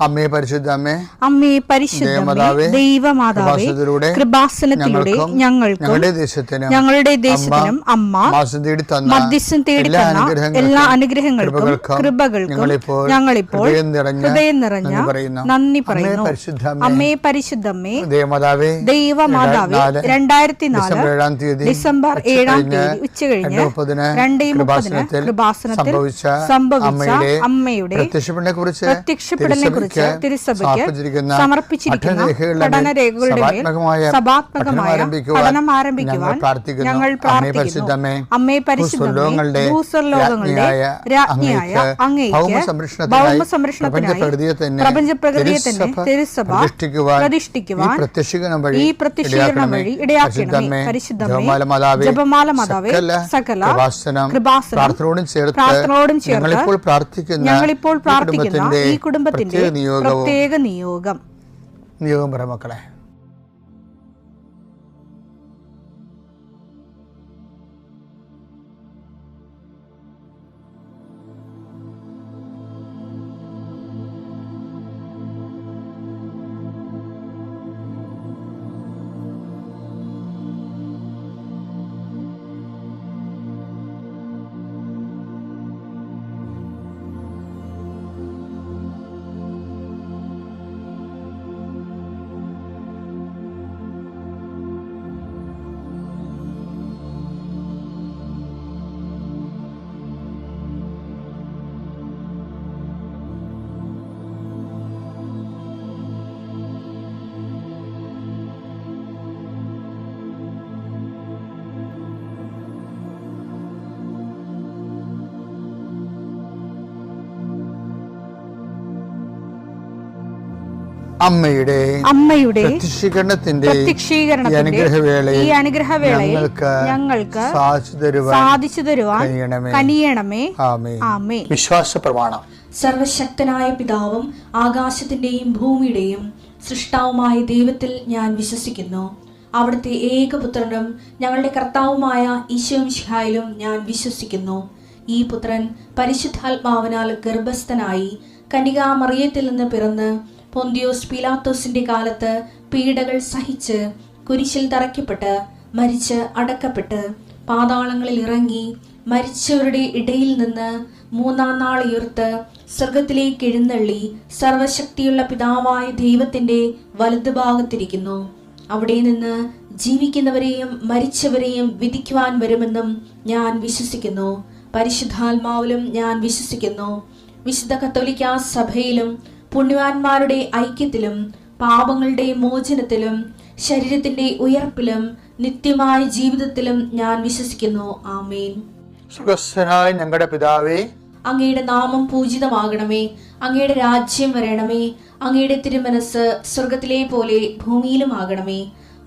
അമ്മേ പരിശുദ്ധ അമ്മേ, അമ്മേ പരിശുദ്ധമേ, ദൈവമാതാവേ, കൃപാസനത്തിലൂടെ ഞങ്ങൾക്കും ഞങ്ങളുടെ ദേശത്തിനും അമ്മ മധ്യസ്ഥം തേടി തന്ന എല്ലാ അനുഗ്രഹങ്ങൾക്കും കൃപകൾക്കും ഞങ്ങളിപ്പോൾ ഹൃദയം നിറഞ്ഞ നന്ദി പറയുന്നു. അമ്മേ പരിശുദ്ധമേ, ദൈവമാതാവേ, 2004 ഡിസംബർ 7 ഉച്ചകഴിഞ്ഞ് 2:30 കൃപാസനത്തിൽ സംഭവിച്ച അമ്മയുടെ പ്രത്യക്ഷപ്പെടലിനെ കുറിച്ച് തിരുസഭയ്ക്ക് സമർപ്പിച്ചിരിക്കുന്ന പഠനരേഖകളുടെ മേൽ സഭാത്മകമായ പഠനം ആരംഭിക്കുവാൻ ഞങ്ങൾ പ്രാർത്ഥിക്കുന്നു. അമ്മേ പരിശുദ്ധമേ, ഭൂസ്വർലോകങ്ങളുടെ രാജ്ഞിയായ അങ്ങേയ്ക്ക് ഭൗമസംരക്ഷണത്തിനായി പ്രപഞ്ചപ്രകൃതിയെ തന്നെ തിരുസഭ പ്രതിഷ്ഠിക്കുവാൻ ഈ പ്രത്യക്ഷീകരണം വഴി ഇടയാക്കണമേ. പരിശുദ്ധമേ, ജപമാല മാതാവേ, സകല കൃപാസനം പ്രാർത്ഥനയോടും ചേർത്ത് ഞങ്ങളിപ്പോൾ പ്രാർത്ഥിക്കുന്ന ഈ കുടുംബത്തിന്റെ പ്രത്യേക നിയോഗം പറ മക്കളെ. അമ്മയുടെ പ്രത്യക്ഷീകരണത്തിന്റെ ഈ അനുഗ്രഹവേളയിൽ ഞങ്ങൾക്ക് സാധിച്ചു തരുവാൻ കനിയണമേ. ആമേൻ. വിശ്വാസ പ്രമാണം. സർവശക്തനായ പിതാവും ആകാശത്തിന്റെയും ഭൂമിയുടെയും സൃഷ്ടാവുമായ ദൈവത്തിൽ ഞാൻ വിശ്വസിക്കുന്നു. അവിടുത്തെ ഏകപുത്രനും ഞങ്ങളുടെ കർത്താവുമായ ഈശോമിശിഹായിലും ഞാൻ വിശ്വസിക്കുന്നു. ഈ പുത്രൻ പരിശുദ്ധാത്മാവിനാൽ ഗർഭസ്ഥനായി കന്യകാമറിയത്തിൽ നിന്ന് പിറന്ന് പൊന്തിയോസ് പീലാത്തോസിന്റെ കാലത്ത് പീഡകൾ സഹിച്ച് കുരിശിൽ തറയ്ക്കപ്പെട്ട് മരിച്ച് അടക്കപ്പെട്ട് പാതാളങ്ങളിൽ ഇറങ്ങി മരിച്ചവരുടെ ഇടയിൽ നിന്ന് 3-ാം നാൾ ഉയർത്ത് സ്വർഗത്തിലേക്ക് എഴുന്നള്ളി സർവശക്തിയുള്ള പിതാവായ ദൈവത്തിന്റെ വലതുഭാഗത്തിരിക്കുന്നു. അവിടെ നിന്ന് ജീവിക്കുന്നവരെയും മരിച്ചവരെയും വിധിക്കുവാൻ വരുമെന്നും ഞാൻ വിശ്വസിക്കുന്നു. പരിശുദ്ധാത്മാവിലും ഞാൻ വിശ്വസിക്കുന്നു. വിശുദ്ധ കത്തോലിക്കാ സഭയിലും പുണ്യവാന്മാരുടെ ഐക്യത്തിലും പാപങ്ങളുടെ മോചനത്തിലും ശരീരത്തിന്റെ ഉയർപ്പിലും നിത്യമായ ജീവിതത്തിലും ഞാൻ വിശ്വസിക്കുന്നു. ആമേൻ. സ്വർഗ്ഗസ്ഥനായ ഞങ്ങളുടെ പിതാവേ, അങ്ങയുടെ നാമം പൂജിതമാകണമേ. അങ്ങയുടെ രാജ്യം വരണമേ. അങ്ങയുടെ തിരുമനസ് സ്വർഗത്തിലെ പോലെ ഭൂമിയിലും ആകണമേ.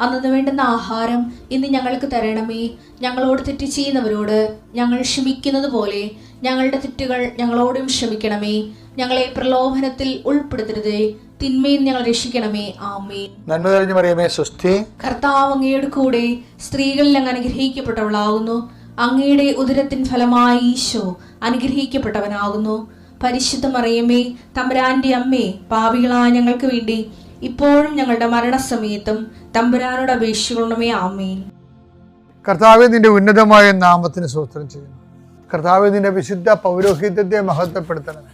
അന്നു വേണ്ടുന്ന ആഹാരം ഇന്ന് ഞങ്ങൾക്ക് തരണമേ. ഞങ്ങളോട് തെറ്റ് ചെയ്യുന്നവരോട് ഞങ്ങൾ ക്ഷമിക്കുന്നത് പോലെ ഞങ്ങളുടെ തെറ്റുകൾ ഞങ്ങളോടും ക്ഷമിക്കണമേ. ഞങ്ങളെ പ്രലോഭനത്തിൽ ഉൾപ്പെടുത്തരുതേ, തിന്മയിൽ ഞങ്ങൾ രക്ഷിക്കണമേ. ആമേൻ. നന്മ നിറഞ്ഞ മറിയമേ, സ്വസ്തി. കർത്താവ് അങ്ങയുടെ കൂടെ സ്ത്രീകളിൽ അങ്ങ് അനുഗ്രഹിക്കപ്പെട്ടവളാകുന്നു. അങ്ങയുടെ ഉദരത്തിൻ ഫലമായി ഈശോ അനുഗ്രഹിക്കപ്പെട്ടവനാകുന്നു. പരിശുദ്ധ മറിയമേ, തമ്പുരാന്റെ അമ്മേ, പാപികളായ ഞങ്ങൾക്ക് വേണ്ടി ഇപ്പോഴും ഞങ്ങളുടെ മരണസമയത്തും തമ്പുരാനോട് അപേക്ഷിക്കണമേ. ആമേൻ. കർത്താവേ, നിന്റെ ഉന്നതമായ നാമത്തിന് സ്തോത്രം ചെയ്യുന്നു. കർത്താവേ, നിന്റെ വിശുദ്ധ പൗരോഹിത്യത്തെ മഹത്വപ്പെടുത്തണമേ.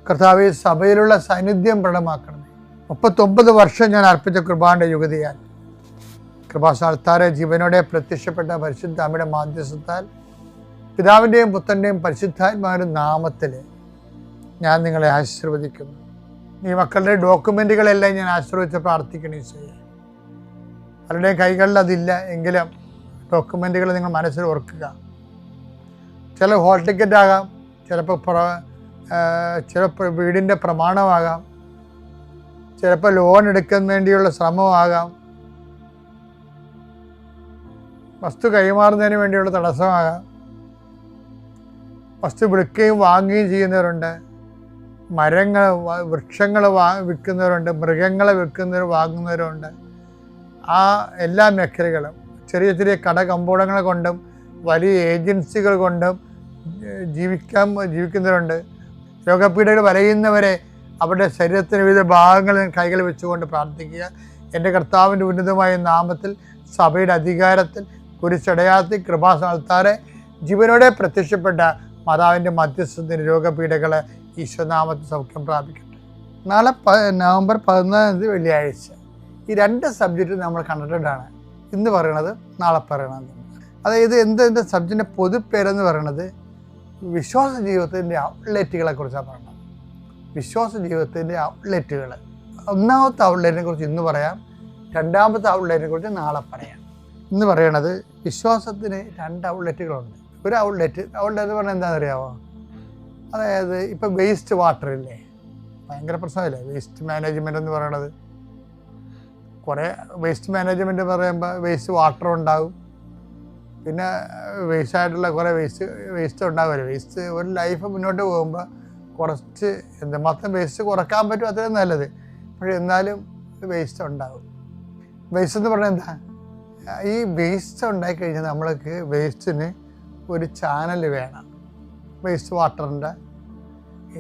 കർത്താവേ, സഭയിലുള്ള സാന്നിധ്യം പ്രകടമാക്കണമേ. 39 വർഷം ഞാൻ അർപ്പിച്ച കൃപാന്റെ യുഗതിയാൽ കൃപാസ്ഥാനത്താരെ ജീവനോടെ പ്രത്യക്ഷപ്പെട്ട പരിശുദ്ധ അമ്മയുടെ മാധ്യസ്ഥത്താൽ പിതാവിൻ്റെയും പുത്രൻ്റെയും പരിശുദ്ധാത്മാവിൻ്റെ നാമത്തിൽ ഞാൻ നിങ്ങളെ ആശീർവദിക്കുന്നു. ഈ മക്കളുടെ ഡോക്യുമെൻറ്റുകളെല്ലാം ഞാൻ ആശ്രയിച്ച് പ്രാർത്ഥിക്കണം. ഈശോയെ, പലരുടെയും കൈകളിൽ അതില്ല എങ്കിലും ഡോക്യുമെൻറ്റുകൾ നിങ്ങൾ മനസ്സിൽ ഓർക്കുക. ചില ഹോൾ ടിക്കറ്റ് ആകാം, ചിലപ്പോൾ വീടിൻ്റെ പ്രമാണമാകാം, ചിലപ്പോൾ ലോൺ എടുക്കാൻ വേണ്ടിയുള്ള ശ്രമമാകാം, വസ്തു കൈമാറുന്നതിന് വേണ്ടിയുള്ള തടസ്സമാകാം. വസ്തു വിൽക്കുകയും വാങ്ങുകയും ചെയ്യുന്നവരുണ്ട്. വൃക്ഷങ്ങൾ വിൽക്കുന്നവരുണ്ട്, മൃഗങ്ങളെ വാങ്ങുന്നവരുണ്ട്. ആ എല്ലാ മേഖലകളും ചെറിയ ചെറിയ കടകമ്പോളങ്ങൾ കൊണ്ടും വലിയ ഏജൻസികൾ കൊണ്ടും ജീവിക്കുന്നവരുണ്ട്. രോഗപീഠകൾ വലയുന്നവരെ അവരുടെ ശരീരത്തിന് വിവിധ ഭാഗങ്ങളിൽ കൈകൾ വെച്ചുകൊണ്ട് പ്രാർത്ഥിക്കുക. എൻ്റെ കർത്താവിൻ്റെ ഉന്നതമായ നാമത്തിൽ സഭയുടെ അധികാരത്തിൽ കുരിശടയാളത്തിൽ കൃപാസ്ഥാനത്താറെ ജീവനോടെ പ്രത്യക്ഷപ്പെട്ട മാതാവിൻ്റെ മധ്യസ്ഥത്തിന് രോഗപീഠകളെ ഈശ്വരനാമത്തിൽ സൗഖ്യം പ്രാപിക്കട്ടെ. നാളെ നവംബർ 14 വെള്ളിയാഴ്ച ഈ 2 സബ്ജക്റ്റ് നമ്മൾ കണ്ടിട്ടാണ് ഇന്ന് പറയണത് നാളെ പറയണത്. അതായത് എൻ്റെ സബ്ജക്റ്റിൻ്റെ പൊതുപ്പേരെന്ന് പറയണത് വിശ്വാസ ജീവിതത്തിൻ്റെ ഔട്ട്ലെറ്റുകളെ കുറിച്ചാണ് പറയുന്നത്. വിശ്വാസ ജീവിതത്തിൻ്റെ ഔട്ട്ലെറ്റുകൾ. ഒന്നാമത്തെ ഔട്ട്ലെറ്റിനെ കുറിച്ച് ഇന്ന് പറയാം, രണ്ടാമത്തെ ഔട്ട്ലെറ്റിനെ കുറിച്ച് നാളെ പറയാം. ഇന്ന് പറയണത് വിശ്വാസത്തിന് 2 ഔട്ട്ലെറ്റുകളുണ്ട്. ഒരു ഔട്ട്ലെറ്റ് എന്ന് പറഞ്ഞാൽ എന്താണെന്നറിയാമോ? അതായത് ഇപ്പം വേസ്റ്റ് വാട്ടർ ഇല്ലേ, ഭയങ്കര പ്രശ്നമില്ലേ വേസ്റ്റ് മാനേജ്മെൻ്റ് എന്ന് പറയണത്. കുറേ വേസ്റ്റ് മാനേജ്മെൻറ്റ് പറയുമ്പോൾ വേസ്റ്റ് വാട്ടർ ഉണ്ടാകും, പിന്നെ വേസ്റ്റായിട്ടുള്ള കുറേ വേസ്റ്റ് ഉണ്ടാകുമല്ലോ. വേസ്റ്റ് ഒരു ലൈഫ് മുന്നോട്ട് പോകുമ്പോൾ കുറച്ച് എന്തുമാത്രം വേസ്റ്റ് കുറക്കാൻ പറ്റും അത്രയും നല്ലത്. പക്ഷെ എന്നാലും വേസ്റ്റ് ഉണ്ടാകും. വേസ്റ്റ് എന്ന് പറഞ്ഞാൽ എന്താ? ഈ വേസ്റ്റ് ഉണ്ടായിക്കഴിഞ്ഞാൽ നമ്മൾക്ക് വേസ്റ്റിന് ഒരു ചാനൽ വേണം. വേസ്റ്റ് വാട്ടറിൻ്റെ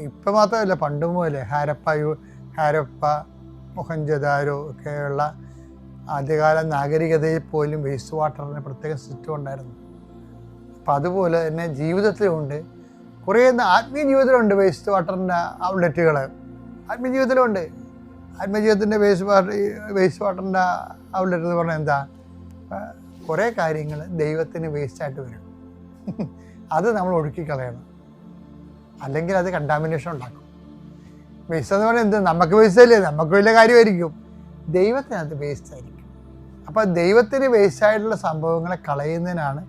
ഇപ്പം മാത്രമല്ല പണ്ട് മുതലേ ഹാരപ്പ മൊഹൻജദാരോ ഒക്കെയുള്ള ആദ്യകാല നാഗരികതയിൽ പോലും വേസ്റ്റ് വാട്ടറിന് പ്രത്യേക സിസ്റ്റം ഉണ്ടായിരുന്നു. അപ്പം അതുപോലെ തന്നെ ജീവിതത്തിലുണ്ട്, കുറേ ആത്മീയ ജീവിതത്തിലുണ്ട് വേസ്റ്റ് വാട്ടറിൻ്റെ ഔട്ട്ലെറ്റുകൾ. ആത്മീയ ജീവിതത്തിലുണ്ട്. ആത്മജീവിതത്തിൻ്റെ വേസ്റ്റ് വാട്ടറിൻ്റെ ഔട്ട്ലെറ്റ് എന്ന് പറഞ്ഞാൽ എന്താ? കുറേ കാര്യങ്ങൾ ദൈവത്തിന് വേസ്റ്റായിട്ട് വരും. അത് നമ്മൾ ഒഴുക്കിക്കളയണം, അല്ലെങ്കിൽ അത് കണ്ടാമിനേഷൻ ഉണ്ടാക്കും. വേസ്റ്റ് എന്ന് പറഞ്ഞാൽ എന്ത്? നമുക്ക് വേസ്റ്റല്ലേ, നമുക്ക് വലിയ കാര്യമായിരിക്കും, ദൈവത്തിനകത്ത് വേസ്റ്റ് ആയിരിക്കും. അപ്പോൾ ദൈവത്തിന് വേസ്റ്റായിട്ടുള്ള സംഭവങ്ങളെ കളയുന്നതിനാണ്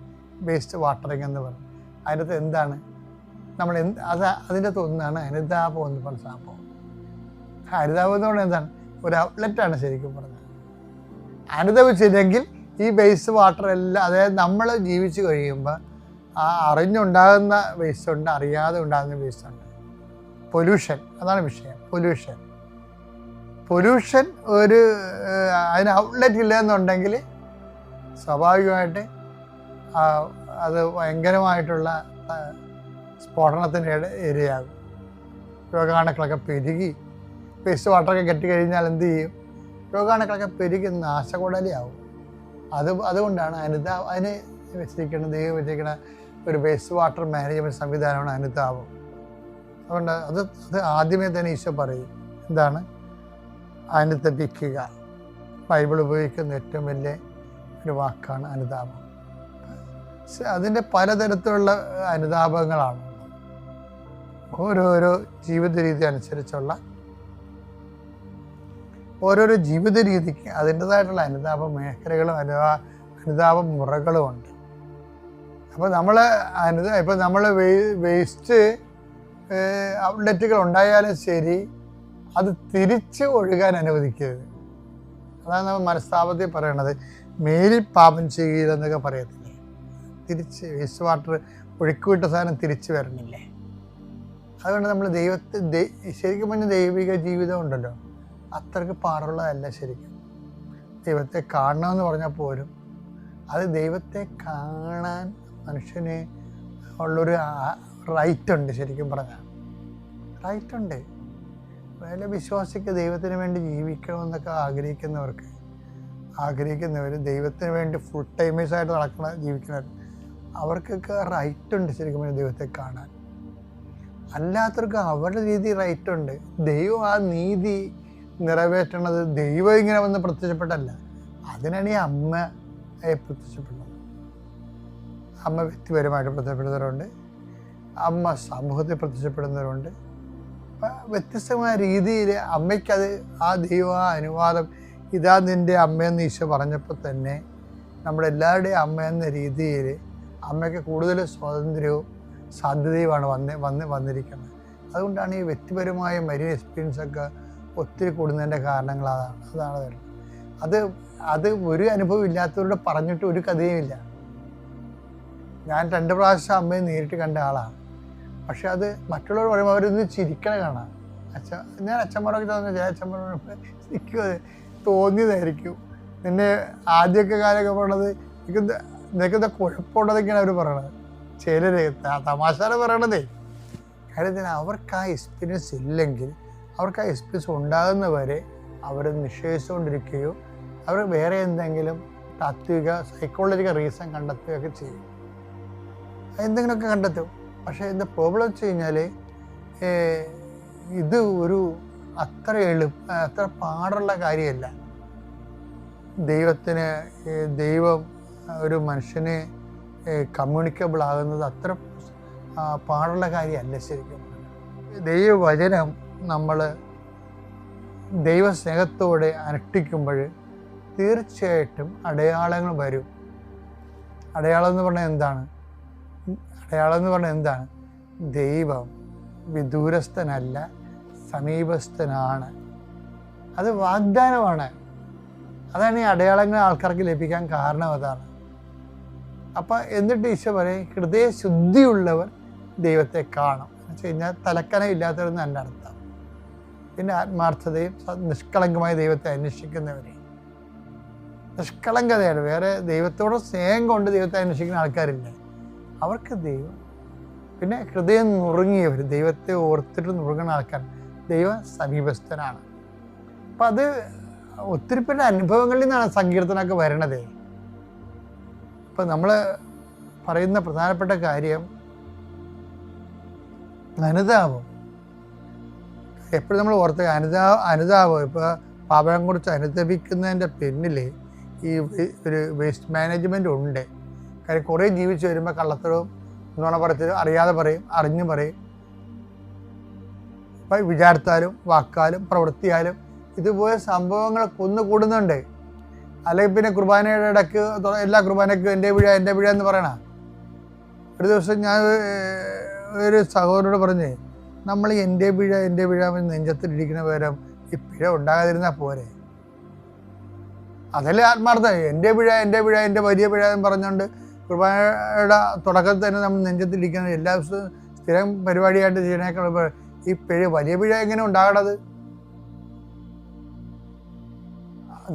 വേസ്റ്റ് വാട്ടറിങ് എന്ന് പറയുന്നത്. അതിനകത്ത് എന്താണ് നമ്മൾ അതിൻ്റെ അകത്ത് ഒന്നാണ് അനുതാപം എന്ന് പറഞ്ഞ സംഭവം. അനുതാപം എന്ന് പറഞ്ഞാൽ എന്താണ്? ഒരു ഔട്ട്ലെറ്റാണ് ശരിക്കും പറഞ്ഞത്. അനുതപിച്ചില്ലെങ്കിൽ ഈ വേസ്റ്റ് വാട്ടർ എല്ലാം, അതായത് നമ്മൾ ജീവിച്ച് കഴിയുമ്പോൾ ആ അറിഞ്ഞുണ്ടാകുന്ന വേസ്റ്റ് ഉണ്ട്, അറിയാതെ ഉണ്ടാകുന്ന വേസ്റ്റ് ഉണ്ട്. പൊല്യൂഷൻ, അതാണ് വിഷയം. പൊല്യൂഷൻ ഒരു അതിന് ഔട്ട്ലെറ്റ് ഇല്ല എന്നുണ്ടെങ്കിൽ സ്വാഭാവികമായിട്ട് അത് ഭയങ്കരമായിട്ടുള്ള സ്ഫോടനത്തിന് ഇരയാകും. രോഗാണുക്കളൊക്കെ പെരുകി വേസ്റ്റ് വാട്ടറൊക്കെ കെട്ടിക്കഴിഞ്ഞാൽ എന്ത് ചെയ്യും? രോഗാണുക്കളൊക്കെ പെരുകി നാശകുടലിയാവും. അതുകൊണ്ടാണ് അതിന് വെച്ചിരിക്കുന്ന ദൈവം വെച്ചിരിക്കുന്ന ഒരു വേസ്റ്റ് വാട്ടർ മാനേജ്മെൻറ്റ് സംവിധാനമാണ് അനുതാപം. അതുകൊണ്ട് അത് ആദ്യമേ തന്നെ ഈശോ പറയും എന്താണ്? അനുതപിക്കുക. ബൈബിൾ ഉപയോഗിക്കുന്ന ഏറ്റവും വലിയ ഒരു വാക്കാണ് അനുതാപം. അതിൻ്റെ പലതരത്തിലുള്ള അനുതാപങ്ങളാണ്. ഓരോരോ ജീവിത രീതി അനുസരിച്ചുള്ള ഓരോരോ ജീവിത രീതിക്ക് അതിൻ്റെതായിട്ടുള്ള അനുതാപ മേഖലകളും അനുതാപ മുറകളും ഉണ്ട്. അപ്പോൾ നമ്മൾ വേസ്റ്റ് ഔട്ട്ലെറ്റുകൾ ഉണ്ടായാലും ശരി, അത് തിരിച്ച് ഒഴുകാൻ അനുവദിക്കരുത്. അതാണ് നമ്മൾ മനസ്താപത്തിൽ പറയണത്. മേലിൽ പാപം ചെയ്യില്ലെന്നൊക്കെ പറയത്തില്ലേ? തിരിച്ച് വേസ്റ്റ് വാട്ടർ ഒഴുക്കിവിട്ട സാധനം തിരിച്ച് വരണില്ലേ? അതുകൊണ്ട് നമ്മൾ ശരിക്കും പറഞ്ഞ ദൈവിക ജീവിതം ഉണ്ടല്ലോ, അത്രയ്ക്ക് പാടുള്ളതല്ല ശരിക്കും. ദൈവത്തെ കാണണമെന്ന് പറഞ്ഞാൽ പോലും അത് ദൈവത്തെ കാണാൻ മനുഷ്യന് ഉള്ളൊരു റൈറ്റ് ഉണ്ട്. ശരിക്കും പറഞ്ഞാൽ റൈറ്റ് ഉണ്ട്. വേല വിശ്വാസിക്ക് ദൈവത്തിന് വേണ്ടി ജീവിക്കണമെന്നൊക്കെ ആഗ്രഹിക്കുന്നവർ ദൈവത്തിന് വേണ്ടി ഫുൾ ടൈമേഴ്സായിട്ട് ജീവിക്കുന്നവർ, അവർക്കൊക്കെ റൈറ്റ് ഉണ്ട് ശരിക്കും പറഞ്ഞാൽ ദൈവത്തെ കാണാൻ. അല്ലാത്തവർക്ക് അവരുടെ രീതി റൈറ്റ് ഉണ്ട്. ദൈവം ആ നീതി നിറവേറ്റണത് ദൈവം ഇങ്ങനെ വന്ന് പ്രത്യക്ഷപ്പെട്ടല്ല, അതിനാണ് ഈ അമ്മയെ പ്രത്യക്ഷപ്പെടുന്നത്. അമ്മ വ്യക്തിപരമായിട്ട് പ്രത്യക്ഷപ്പെടുന്നവരുണ്ട്, അമ്മ സമൂഹത്തിൽ പ്രത്യക്ഷപ്പെടുന്നവരുണ്ട്. വ്യത്യസ്തമായ രീതിയിൽ അമ്മയ്ക്കത് ആ ദൈവ അനുവാദം, ഇതാ നിൻ്റെ അമ്മയെന്ന് ഈശോ പറഞ്ഞപ്പോൾ തന്നെ നമ്മളെല്ലാവരുടെയും അമ്മ എന്ന രീതിയിൽ അമ്മയ്ക്ക് കൂടുതൽ സ്വാതന്ത്ര്യവും സാധ്യതയുമാണ് വന്നിരിക്കുന്നത്. അതുകൊണ്ടാണ് ഈ വ്യക്തിപരമായ മരിയ എക്സ്പീരിയൻസൊക്കെ ഒത്തിരി കൂടുന്നതിൻ്റെ കാരണങ്ങൾ അതാണ് വരുന്നത്. അത് ഒരു അനുഭവം ഇല്ലാത്തവരോട് പറഞ്ഞിട്ട് ഒരു കഥയുമില്ല. ഞാൻ 2 പ്രാവശ്യം അമ്മയെ നേരിട്ട് കണ്ട ആളാണ്. പക്ഷെ അത് മറ്റുള്ളവർ പറയുമ്പോൾ അവരൊന്ന് ചിരിക്കണ കാണാം. ഞാൻ അച്ഛന്മാരൊക്കെ ചില അച്ഛന്മാരോട് എനിക്ക് തോന്നിയതായിരിക്കും. നിന്നെ ആദ്യമൊക്കെ കാലമൊക്കെ പറയണത് നിനക്കെന്താ കുഴപ്പമുള്ളതൊക്കെയാണ് അവർ പറയണത്. ചിലർ തമാശ പറയണതേ. കാര്യത്തിന് അവർക്ക് ആ എക്സ്പീരിയൻസ് ഇല്ലെങ്കിൽ അവർക്ക് ആ എക്സ്പീരിയൻസ് ഉണ്ടാകുന്നവരെ അവർ നിഷേധിച്ചുകൊണ്ടിരിക്കുകയോ അവർ വേറെ എന്തെങ്കിലും താത്വിക സൈക്കോളജിക്കൽ റീസൺ കണ്ടെത്തുകയൊക്കെ ചെയ്യും. എന്തെങ്കിലുമൊക്കെ കണ്ടെത്തും. പക്ഷേ ഇതിൻ്റെ പ്രോബ്ലം വെച്ച് കഴിഞ്ഞാൽ ഇത് ഒരു അത്ര പാടുള്ള കാര്യമല്ല. ദൈവം ഒരു മനുഷ്യനെ കമ്മ്യൂണിക്കബിൾ ആകുന്നത് അത്ര പാടുള്ള കാര്യമല്ല. ശരിക്കും ദൈവവചനം നമ്മൾ ദൈവസ്നേഹത്തോടെ അനുഷ്ഠിക്കുമ്പോൾ തീർച്ചയായിട്ടും അടയാളങ്ങൾ വരും. അടയാളം എന്ന് പറഞ്ഞാൽ എന്താണ്? ദൈവം വിദൂരസ്ഥനല്ല, സമീപസ്ഥനാണ്. അത് വാഗ്ദാനമാണ്. അതാണ് ഈ അടയാളങ്ങൾ ആൾക്കാർക്ക് ലഭിക്കാൻ കാരണം. അതാണ്. അപ്പം എന്നിട്ട് ഈശോ പറയും, ഹൃദയശുദ്ധിയുള്ളവർ ദൈവത്തെ കാണും എന്ന് വെച്ച് കഴിഞ്ഞാൽ തലക്കനമില്ലാത്തവരെന്ന് എൻ്റെ അർത്ഥം. പിന്നെ ആത്മാർത്ഥതയും നിഷ്കളങ്കമായ ദൈവത്തെ അന്വേഷിക്കുന്നവരെ, നിഷ്കളങ്കതയാണ്. വേറെ ദൈവത്തോട് സ്നേഹം കൊണ്ട് ദൈവത്തെ അന്വേഷിക്കുന്ന ആൾക്കാരില്ല. അവർക്ക് ദൈവം. പിന്നെ ഹൃദയം നുറുങ്ങിയവർ, ദൈവത്തെ ഓർത്തിട്ട് നുറുങ്ങുന്ന ആൾക്കാർ, ദൈവം സമീപസ്ഥനാണ്. അപ്പം അത് ഒത്തിരിപ്പെട്ട അനുഭവങ്ങളിൽ നിന്നാണ് സങ്കീർത്തനമൊക്കെ വരണത്. ഇപ്പം നമ്മൾ പറയുന്ന പ്രധാനപ്പെട്ട കാര്യം അനുതാപം. എപ്പോഴും നമ്മൾ ഓർത്ത് അനുതാപം ഇപ്പോൾ പാപം കുറിച്ച് അനുതപിക്കുന്നതിൻ്റെ പിന്നിൽ ഈ ഒരു വേസ്റ്റ് മാനേജ്മെൻ്റ് ഉണ്ട്. കാര്യം കുറേ ജീവിച്ച് വരുമ്പോൾ കള്ളത്തരവും നുണ പറച്ചിലും അറിയാതെ പറയും, അറിഞ്ഞു പറയും. ഇപ്പം വിചാരത്താലും വാക്കാലും പ്രവൃത്തിയാലും ഇതുപോലെ സംഭവങ്ങൾ കുന്നുകൂടുന്നുണ്ട്. അല്ലെങ്കിൽ പിന്നെ കുർബാനയുടെ ഇടയ്ക്ക് എല്ലാ കുർബാനയ്ക്കും എൻ്റെ പിഴ എന്ന് പറയണ. ഒരു ദിവസം ഞാൻ ഒരു സഹോദരനോട് പറഞ്ഞേ, നമ്മൾ എൻ്റെ പിഴ നെഞ്ചത്തിലിരിക്കുന്ന പകരം ഈ പിഴ ഉണ്ടാകാതിരുന്നാൽ പോരെ. അതല്ലേ ആത്മാർത്ഥം. എൻ്റെ പിഴ എൻ്റെ വലിയ പിഴ എന്ന് പറഞ്ഞുകൊണ്ട് കുർബാനയുടെ തുടക്കത്തിൽ തന്നെ നമ്മൾ നെഞ്ചത്തിലിരിക്കുന്നത് എല്ലാ ദിവസവും സ്ഥിരം പരിപാടിയായിട്ട് ചെയ്യണേക്കാൾ ഈ വലിയ പിഴ എങ്ങനെ ഉണ്ടാകണത്?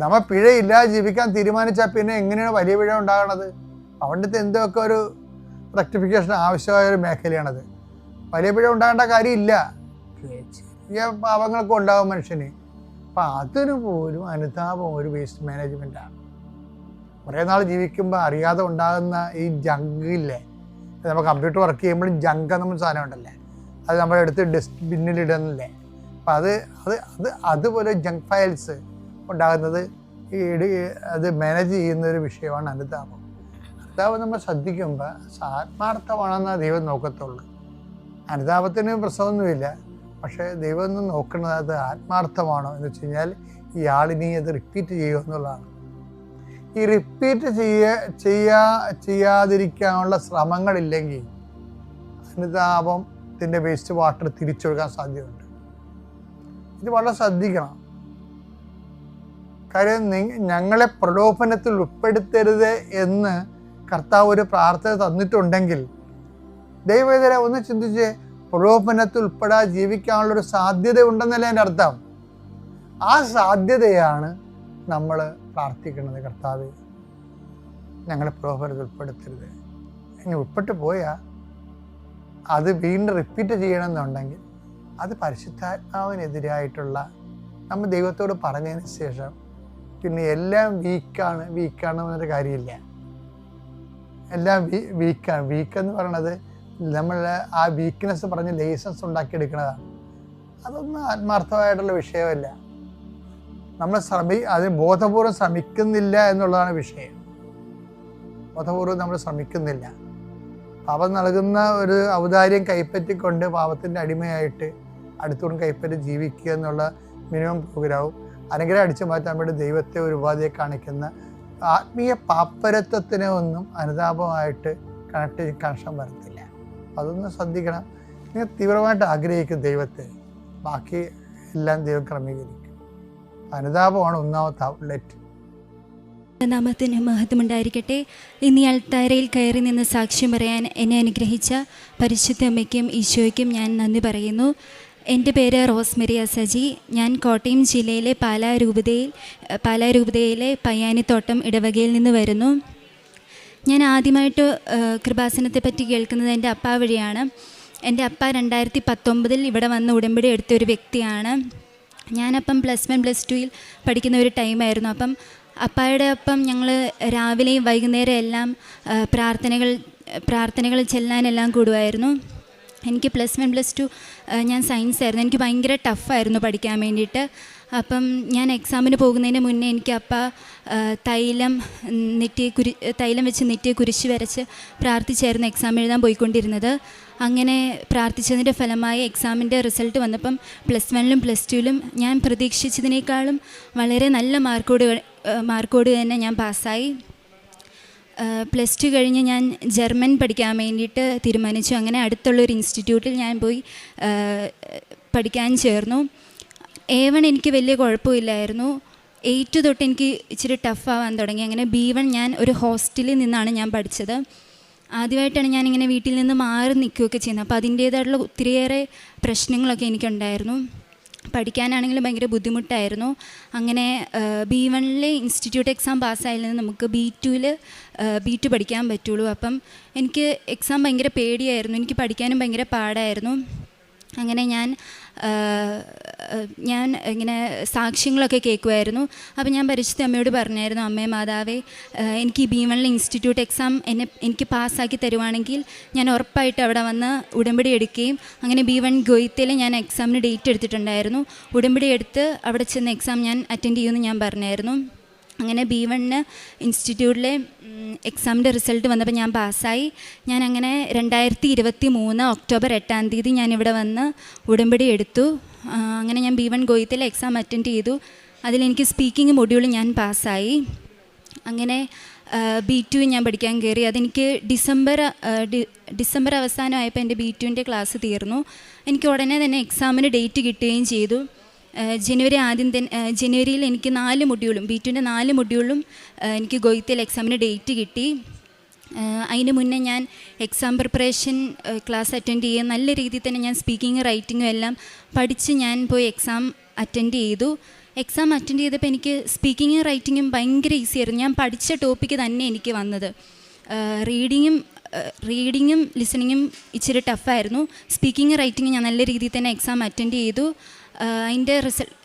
നമ്മൾ പിഴയില്ലാതെ ജീവിക്കാൻ തീരുമാനിച്ചാൽ പിന്നെ എങ്ങനെയാണ് വലിയ പിഴ ഉണ്ടാകണത്? അവിടുത്തെ എന്തൊക്കെ ഒരു റെക്ടിഫിക്കേഷൻ ആവശ്യമായ ഒരു മേഖലയാണത്. വലിയ പിഴ ഉണ്ടാകേണ്ട കാര്യമില്ല. ചെറിയ പാപങ്ങളൊക്കെ ഉണ്ടാകും മനുഷ്യന്. അപ്പം അതിന് പോലും അനുതാപം ഒരു വേസ്റ്റ് മാനേജ്മെൻറ്റാണ്. കുറേ നാൾ ജീവിക്കുമ്പോൾ അറിയാതെ ഉണ്ടാകുന്ന ഈ ജങ്കില്ലേ, നമ്മൾ കമ്പ്യൂട്ടർ വർക്ക് ചെയ്യുമ്പോഴും ജങ്ക് നമ്മൾ സാധനം ഉണ്ടല്ലേ, അത് നമ്മളെടുത്ത് ഡസ്റ്റ്ബിന്നിലിടുന്നില്ലേ. അപ്പം അതുപോലെ ജങ്ക് ഫയൽസ് ഉണ്ടാകുന്നത് അത് മാനേജ് ചെയ്യുന്ന ഒരു വിഷയമാണ് അനുതാപം. അനുതാപം നമ്മൾ ശ്രദ്ധിക്കുമ്പോൾ ആത്മാർത്ഥമാണെന്ന് ദൈവം നോക്കത്തുള്ളൂ. അനുതാപത്തിന് പ്രശ്നമൊന്നുമില്ല. പക്ഷേ ദൈവം ഒന്ന് നോക്കുന്നത് അത് ആത്മാർത്ഥമാണോ എന്ന് വെച്ച് കഴിഞ്ഞാൽ ഈ ആളിനി അത് റിപ്പീറ്റ് ചെയ്യുക എന്നുള്ളതാണ്. ഈ റിപ്പീറ്റ് ചെയ്യാതിരിക്കാനുള്ള ശ്രമങ്ങളില്ലെങ്കിൽ അനുതാപത്തിൻ്റെ വേസ്റ്റ് വാട്ടർ തിരിച്ചൊഴുകാൻ സാധ്യതയുണ്ട്. ഇത് വളരെ ശ്രദ്ധിക്കണം. കാര്യം ഞങ്ങളെ പ്രലോഭനത്തിൽ ഉൾപ്പെടുത്തരുത് എന്ന് കർത്താവ് ഒരു പ്രാർത്ഥന തന്നിട്ടുണ്ടെങ്കിൽ ദൈവവേദന ഒന്ന് ചിന്തിച്ച്, പ്രലോഭനത്തിൽ ഉൾപ്പെടാതെ ജീവിക്കാനുള്ളൊരു സാധ്യത ഉണ്ടെന്നല്ലേ എൻ്റെ അർത്ഥം. ആ സാധ്യതയാണ് നമ്മൾ പ്രാർത്ഥിക്കുന്നത്. കർത്താവേ, ഞങ്ങളെ പ്രലോഭനത്തിൽ ഉൾപ്പെടുത്തരുത്. ഇനി ഉൾപ്പെട്ട് പോയാൽ അത് വീണ്ടും റിപ്പീറ്റ് ചെയ്യണമെന്നുണ്ടെങ്കിൽ അത് പരിശുദ്ധാത്മാവിനെതിരായിട്ടുള്ള നമ്മൾ ദൈവത്തോട് പറഞ്ഞതിന് ശേഷം പിന്നെ എല്ലാം വീക്കാണെന്നൊരു കാര്യമില്ല. എല്ലാം വീക്കെന്ന് പറയണത് നമ്മൾ ആ വീക്ക്നെസ് പറഞ്ഞ് ലൈസൻസ് ഉണ്ടാക്കിയെടുക്കുന്നതാണ്. അതൊന്നും ആത്മാർത്ഥമായിട്ടുള്ള വിഷയമല്ല. നമ്മൾ അതിന് ബോധപൂർവ്വം ശ്രമിക്കുന്നില്ല എന്നുള്ളതാണ് വിഷയം. ബോധപൂർവ്വം നമ്മൾ ശ്രമിക്കുന്നില്ല. പാപം നൽകുന്ന ഒരു ഔദാര്യം കൈപ്പറ്റിക്കൊണ്ട് പാപത്തിൻ്റെ അടിമയായിട്ട് അടുത്തോടും കൈപ്പറ്റി ജീവിക്കുക എന്നുള്ള മിനിമം പ്രോഗ്രാമും അനുഗ്രഹം അടിച്ചു മാറ്റാൻ വേണ്ടി ദൈവത്തെ ഒരു ഉപാധിയെ കാണിക്കുന്ന ആത്മീയ പാപ്പരത്വത്തിനെ ഒന്നും അനുതാപമായിട്ട് കണക്ഷൻ വരത്തില്ല. അതൊന്ന് ശ്രദ്ധിക്കണം. നിങ്ങൾ തീവ്രമായിട്ട് ആഗ്രഹിക്കും ദൈവത്തെ, ബാക്കി എല്ലാം ദൈവം ക്രമീകരിക്കും. അനുതാപമാണ് ഒന്നാമത്തെ ഔട്ട്ലെറ്റ്. നാമത്തിന് മഹത്വമുണ്ടായിരിക്കട്ടെ. ഇന്ന് ഈ അൾത്താരയിൽ കയറി നിന്ന് സാക്ഷ്യം പറയാൻ എന്നെ അനുഗ്രഹിച്ച പരിശുദ്ധ അമ്മയ്ക്കും ഈശോയ്ക്കും ഞാൻ നന്ദി പറയുന്നു. എൻ്റെ പേര് റോസ്മെറി അസജി. ഞാൻ കോട്ടയം ജില്ലയിലെ പാലാ രൂപതയിലെ പയ്യാനിത്തോട്ടം ഇടവകയിൽ നിന്ന് വരുന്നു. ഞാൻ ആദ്യമായിട്ട് കൃപാസനത്തെ പറ്റി കേൾക്കുന്നത് എൻ്റെ അപ്പ വഴിയാണ്. എൻ്റെ അപ്പ 2019 ഇവിടെ വന്ന് ഉടമ്പടി എടുത്ത ഒരു വ്യക്തിയാണ്. ഞാനപ്പം +1 +2 പഠിക്കുന്ന ഒരു ടൈമായിരുന്നു. അപ്പം അപ്പായുടെ ഒപ്പം ഞങ്ങൾ രാവിലെയും വൈകുന്നേരം എല്ലാം പ്രാർത്ഥനകൾ ചെല്ലാനെല്ലാം കൂടുമായിരുന്നു. എനിക്ക് +1 +2 ഞാൻ സയൻസ് ആയിരുന്നു. എനിക്ക് ഭയങ്കര ടഫായിരുന്നു പഠിക്കാൻ വേണ്ടിയിട്ട്. അപ്പം ഞാൻ എക്സാമിന് പോകുന്നതിന് മുന്നേ എനിക്ക് അപ്പ തൈലം വെച്ച് നെറ്റിയെ കുരിശ് വരച്ച് പ്രാർത്ഥിച്ചായിരുന്നു എക്സാം എഴുതാൻ പോയിക്കൊണ്ടിരുന്നത്. അങ്ങനെ പ്രാർത്ഥിച്ചതിൻ്റെ ഫലമായി എക്സാമിൻ്റെ റിസൾട്ട് വന്നപ്പം +1 +2 ഞാൻ പ്രതീക്ഷിച്ചതിനേക്കാളും വളരെ നല്ല മാർക്കോട് തന്നെ ഞാൻ പാസ്സായി. +2 കഴിഞ്ഞ് ഞാൻ ജർമ്മൻ പഠിക്കാൻ വേണ്ടിയിട്ട് തീരുമാനിച്ചു. അങ്ങനെ അടുത്തുള്ളൊരു ഇൻസ്റ്റിറ്റ്യൂട്ടിൽ ഞാൻ പോയി പഠിക്കാൻ ചേർന്നു. A1 എനിക്ക് വലിയ കുഴപ്പമില്ലായിരുന്നു. A2 തൊട്ട് എനിക്ക് ഇച്ചിരി ടഫാവാൻ തുടങ്ങി. അങ്ങനെ B1 ഞാൻ ഒരു ഹോസ്റ്റലിൽ നിന്നാണ് ഞാൻ പഠിച്ചത്. ആദ്യമായിട്ടാണ് ഞാനിങ്ങനെ വീട്ടിൽ നിന്ന് മാറി നിൽക്കുകയൊക്കെ ചെയ്യുന്നത്. അപ്പോൾ അതിൻ്റേതായിട്ടുള്ള ഒത്തിരിയേറെ പ്രശ്നങ്ങളൊക്കെ എനിക്കുണ്ടായിരുന്നു. പഠിക്കാനാണെങ്കിലും ഭയങ്കര ബുദ്ധിമുട്ടായിരുന്നു. അങ്ങനെ B1 ഇൻസ്റ്റിറ്റ്യൂട്ട് എക്സാം പാസ്സായാലും നമുക്ക് B2 പഠിക്കാൻ പറ്റുള്ളൂ. അപ്പം എനിക്ക് എക്സാം ഭയങ്കര പേടിയായിരുന്നു. എനിക്ക് പഠിക്കാനും ഭയങ്കര പാടായിരുന്നു. അങ്ങനെ ഞാൻ ഇങ്ങനെ സാക്ഷ്യങ്ങളൊക്കെ കേൾക്കുമായിരുന്നു. അപ്പോൾ ഞാൻ പരിശുദ്ധ അമ്മയോട് പറഞ്ഞായിരുന്നു, അമ്മേ മാതാവേ, എനിക്ക് ഈ B1 ഇൻസ്റ്റിറ്റ്യൂട്ട് എക്സാം എനിക്ക് പാസ്സാക്കി തരുവാണെങ്കിൽ ഞാൻ ഉറപ്പായിട്ട് അവിടെ വന്ന് ഉടമ്പടി എടുക്കുകയും അങ്ങനെ B1 ഗോയിത്തയിൽ ഞാൻ എക്സാമിന് ഡേറ്റ് എടുത്തിട്ടുണ്ടായിരുന്നു. ഉടമ്പടി എടുത്ത് അവിടെ ചെന്ന് എക്സാം ഞാൻ അറ്റൻഡ് ചെയ്യുമെന്ന് ഞാൻ പറഞ്ഞായിരുന്നു. അങ്ങനെ B1 ഇൻസ്റ്റിറ്റ്യൂട്ടിലെ എക്സാമിൻ്റെ റിസൾട്ട് വന്നപ്പോൾ ഞാൻ പാസ്സായി. ഞാൻ അങ്ങനെ 2023 ഒക്ടോബർ 8 ഞാനിവിടെ വന്ന് ഉടമ്പടി എടുത്തു. അങ്ങനെ ഞാൻ B1 ഗോയിത്തിലെ എക്സാം അറ്റൻഡ് ചെയ്തു. അതിലെനിക്ക് സ്പീക്കിംഗ് മൊഡ്യൂൾ ഞാൻ പാസ്സായി. അങ്ങനെ B2 ഞാൻ പഠിക്കാൻ കയറി. അതെനിക്ക് ഡിസംബർ അവസാനമായപ്പോൾ എൻ്റെ B2ൻ്റെ ക്ലാസ് തീർന്നു. എനിക്ക് ഉടനെ തന്നെ എക്സാമിന് ഡേറ്റ് കിട്ടുകയും ചെയ്തു. ജനുവരിയിൽ എനിക്ക് 4 മൊഡ്യൂളും B2ൻ്റെ 4 മൊഡ്യൂളും എനിക്ക് ഗോയിത്തിൽ എക്സാമിന് ഡേറ്റ് കിട്ടി. അതിന് മുന്നേ ഞാൻ എക്സാം പ്രിപ്പറേഷൻ ക്ലാസ് അറ്റൻഡ് ചെയ്യുക, നല്ല രീതിയിൽ തന്നെ ഞാൻ സ്പീക്കിങ്ങും റൈറ്റിങ്ങും എല്ലാം പഠിച്ച് ഞാൻ പോയി എക്സാം അറ്റൻഡ് ചെയ്തു. എക്സാം അറ്റൻഡ് ചെയ്തപ്പോൾ എനിക്ക് സ്പീക്കിങ്ങും റൈറ്റിങ്ങും ഭയങ്കര ഈസി ആയിരുന്നു. ഞാൻ പഠിച്ച ടോപ്പിക്ക് തന്നെ എനിക്ക് വന്നത്. റീഡിങ്ങും ലിസണിങ്ങും ഇച്ചിരി ടഫായിരുന്നു. സ്പീക്കിങ്ങും റൈറ്റിങ്ങും ഞാൻ നല്ല രീതിയിൽ തന്നെ എക്സാം അറ്റൻഡ് ചെയ്തു. അതിൻ്റെ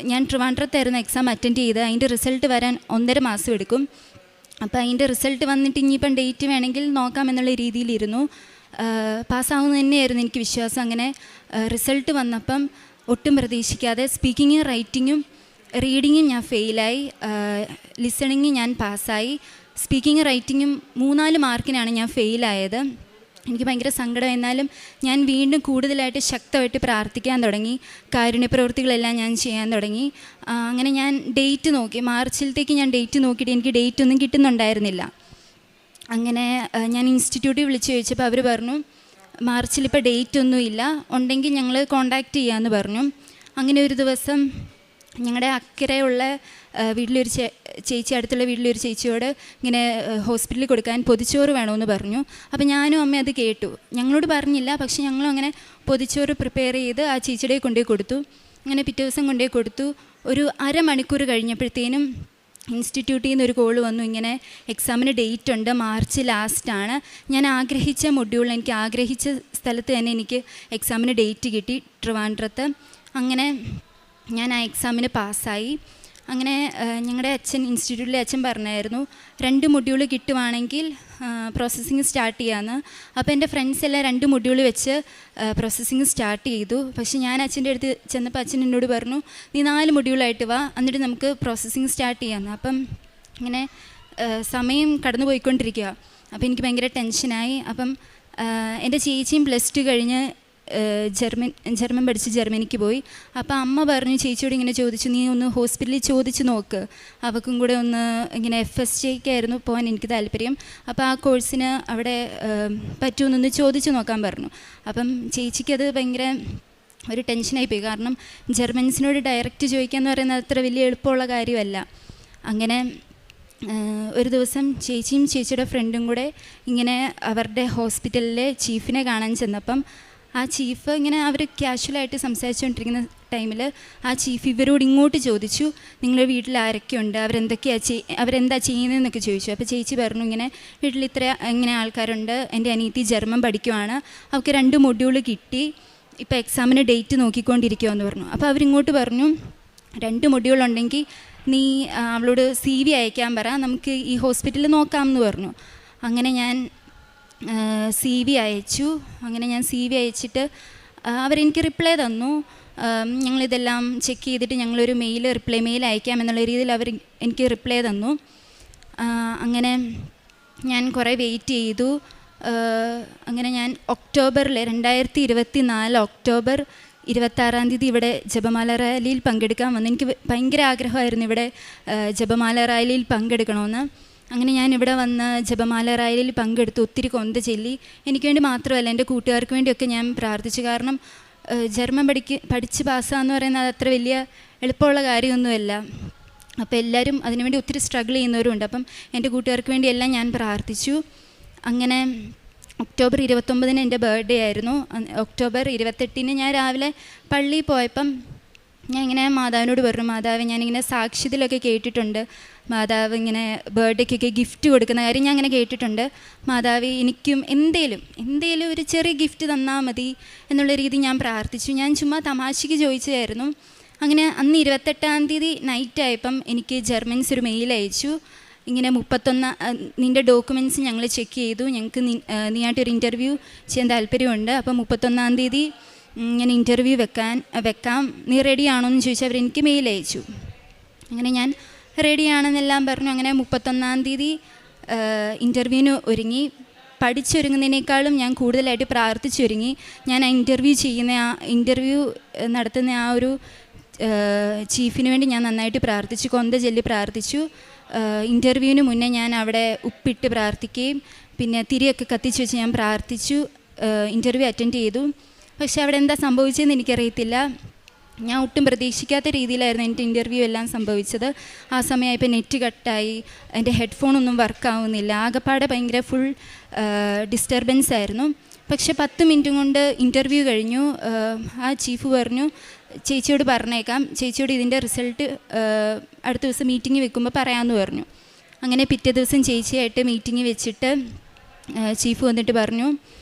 ഞാൻ ട്രിവാൻഡ്രത്തായിരുന്നു എക്സാം അറ്റൻഡ് ചെയ്ത്. അതിൻ്റെ റിസൾട്ട് വരാൻ 1.5 മാസം എടുക്കും. അപ്പോൾ അതിൻ്റെ റിസൾട്ട് വന്നിട്ട് ഇനിയിപ്പം ഡേറ്റ് വേണമെങ്കിൽ നോക്കാമെന്നുള്ള രീതിയിലിരുന്നു. പാസ്സാവുന്നത് തന്നെയായിരുന്നു എനിക്ക് വിശ്വാസം. അങ്ങനെ റിസൾട്ട് വന്നപ്പം ഒട്ടും പ്രതീക്ഷിക്കാതെ സ്പീക്കിങ്ങും റൈറ്റിങ്ങും റീഡിങ്ങും ഞാൻ ഫെയിലായി. ലിസണിങ് ഞാൻ പാസ്സായി. സ്പീക്കിങ്ങും റൈറ്റിങ്ങും 3-4 മാർക്കിനാണ് ഞാൻ ഫെയിലായത്. എനിക്ക് ഭയങ്കര സങ്കടം. എന്നാലും ഞാൻ വീണ്ടും കൂടുതലായിട്ട് ശക്തമായിട്ട് പ്രാർത്ഥിക്കാൻ തുടങ്ങി. കാരുണ്യ പ്രവൃത്തികളെല്ലാം ഞാൻ ചെയ്യാൻ തുടങ്ങി. അങ്ങനെ ഞാൻ ഡേറ്റ് നോക്കി. മാർച്ചിലത്തേക്ക് ഞാൻ ഡേറ്റ് നോക്കിയിട്ട് എനിക്ക് ഡേറ്റ് ഒന്നും കിട്ടുന്നുണ്ടായിരുന്നില്ല. അങ്ങനെ ഞാൻ ഇൻസ്റ്റിറ്റ്യൂട്ടിൽ വിളിച്ച് ചോദിച്ചപ്പോൾ അവർ പറഞ്ഞു, മാർച്ചിലിപ്പോൾ ഡേറ്റ് ഒന്നുമില്ല, ഉണ്ടെങ്കിൽ ഞങ്ങൾ കോണ്ടാക്റ്റ് ചെയ്യാമെന്ന് പറഞ്ഞു. അങ്ങനെ ഒരു ദിവസം ഞങ്ങളുടെ അക്കരെയുള്ള വീട്ടിലൊരു ചേച്ചി, അടുത്തുള്ള വീട്ടിലൊരു ചേച്ചിയോട് ഇങ്ങനെ ഹോസ്പിറ്റലിൽ കൊടുക്കാൻ പൊതിച്ചോറ് വേണമെന്ന് പറഞ്ഞു. അപ്പോൾ ഞാനും അമ്മയും അത് കേട്ടു. ഞങ്ങളോട് പറഞ്ഞില്ല, പക്ഷെ ഞങ്ങളും അങ്ങനെ പൊതിച്ചോറ് പ്രിപ്പയർ ചെയ്ത് ആ ചേച്ചിയുടെ കൊണ്ടുപോയി കൊടുത്തു. അങ്ങനെ പിറ്റേ ദിവസം കൊണ്ടുപോയി കൊടുത്തു. ഒരു അരമണിക്കൂർ കഴിഞ്ഞപ്പോഴത്തേനും ഇൻസ്റ്റിറ്റ്യൂട്ടിൽ നിന്ന് ഒരു കോൾ വന്നു, ഇങ്ങനെ എക്സാമിന് ഡേറ്റ് ഉണ്ട്, മാർച്ച് ലാസ്റ്റാണ്. ഞാൻ ആഗ്രഹിച്ച മൊഡ്യൂൾ, എനിക്ക് ആഗ്രഹിച്ച സ്ഥലത്ത് തന്നെ എനിക്ക് എക്സാമിന് ഡേറ്റ് കിട്ടി, ട്രിവാൻഡ്രത്ത്. അങ്ങനെ ഞാൻ ആ എക്സാമിന് പാസ്സായി. അങ്ങനെ ഞങ്ങളുടെ ഇൻസ്റ്റിറ്റ്യൂട്ടിലെ അച്ഛൻ പറഞ്ഞായിരുന്നു 2 മൊഡ്യൂൾ കിട്ടുവാണെങ്കിൽ പ്രോസസ്സിങ് സ്റ്റാർട്ട് ചെയ്യാമെന്ന്. അപ്പോൾ എൻ്റെ ഫ്രണ്ട്സ് എല്ലാം 2 മൊഡ്യൂൾ വെച്ച് പ്രോസസ്സിങ് സ്റ്റാർട്ട് ചെയ്തു. പക്ഷേ ഞാൻ അച്ഛൻ്റെ അടുത്ത് ചെന്നപ്പോൾ അച്ഛൻ എന്നോട് പറഞ്ഞു, നീ 4 മൊഡ്യൂളായിട്ട് വാ, എന്നിട്ട് നമുക്ക് പ്രോസസ്സിങ് സ്റ്റാർട്ട് ചെയ്യാമെന്ന്. അപ്പം ഇങ്ങനെ സമയം കടന്നു പോയിക്കൊണ്ടിരിക്കുക. അപ്പോൾ എനിക്ക് ഭയങ്കര ടെൻഷനായി. അപ്പം എൻ്റെ ചേച്ചിയും +2 കഴിഞ്ഞ് ജർമ്മൻ പഠിച്ച് ജർമ്മനിക്ക് പോയി. അപ്പോൾ അമ്മ പറഞ്ഞു, ചേച്ചിയോട് ഇങ്ങനെ ചോദിച്ചു, നീ ഒന്ന് ഹോസ്പിറ്റലിൽ ചോദിച്ച് നോക്ക്, അവൾക്കും കൂടെ ഒന്ന് ഇങ്ങനെ FSJക്കായിരുന്നു പോകാൻ എനിക്ക് താല്പര്യം. അപ്പോൾ ആ കോഴ്സിന് അവിടെ പറ്റുമെന്നൊന്ന് ചോദിച്ച് നോക്കാൻ പറഞ്ഞു. അപ്പം ചേച്ചിക്കത് ഭയങ്കര ഒരു ടെൻഷനായിപ്പോയി. കാരണം ജർമ്മൻസിനോട് ഡയറക്റ്റ് ചോദിക്കാമെന്ന് പറയുന്നത് അത്ര വലിയ എളുപ്പമുള്ള കാര്യമല്ല. അങ്ങനെ ഒരു ദിവസം ചേച്ചിയും ചേച്ചിയുടെ ഫ്രണ്ടും കൂടെ ഇങ്ങനെ അവരുടെ ഹോസ്പിറ്റലിലെ ചീഫിനെ കാണാൻ ചെന്നപ്പം ആ ചീഫ് ഇങ്ങനെ അവർ ക്യാഷ്വലായിട്ട് സംസാരിച്ചുകൊണ്ടിരിക്കുന്ന ടൈമിൽ ആ ചീഫ് ഇവരോട് ഇങ്ങോട്ട് ചോദിച്ചു, നിങ്ങളുടെ വീട്ടിൽ ആരൊക്കെയുണ്ട്, അവരെന്താ ചെയ്യുന്നതെന്നൊക്കെ ചോദിച്ചു. അപ്പോൾ ചേച്ചി പറഞ്ഞു, ഇങ്ങനെ വീട്ടിൽ ഇങ്ങനെ ആൾക്കാരുണ്ട്, എൻ്റെ അനിയത്തി ജർമ്മൻ പഠിക്കുവാണ്, അവൾക്ക് 2 മൊഡ്യൂൾ കിട്ടി, ഇപ്പോൾ എക്സാമിന് ഡേറ്റ് നോക്കിക്കൊണ്ടിരിക്കുമെന്ന് പറഞ്ഞു. അപ്പോൾ അവരിങ്ങോട്ട് പറഞ്ഞു, 2 മൊഡ്യൂൾ ഉണ്ടെങ്കിൽ നീ അവളോട് CV അയക്കാൻ പറ, നമുക്ക് ഈ ഹോസ്പിറ്റലിൽ നോക്കാമെന്ന് പറഞ്ഞു. അങ്ങനെ ഞാൻ CV അയച്ചു. അങ്ങനെ ഞാൻ CV അയച്ചിട്ട് അവരെനിക്ക് റിപ്ലൈ തന്നു. ഞങ്ങളിതെല്ലാം ചെക്ക് ചെയ്തിട്ട് ഞങ്ങളൊരു റിപ്ലൈ മെയിൽ അയക്കാമെന്നുള്ള രീതിയിൽ അവർ എനിക്ക് റിപ്ലൈ തന്നു. അങ്ങനെ ഞാൻ കുറേ വെയിറ്റ് ചെയ്തു. അങ്ങനെ ഞാൻ 2024 ഒക്ടോബർ 26 ഇവിടെ ജപമാല റാലിയിൽ പങ്കെടുക്കാൻ വന്നു. എനിക്ക് ഭയങ്കര ആഗ്രഹമായിരുന്നു ഇവിടെ ജപമാല റാലിയിൽ പങ്കെടുക്കണമെന്ന്. അങ്ങനെ ഞാൻ ഇവിടെ വന്ന് ജപമാല റാലിയിൽ പങ്കെടുത്തു. ഒത്തിരി കൊന്ത ചൊല്ലി. എനിക്ക് വേണ്ടി മാത്രമല്ല, എൻ്റെ കൂട്ടുകാർക്ക് വേണ്ടിയൊക്കെ ഞാൻ പ്രാർത്ഥിച്ചു. കാരണം ജർമ്മൻ പഠിച്ച് പാസ്സാന്ന് പറയുന്നത് അത്ര വലിയ എളുപ്പമുള്ള കാര്യമൊന്നുമല്ല. അപ്പോൾ എല്ലാവരും അതിനുവേണ്ടി ഒത്തിരി സ്ട്രഗിൾ ചെയ്യുന്നവരുണ്ട്. അപ്പം എൻ്റെ കൂട്ടുകാർക്ക് വേണ്ടിയെല്ലാം ഞാൻ പ്രാർത്ഥിച്ചു. അങ്ങനെ ഒക്ടോബർ 29 എൻ്റെ ബർത്ത്ഡേ ആയിരുന്നു. ഒക്ടോബർ 28 ഞാൻ രാവിലെ പള്ളിയിൽ പോയപ്പം ഞാൻ ഇങ്ങനെ മാതാവിനോട് പറഞ്ഞു, മാതാവ് ഞാനിങ്ങനെ സാക്ഷ്യത്തിലൊക്കെ കേട്ടിട്ടുണ്ട്, മാതാവ് ഇങ്ങനെ ബർത്ത്ഡേക്കൊക്കെ ഗിഫ്റ്റ് കൊടുക്കുന്ന കാര്യം ഞാൻ അങ്ങനെ കേട്ടിട്ടുണ്ട്. മാതാവ് എനിക്കും എന്തേലും ഒരു ചെറിയ ഗിഫ്റ്റ് തന്നാൽ മതി എന്നുള്ള രീതി ഞാൻ പ്രാർത്ഥിച്ചു. ഞാൻ ചുമ്മാ തമാശയ്ക്ക് ചോദിച്ചതായിരുന്നു. അങ്ങനെ അന്ന് 28-ാം തീയതി നൈറ്റായപ്പം എനിക്ക് ജർമ്മൻസ് ഒരു മെയിൽ അയച്ചു. ഇങ്ങനെ 31 നിൻ്റെ ഡോക്യുമെൻറ്റ്സ് ഞങ്ങൾ ചെക്ക് ചെയ്തു, ഞങ്ങൾക്ക് നീയായിട്ടൊരു ഇൻ്റർവ്യൂ ചെയ്യാൻ താല്പര്യമുണ്ട്, അപ്പോൾ 31-ാം തീയതി ഞാൻ ഇൻ്റർവ്യൂ വെക്കാം, നീ റെഡിയാണോ എന്ന് ചോദിച്ചാൽ അവരെനിക്ക് മെയിൽ അയച്ചു. അങ്ങനെ ഞാൻ റെഡിയാണെന്നെല്ലാം പറഞ്ഞു. അങ്ങനെ 31-ാം തീയതി ഇൻ്റർവ്യൂവിന് ഒരുങ്ങി. പഠിച്ചൊരുങ്ങുന്നതിനേക്കാളും ഞാൻ കൂടുതലായിട്ട് പ്രാർത്ഥിച്ചൊരുങ്ങി. ഞാൻ ആ ഇൻ്റർവ്യൂ നടത്തുന്ന ആ ഒരു ചീഫിന് വേണ്ടി ഞാൻ നന്നായിട്ട് പ്രാർത്ഥിച്ചു, കൊന്ത ചൊല്ലി പ്രാർത്ഥിച്ചു. ഇൻ്റർവ്യൂവിന് മുന്നേ ഞാൻ അവിടെ ഉപ്പിട്ട് പ്രാർത്ഥിക്കുകയും പിന്നെ തിരിയൊക്കെ കത്തിച്ച് വെച്ച് ഞാൻ പ്രാർത്ഥിച്ചു. ഇൻ്റർവ്യൂ അറ്റൻഡ് ചെയ്തു. പക്ഷെ അവിടെ എന്താ സംഭവിച്ചതെന്ന് എനിക്കറിയത്തില്ല. ഞാൻ ഒട്ടും പ്രതീക്ഷിക്കാത്ത രീതിയിലായിരുന്നു എൻ്റെ ഇൻ്റർവ്യൂ എല്ലാം സംഭവിച്ചത്. ആ സമയമായപ്പോൾ നെറ്റ് കട്ടായി, എൻ്റെ ഹെഡ്ഫോണൊന്നും വർക്കാവുന്നില്ല, ആകെപ്പാടെ ഭയങ്കര ഫുൾ ഡിസ്റ്റർബൻസ് ആയിരുന്നു. പക്ഷെ 10 മിനിറ്റ് കൊണ്ട് ഇൻ്റർവ്യൂ കഴിഞ്ഞു. ആ ചീഫ് പറഞ്ഞു, ചേച്ചിയോട് പറഞ്ഞേക്കാം, ചേച്ചിയോട് ഇതിൻ്റെ റിസൾട്ട് അടുത്ത ദിവസം മീറ്റിംഗ് വെക്കുമ്പോൾ പറയാമെന്ന് പറഞ്ഞു. അങ്ങനെ പിറ്റേ ദിവസം ചേച്ചിയായിട്ട് മീറ്റിംഗ് വെച്ചിട്ട് ചീഫ് വന്നിട്ട് പറഞ്ഞു,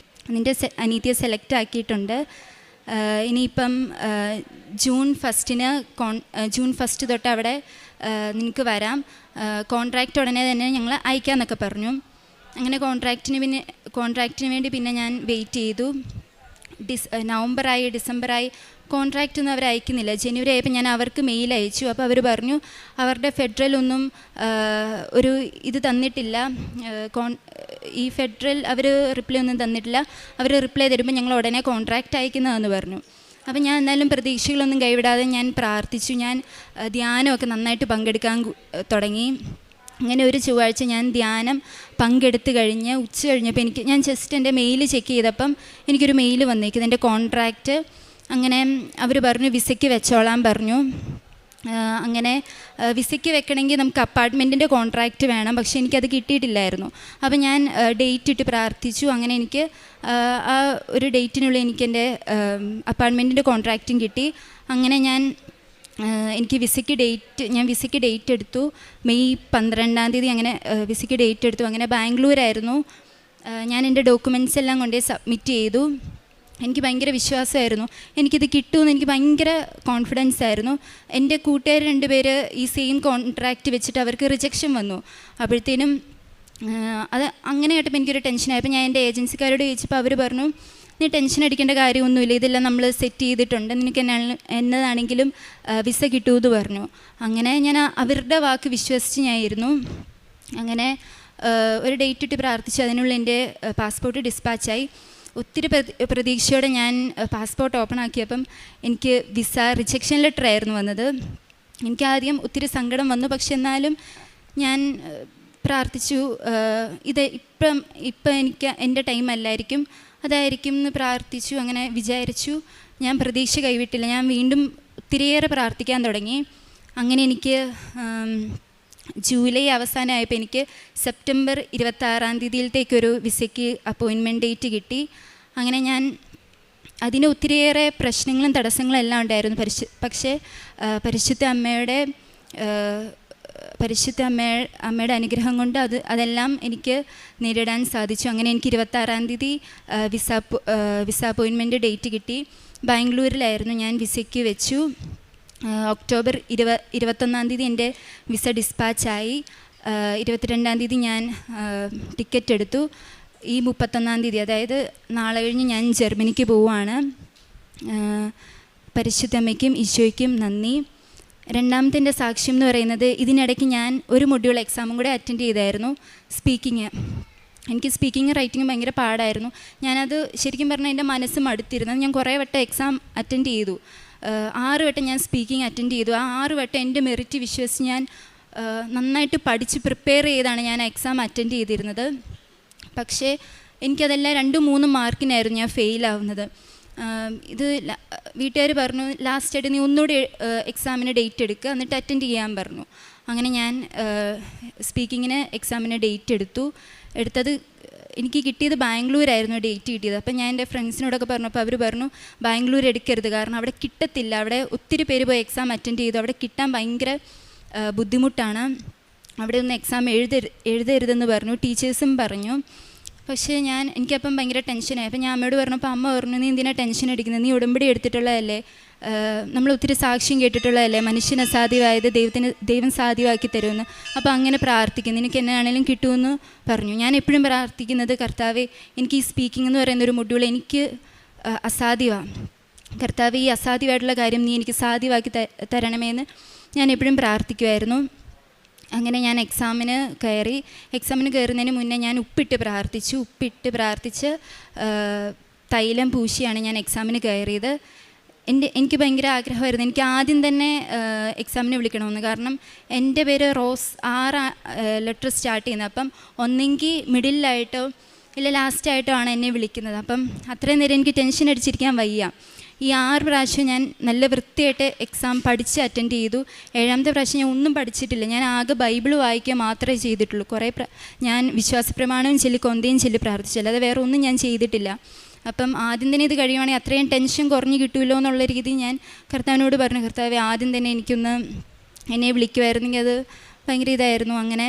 നിൻ്റെ അനീതിയെ സെലക്ട് ആക്കിയിട്ടുണ്ട്, ഇനിയിപ്പം ജൂൺ 1 തൊട്ട് അവിടെ നിനക്ക് വരാം, കോൺട്രാക്റ്റ് ഉടനെ തന്നെ ഞങ്ങൾ അയക്കാമെന്നൊക്കെ പറഞ്ഞു. അങ്ങനെ കോൺട്രാക്റ്റിന് വേണ്ടി പിന്നെ ഞാൻ വെയിറ്റ് ചെയ്തു. നവംബറായി, ഡിസംബറായി, കോൺട്രാക്റ്റ് ഒന്നും അവർ അയക്കുന്നില്ല. ജനുവരി ആയപ്പോൾ ഞാൻ അവർക്ക് മെയിൽ അയച്ചു. അപ്പോൾ അവർ പറഞ്ഞു അവരുടെ ഫെഡറലൊന്നും ഒരു ഇത് തന്നിട്ടില്ല, ഈ ഫെഡറൽ അവർ റിപ്ലൈ ഒന്നും തന്നിട്ടില്ല, അവർ റിപ്ലൈ തരുമ്പോൾ ഞങ്ങൾ ഉടനെ കോൺട്രാക്റ്റ് അയക്കുന്നതെന്ന് പറഞ്ഞു. അപ്പോൾ ഞാൻ എന്നാലും പ്രതീക്ഷകളൊന്നും കൈവിടാതെ ഞാൻ പ്രാർത്ഥിച്ചു. ഞാൻ ധ്യാനമൊക്കെ നന്നായിട്ട് പങ്കെടുക്കാൻ തുടങ്ങി. അങ്ങനെ ഒരു ചൊവ്വാഴ്ച ഞാൻ ധ്യാനം പങ്കെടുത്ത് കഴിഞ്ഞ് ഉച്ച കഴിഞ്ഞപ്പോൾ ഞാൻ ജസ്റ്റ് എൻ്റെ മെയിൽ ചെക്ക് ചെയ്തപ്പം എനിക്കൊരു മെയിൽ വന്നേക്കുന്നത്, എൻ്റെ കോൺട്രാക്റ്റ്. അങ്ങനെ അവർ പറഞ്ഞു വിസയ്ക്ക് വെച്ചോളാൻ പറഞ്ഞു. അങ്ങനെ വിസയ്ക്ക് വെക്കണമെങ്കിൽ നമുക്ക് അപ്പാർട്ട്മെൻറ്റിൻ്റെ കോൺട്രാക്റ്റ് വേണം, പക്ഷേ എനിക്കത് കിട്ടിയിട്ടില്ലായിരുന്നു. അപ്പോൾ ഞാൻ ഡേറ്റ് ഇട്ട് പ്രാർത്ഥിച്ചു. അങ്ങനെ എനിക്ക് ആ ഒരു ഡേറ്റിനുള്ളിൽ എനിക്ക് എൻ്റെ അപ്പാർട്ട്മെൻറ്റിൻ്റെ കോൺട്രാക്റ്റും കിട്ടി. അങ്ങനെ എനിക്ക് വിസയ്ക്ക് ഡേറ്റ് എടുത്തു. മെയ് 12-ാം തീയതി അങ്ങനെ വിസയ്ക്ക് ഡേറ്റ് എടുത്തു. അങ്ങനെ ബാംഗ്ലൂരായിരുന്നു. ഞാൻ എൻ്റെ ഡോക്യുമെൻറ്റ്സ് എല്ലാം കൊണ്ടുപോയി സബ്മിറ്റ് ചെയ്തു. എനിക്ക് ഭയങ്കര വിശ്വാസമായിരുന്നു, എനിക്കിത് കിട്ടുമെന്ന് എനിക്ക് ഭയങ്കര കോൺഫിഡൻസ് ആയിരുന്നു. എൻ്റെ കൂട്ടുകാർ 2 പേര് ഈ സെയിം കോൺട്രാക്റ്റ് വെച്ചിട്ട് അവർക്ക് റിജക്ഷൻ വന്നു. അപ്പോഴത്തേനും അത് അങ്ങനെ കേട്ടപ്പോൾ എനിക്കൊരു ടെൻഷനായപ്പോൾ ഞാൻ എൻ്റെ ഏജൻസിക്കാരോട് ചോദിച്ചപ്പോൾ അവർ പറഞ്ഞു, നീ ടെൻഷൻ അടിക്കേണ്ട കാര്യമൊന്നുമില്ല, ഇതെല്ലാം നമ്മൾ സെറ്റ് ചെയ്തിട്ടുണ്ട്, നിനക്ക് എന്നതാണെങ്കിലും വിസ കിട്ടുമെന്ന് പറഞ്ഞു. അങ്ങനെ ഞാൻ അവരുടെ വാക്ക് വിശ്വസിച്ച് ഞാനിരുന്നു. അങ്ങനെ ഒരു ഡേറ്റ് ഇട്ട് പ്രാർത്ഥിച്ചു. അതിനുള്ള എൻ്റെ പാസ്പോർട്ട് ഡിസ്പാച്ചായി. ഒത്തിരി പ്രതീക്ഷയോടെ ഞാൻ പാസ്പോർട്ട് ഓപ്പൺ ആക്കിയപ്പം എനിക്ക് വിസ റിജക്ഷൻ ലെറ്റർ ആയിരുന്നു വന്നത്. എനിക്കാദ്യം ഒത്തിരി സങ്കടം വന്നു. പക്ഷെ എന്നാലും ഞാൻ പ്രാർത്ഥിച്ചു, ഇത് ഇപ്പം എനിക്ക് എൻ്റെ ടൈം അല്ലായിരിക്കും, അതായിരിക്കും എന്ന് പ്രാർത്ഥിച്ചു. അങ്ങനെ വിചാരിച്ചു. ഞാൻ പ്രതീക്ഷ കൈവിട്ടില്ല. ഞാൻ വീണ്ടും ഒത്തിരിയേറെ പ്രാർത്ഥിക്കാൻ തുടങ്ങി. അങ്ങനെ എനിക്ക് ജൂലൈ അവസാനമായപ്പോൾ എനിക്ക് സെപ്റ്റംബർ 26-ാം തീയതിയിലത്തേക്കൊരു വിസയ്ക്ക് അപ്പോയിൻമെൻറ്റ് ഡേറ്റ് കിട്ടി. അങ്ങനെ ഞാൻ അതിന് ഒത്തിരിയേറെ പ്രശ്നങ്ങളും തടസ്സങ്ങളും എല്ലാം ഉണ്ടായിരുന്നു. പക്ഷേ പരിശുദ്ധ അമ്മയുടെ അനുഗ്രഹം കൊണ്ട് അതെല്ലാം എനിക്ക് നേരിടാൻ സാധിച്ചു. അങ്ങനെ എനിക്ക് 26-ാം തീയതി വിസ അപ്പോയിൻമെൻറ്റ് ഡേറ്റ് കിട്ടി. ബാംഗ്ലൂരിലായിരുന്നു ഞാൻ വിസയ്ക്ക് വെച്ചു. ഒക്ടോബർ 21-ാം തീയതി എൻ്റെ വിസ ഡിസ്പാച്ചായി. 22-ാം തീയതി ഞാൻ ടിക്കറ്റ് എടുത്തു. ഈ 31-ാം തീയതി, അതായത് നാളെ കഴിഞ്ഞ് ഞാൻ ജർമ്മനിക്ക് പോവുകയാണ്. പരിശുദ്ധമ്മയ്ക്കും ഈശോയ്ക്കും നന്ദി. രണ്ടാമത്തെ എൻ്റെ സാക്ഷ്യം എന്ന് പറയുന്നത്, ഇതിനിടയ്ക്ക് ഞാൻ ഒരു മൊഡ്യൂൾ എക്സാമും കൂടെ അറ്റൻഡ് ചെയ്തായിരുന്നു, സ്പീക്കിങ്. എനിക്ക് സ്പീക്കിങ്ങും റൈറ്റിങ്ങും ഭയങ്കര പാടായിരുന്നു. ഞാനത് ശരിക്കും പറഞ്ഞാൽ എൻ്റെ മനസ്സ് മടുത്തിരുന്നത്. ഞാൻ കുറേ വട്ടം എക്സാം അറ്റൻഡ് ചെയ്തു. 6 വട്ടം ഞാൻ സ്പീക്കിംഗ് അറ്റൻഡ് ചെയ്തു. ആ 6 വട്ടം എൻ്റെ മെറിറ്റ് വിശ്വസിച്ച് ഞാൻ നന്നായിട്ട് പഠിച്ച് പ്രിപ്പയർ ചെയ്താണ് ഞാൻ എക്സാം അറ്റൻഡ് ചെയ്തിരുന്നത്. പക്ഷേ എനിക്കതെല്ലാം 2-3 മാർക്കിനായിരുന്നു ഞാൻ ഫെയിലാവുന്നത്. ഇത് വീട്ടുകാർ പറഞ്ഞു, ലാസ്റ്റായിട്ട് നീ ഒന്നുകൂടി എക്സാമിന് ഡേറ്റ് എടുക്കുക, എന്നിട്ട് അറ്റൻഡ് ചെയ്യാൻ പറഞ്ഞു. അങ്ങനെ ഞാൻ സ്പീക്കിങ്ങിന് എക്സാമിന് ഡേറ്റ് എടുത്തത് എനിക്ക് കിട്ടിയത് ബാംഗ്ലൂരായിരുന്നു ഡേറ്റ് കിട്ടിയത്. അപ്പം ഞാൻ എൻ്റെ ഫ്രണ്ട്സിനോടൊക്കെ പറഞ്ഞപ്പോൾ അവർ പറഞ്ഞു, ബാംഗ്ലൂർ എടുക്കരുത്, കാരണം അവിടെ കിട്ടത്തില്ല. അവിടെ ഒത്തിരി പേര് പോയി എക്സാം അറ്റൻഡ് ചെയ്തു, അവിടെ കിട്ടാൻ ഭയങ്കര ബുദ്ധിമുട്ടാണ്, അവിടെ ഒന്ന് എക്സാം എഴുതരുതെന്ന് പറഞ്ഞു, ടീച്ചേഴ്സും പറഞ്ഞു. പക്ഷേ എനിക്കപ്പം ഭയങ്കര ടെൻഷനായി. അപ്പം ഞാൻ അമ്മയോട് പറഞ്ഞപ്പോൾ അമ്മ പറഞ്ഞു, നീ എന്തിനാണ് ടെൻഷൻ അടിക്കുന്നത്, നീ ഉടമ്പടി എടുത്തിട്ടുള്ളതല്ലേ, നമ്മൾ ഒത്തിരി സാക്ഷ്യം കേട്ടിട്ടുള്ളതല്ലേ, മനുഷ്യന് അസാധ്യമായത് ദൈവം സാധ്യമാക്കി തരുമെന്ന്. അപ്പോൾ അങ്ങനെ പ്രാർത്ഥിക്കും, നിനക്ക് എന്നാണെങ്കിലും കിട്ടുമെന്ന് പറഞ്ഞു. ഞാൻ എപ്പോഴും പ്രാർത്ഥിക്കുന്നത്, കർത്താവേ, എനിക്ക് ഈ സ്പീക്കിംഗ് എന്ന് പറയുന്നൊരു മൊഡ്യൂൾ എനിക്ക് അസാധ്യമാണ്, കർത്താവേ, ഈ അസാധ്യമായിട്ടുള്ള കാര്യം നീ എനിക്ക് സാധ്യമാക്കി തരണമേന്ന് ഞാൻ എപ്പോഴും പ്രാർത്ഥിക്കുമായിരുന്നു. അങ്ങനെ ഞാൻ എക്സാമിന് കയറുന്നതിന് മുന്നേ ഞാൻ ഉപ്പിട്ട് പ്രാർത്ഥിച്ച് തൈലം പൂശിയാണ് ഞാൻ എക്സാമിന് കയറിയത്. എനിക്ക് ഭയങ്കര ആഗ്രഹമായിരുന്നു, എനിക്ക് ആദ്യം തന്നെ എക്സാമിന് വിളിക്കണമെന്ന്. കാരണം എൻ്റെ പേര് റോസ്, 6 ലെറ്റർ സ്റ്റാർട്ട് ചെയ്യുന്നത്. അപ്പം ഒന്നെങ്കിൽ മിഡിലായിട്ടോ ഇല്ല ലാസ്റ്റായിട്ടോ ആണ് എന്നെ വിളിക്കുന്നത്. അപ്പം അത്രയും നേരം എനിക്ക് ടെൻഷൻ അടിച്ചിരിക്കാൻ വയ്യ. ഈ 6 പ്രാവശ്യം ഞാൻ നല്ല വൃത്തിയായിട്ട് എക്സാം പഠിച്ച് അറ്റൻഡ് ചെയ്തു. 7ാമത്തെ പ്രാവശ്യം ഞാൻ ഒന്നും പഠിച്ചിട്ടില്ല. ഞാൻ ആകെ ബൈബിൾ വായിക്കുക മാത്രമേ ചെയ്തിട്ടുള്ളൂ. ഞാൻ വിശ്വാസപ്രമാണവും ചൊല്ലി കൊന്തയും ചൊല്ലി പ്രാർത്ഥിച്ചു, അല്ലാതെ വേറെ ഒന്നും ഞാൻ ചെയ്തിട്ടില്ല. അപ്പം ആദ്യം തന്നെ ഇത് കഴിയുവാണെങ്കിൽ അത്രയും ടെൻഷൻ കുറഞ്ഞ് കിട്ടുമല്ലോ എന്നുള്ള രീതി ഞാൻ കർത്താവിനോട് പറഞ്ഞു, കർത്താവേ, ആദ്യം തന്നെ എനിക്കൊന്ന് എന്നെ വിളിക്കുമായിരുന്നെങ്കിൽ അത് ഭയങ്കര ഇതായിരുന്നു. അങ്ങനെ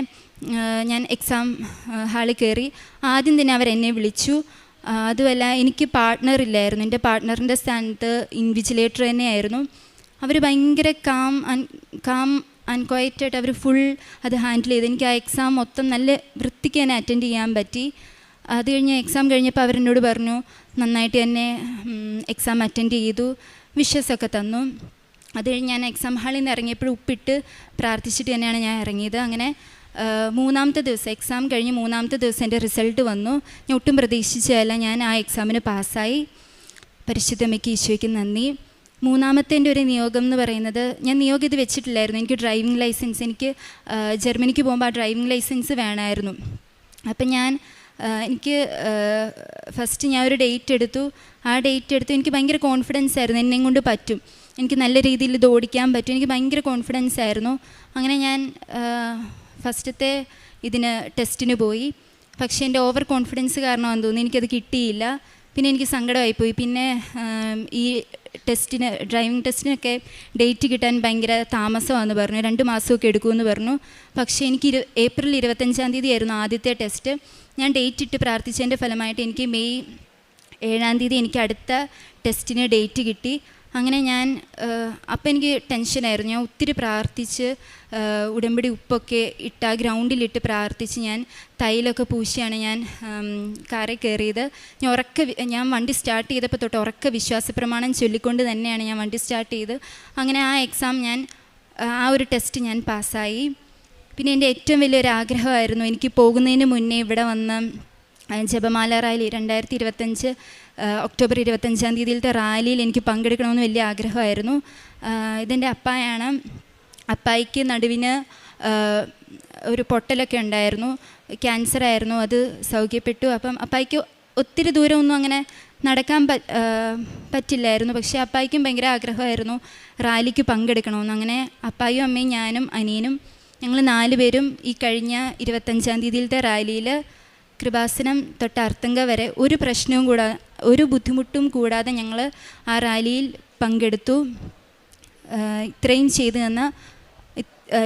ഞാൻ എക്സാം ഹാളിൽ കയറി. ആദ്യം തന്നെ അവരെന്നെ വിളിച്ചു. അതുമല്ല, എനിക്ക് പാർട്ട്ണറില്ലായിരുന്നു. എൻ്റെ പാർട്ട്ണറിൻ്റെ സ്ഥാനത്ത് ഇൻവിജിലേറ്റർ തന്നെയായിരുന്നു. അവർ ഭയങ്കര കാം ആൻഡ് ക്വയറ്റായിട്ട് അവർ ഫുൾ അത് ഹാൻഡിൽ ചെയ്തു. എനിക്ക് ആ എക്സാം മൊത്തം നല്ല വൃത്തിക്ക് തന്നെ അറ്റൻഡ് ചെയ്യാൻ പറ്റി. അത് കഴിഞ്ഞ് എക്സാം കഴിഞ്ഞപ്പോൾ അവരെന്നോട് പറഞ്ഞു, നന്നായിട്ട് തന്നെ എക്സാം അറ്റൻഡ് ചെയ്തു, വിഷസൊക്കെ തന്നു. അത് കഴിഞ്ഞ് ഞാൻ എക്സാം ഹാളിൽ നിന്ന് ഇറങ്ങിയപ്പോഴും ഉപ്പിട്ട് പ്രാർത്ഥിച്ചിട്ട് തന്നെയാണ് ഞാൻ ഇറങ്ങിയത്. അങ്ങനെ 3ാമത്തെ ദിവസം, എക്സാം കഴിഞ്ഞ് 3ാമത്തെ ദിവസം എൻ്റെ റിസൾട്ട് വന്നു. ഞാൻ ഒട്ടും പ്രതീക്ഷിച്ചതല്ല, ഞാൻ ആ എക്സാമിന് പാസ്സായി. പരിശുദ്ധമ്മയ്ക്ക് ഈശോയ്ക്ക് നന്ദി. 3ാമത്തെ എൻ്റെ ഒരു നിയോഗം എന്ന് പറയുന്നത്, ഞാൻ നിയോഗം ഇത് വെച്ചിട്ടില്ലായിരുന്നു. എനിക്ക് ഡ്രൈവിംഗ് ലൈസൻസ്, എനിക്ക് ജർമ്മനിക്ക് പോകുമ്പോൾ ആ ഡ്രൈവിംഗ് ലൈസൻസ് വേണമായിരുന്നു. അപ്പം എനിക്ക് ഫസ്റ്റ് ഞാൻ ഒരു ഡേറ്റ് എടുത്തു. ആ ഡേറ്റ് എടുത്ത് എനിക്ക് ഭയങ്കര കോൺഫിഡൻസ് ആയിരുന്നു, എന്നെയും കൊണ്ട് പറ്റും, എനിക്ക് നല്ല രീതിയിൽ ഇത് ഓടിക്കാൻ പറ്റും, എനിക്ക് ഭയങ്കര കോൺഫിഡൻസ് ആയിരുന്നു. അങ്ങനെ ഞാൻ ഫസ്റ്റത്തെ ടെസ്റ്റിന് പോയി. പക്ഷേ എൻ്റെ ഓവർ കോൺഫിഡൻസ് കാരണമാണെന്ന് തോന്നുന്നു എനിക്കത് കിട്ടിയില്ല. പിന്നെ എനിക്ക് സങ്കടമായിപ്പോയി. പിന്നെ ഈ ഡ്രൈവിംഗ് ടെസ്റ്റിനൊക്കെ ഡേറ്റ് കിട്ടാൻ ഭയങ്കര താമസമാണെന്ന് പറഞ്ഞു, 2 മാസമൊക്കെ എടുക്കുമെന്ന് പറഞ്ഞു. പക്ഷേ എനിക്ക് ഏപ്രിൽ 25-ാം തീയതി ആയിരുന്നു ആദ്യത്തെ ടെസ്റ്റ്. ഞാൻ ഡേറ്റ് ഇട്ട് പ്രാർത്ഥിച്ചതിൻ്റെ ഫലമായിട്ട് എനിക്ക് മെയ് 7-ാം തീയതി എനിക്ക് അടുത്ത ടെസ്റ്റിന് ഡേറ്റ് കിട്ടി. അങ്ങനെ അപ്പം എനിക്ക് ടെൻഷനായിരുന്നു. ഞാൻ ഒത്തിരി പ്രാർത്ഥിച്ച് ഉടമ്പടി ഉപ്പൊക്കെ ഇട്ട് ആ ഗ്രൗണ്ടിലിട്ട് പ്രാർത്ഥിച്ച് ഞാൻ തൈലൊക്കെ പൂശിയാണ് ഞാൻ കാറിൽ കയറിയത്. ഞാൻ വണ്ടി സ്റ്റാർട്ട് ചെയ്തപ്പോൾ തൊട്ട് ഉറക്കെ വിശ്വാസപ്രമാണം ചൊല്ലിക്കൊണ്ട് തന്നെയാണ് ഞാൻ വണ്ടി സ്റ്റാർട്ട് ചെയ്ത്. അങ്ങനെ ആ എക്സാം ആ ഒരു ടെസ്റ്റ് ഞാൻ പാസ്സായി. പിന്നെ എൻ്റെ ഏറ്റവും വലിയൊരു ആഗ്രഹമായിരുന്നു, എനിക്ക് പോകുന്നതിന് മുന്നേ ഇവിടെ വന്ന് ജപമാല റാലി 2025 ഒക്ടോബർ 25-ാം തീയതിയിലത്തെ റാലിയിൽ എനിക്ക് പങ്കെടുക്കണമെന്ന് വലിയ ആഗ്രഹമായിരുന്നു. ഇതെൻ്റെ അപ്പായാണ്. അപ്പായിക്ക് നടുവിന് ഒരു പൊട്ടലൊക്കെ ഉണ്ടായിരുന്നു, ക്യാൻസറായിരുന്നു, അത് സൗഖ്യപ്പെട്ടു. അപ്പം അപ്പായിക്ക് ഒത്തിരി ദൂരമൊന്നും അങ്ങനെ നടക്കാൻ പറ്റില്ലായിരുന്നു. പക്ഷേ അപ്പായിക്കും ഭയങ്കര ആഗ്രഹമായിരുന്നു റാലിക്ക് പങ്കെടുക്കണമെന്ന്. അങ്ങനെ അപ്പായും അമ്മയും ഞാനും അനിയനും ഞങ്ങൾ 4 പേരും ഈ കഴിഞ്ഞ 25-ാം തീയതിയിലത്തെ റാലിയിൽ കൃപാസനം തൊട്ട് അർത്തങ്ക വരെ ഒരു പ്രശ്നവും കൂടാതെ, ഒരു ബുദ്ധിമുട്ടും കൂടാതെ ഞങ്ങൾ ആ റാലിയിൽ പങ്കെടുത്തു. ഇത്രയും ചെയ്തു തന്ന,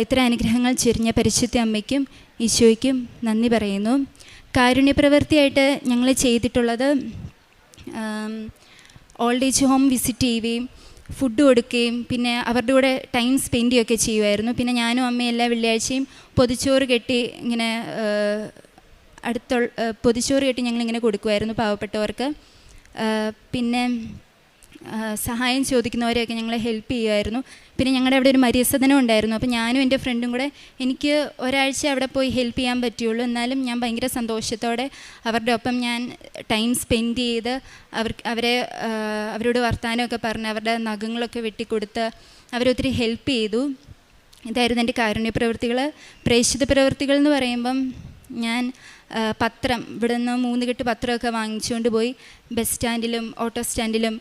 ഇത്ര അനുഗ്രഹങ്ങൾ ചൊരിഞ്ഞ പരിശുദ്ധ അമ്മയ്ക്കും ഈശോയ്ക്കും നന്ദി പറയുന്നു. കാരുണ്യപ്രവൃത്തിയായിട്ട് ഞങ്ങൾ ചെയ്തിട്ടുള്ളത് ഓൾഡ് ഏജ് ഹോം വിസിറ്റ് ചെയ്യുകയും ഫുഡ് കൊടുക്കുകയും പിന്നെ അവരുടെ കൂടെ ടൈം സ്പെൻഡ് ചെയ്യുകയൊക്കെ ചെയ്യുമായിരുന്നു. പിന്നെ ഞാനും അമ്മയും എല്ലാ വെള്ളിയാഴ്ചയും പൊതിച്ചോറ് കെട്ടി ഇങ്ങനെ പൊതിച്ചോറ് കെട്ടി ഞങ്ങളിങ്ങനെ കൊടുക്കുമായിരുന്നു പാവപ്പെട്ടവർക്ക്. പിന്നെ സഹായം ചോദിക്കുന്നവരെയൊക്കെ ഞങ്ങൾ ഹെൽപ്പ് ചെയ്യുമായിരുന്നു. പിന്നെ ഞങ്ങളുടെ അവിടെ ഒരു മരിയസദനം ഉണ്ടായിരുന്നു. അപ്പോൾ ഞാനും എൻ്റെ ഫ്രണ്ടും കൂടെ, എനിക്ക് ഒരാഴ്ച അവിടെ പോയി ഹെൽപ്പ് ചെയ്യാൻ പറ്റുള്ളൂ, എന്നാലും ഞാൻ ഭയങ്കര സന്തോഷത്തോടെ അവരുടെ ഒപ്പം ഞാൻ ടൈം സ്പെൻഡ് ചെയ്ത് അവരോട് വർത്തമാനമൊക്കെ പറഞ്ഞ് അവരുടെ നഖങ്ങളൊക്കെ വെട്ടിക്കൊടുത്ത് അവരൊത്തിരി ഹെൽപ്പ് ചെയ്തു. ഇതായിരുന്നു എൻ്റെ കാരുണ്യ പ്രവൃത്തികൾ. പ്രേക്ഷിത പ്രവൃത്തികൾ എന്ന് പറയുമ്പം ഞാൻ പത്രം, ഇവിടെ നിന്ന് 3 കെട്ട് പത്രമൊക്കെ വാങ്ങിച്ചുകൊണ്ട് പോയി ബസ് സ്റ്റാൻഡിലും ഓട്ടോ സ്റ്റാൻഡിലും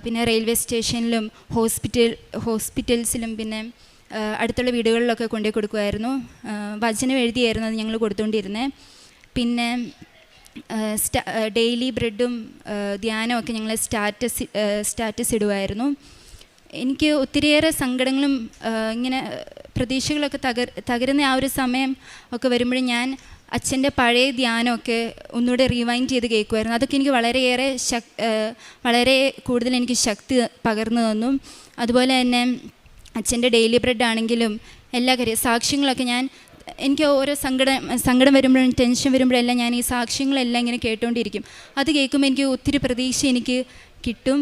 പിന്നെ റെയിൽവേ സ്റ്റേഷനിലും ഹോസ്പിറ്റൽസിലും പിന്നെ അടുത്തുള്ള വീടുകളിലൊക്കെ കൊണ്ടുപോയി കൊടുക്കുമായിരുന്നു. വചനം എഴുതിയായിരുന്നു അത് ഞങ്ങൾ കൊടുത്തുകൊണ്ടിരുന്നത്. പിന്നെ ഡെയിലി ബ്രെഡും ധ്യാനമൊക്കെ ഞങ്ങൾ സ്റ്റാറ്റസ് ഇടുമായിരുന്നു. എനിക്ക് ഒത്തിരിയേറെ സങ്കടങ്ങളും ഇങ്ങനെ പ്രതീക്ഷകളൊക്കെ തകരുന്ന ആ ഒരു സമയം ഒക്കെ വരുമ്പോഴും ഞാൻ അച്ഛൻ്റെ പഴയ ധ്യാനമൊക്കെ ഒന്നുകൂടെ റീവൈൻഡ് ചെയ്ത് കേൾക്കുമായിരുന്നു. അതൊക്കെ എനിക്ക് വളരെ കൂടുതൽ എനിക്ക് ശക്തി പകർന്നു തന്നു. അതുപോലെ തന്നെ അച്ഛൻ്റെ ഡെയിലി ബ്രെഡ് ആണെങ്കിലും എല്ലാ സാക്ഷ്യങ്ങളൊക്കെ എനിക്ക് ഓരോ സങ്കടം വരുമ്പോഴും ടെൻഷൻ വരുമ്പോഴെല്ലാം ഞാൻ ഈ സാക്ഷ്യങ്ങളെല്ലാം ഇങ്ങനെ കേട്ടുകൊണ്ടിരിക്കും. അത് കേൾക്കുമ്പോൾ എനിക്ക് ഒത്തിരി പ്രതീക്ഷ എനിക്ക് കിട്ടും.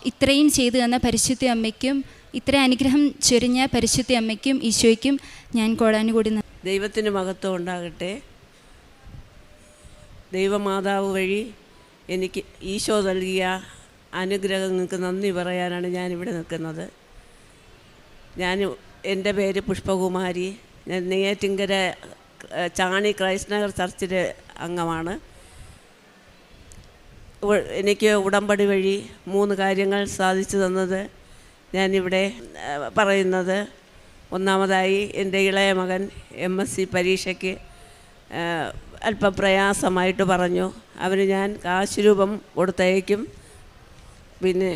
ഇത്രയും ചെയ്തു തന്ന പരിശുദ്ധ അമ്മയ്ക്കും ഇത്ര അനുഗ്രഹം ചൊരിഞ്ഞ പരിശുദ്ധ അമ്മയ്ക്കും ഈശോയ്ക്കും ഞാൻ കോടാനുകൂടി ദൈവത്തിന് മഹത്വം ഉണ്ടാകട്ടെ. ദൈവമാതാവ് വഴി എനിക്ക് ഈശോ നൽകിയ അനുഗ്രഹങ്ങൾക്ക് നന്ദി പറയാനാണ് ഞാനിവിടെ നിൽക്കുന്നത്. എൻ്റെ പേര് പുഷ്പകുമാരി. ഞാൻ നെയ്യാറ്റിൻകര ചാണി ക്രൈസ്റ്റ് നഗർ ചർച്ചിലെ അംഗമാണ്. എനിക്ക് ഉടമ്പടി വഴി 3 കാര്യങ്ങൾ സാധിച്ചു തന്നത് ഞാനിവിടെ പറയുന്നത്. ഒന്നാമതായി എൻ്റെ ഇളയ മകൻ MSc പരീക്ഷയ്ക്ക് അല്പം പ്രയാസമായിട്ട് പറഞ്ഞു. അവന് ഞാൻ കാശ് രൂപം കൊടുത്തയക്കും. പിന്നെ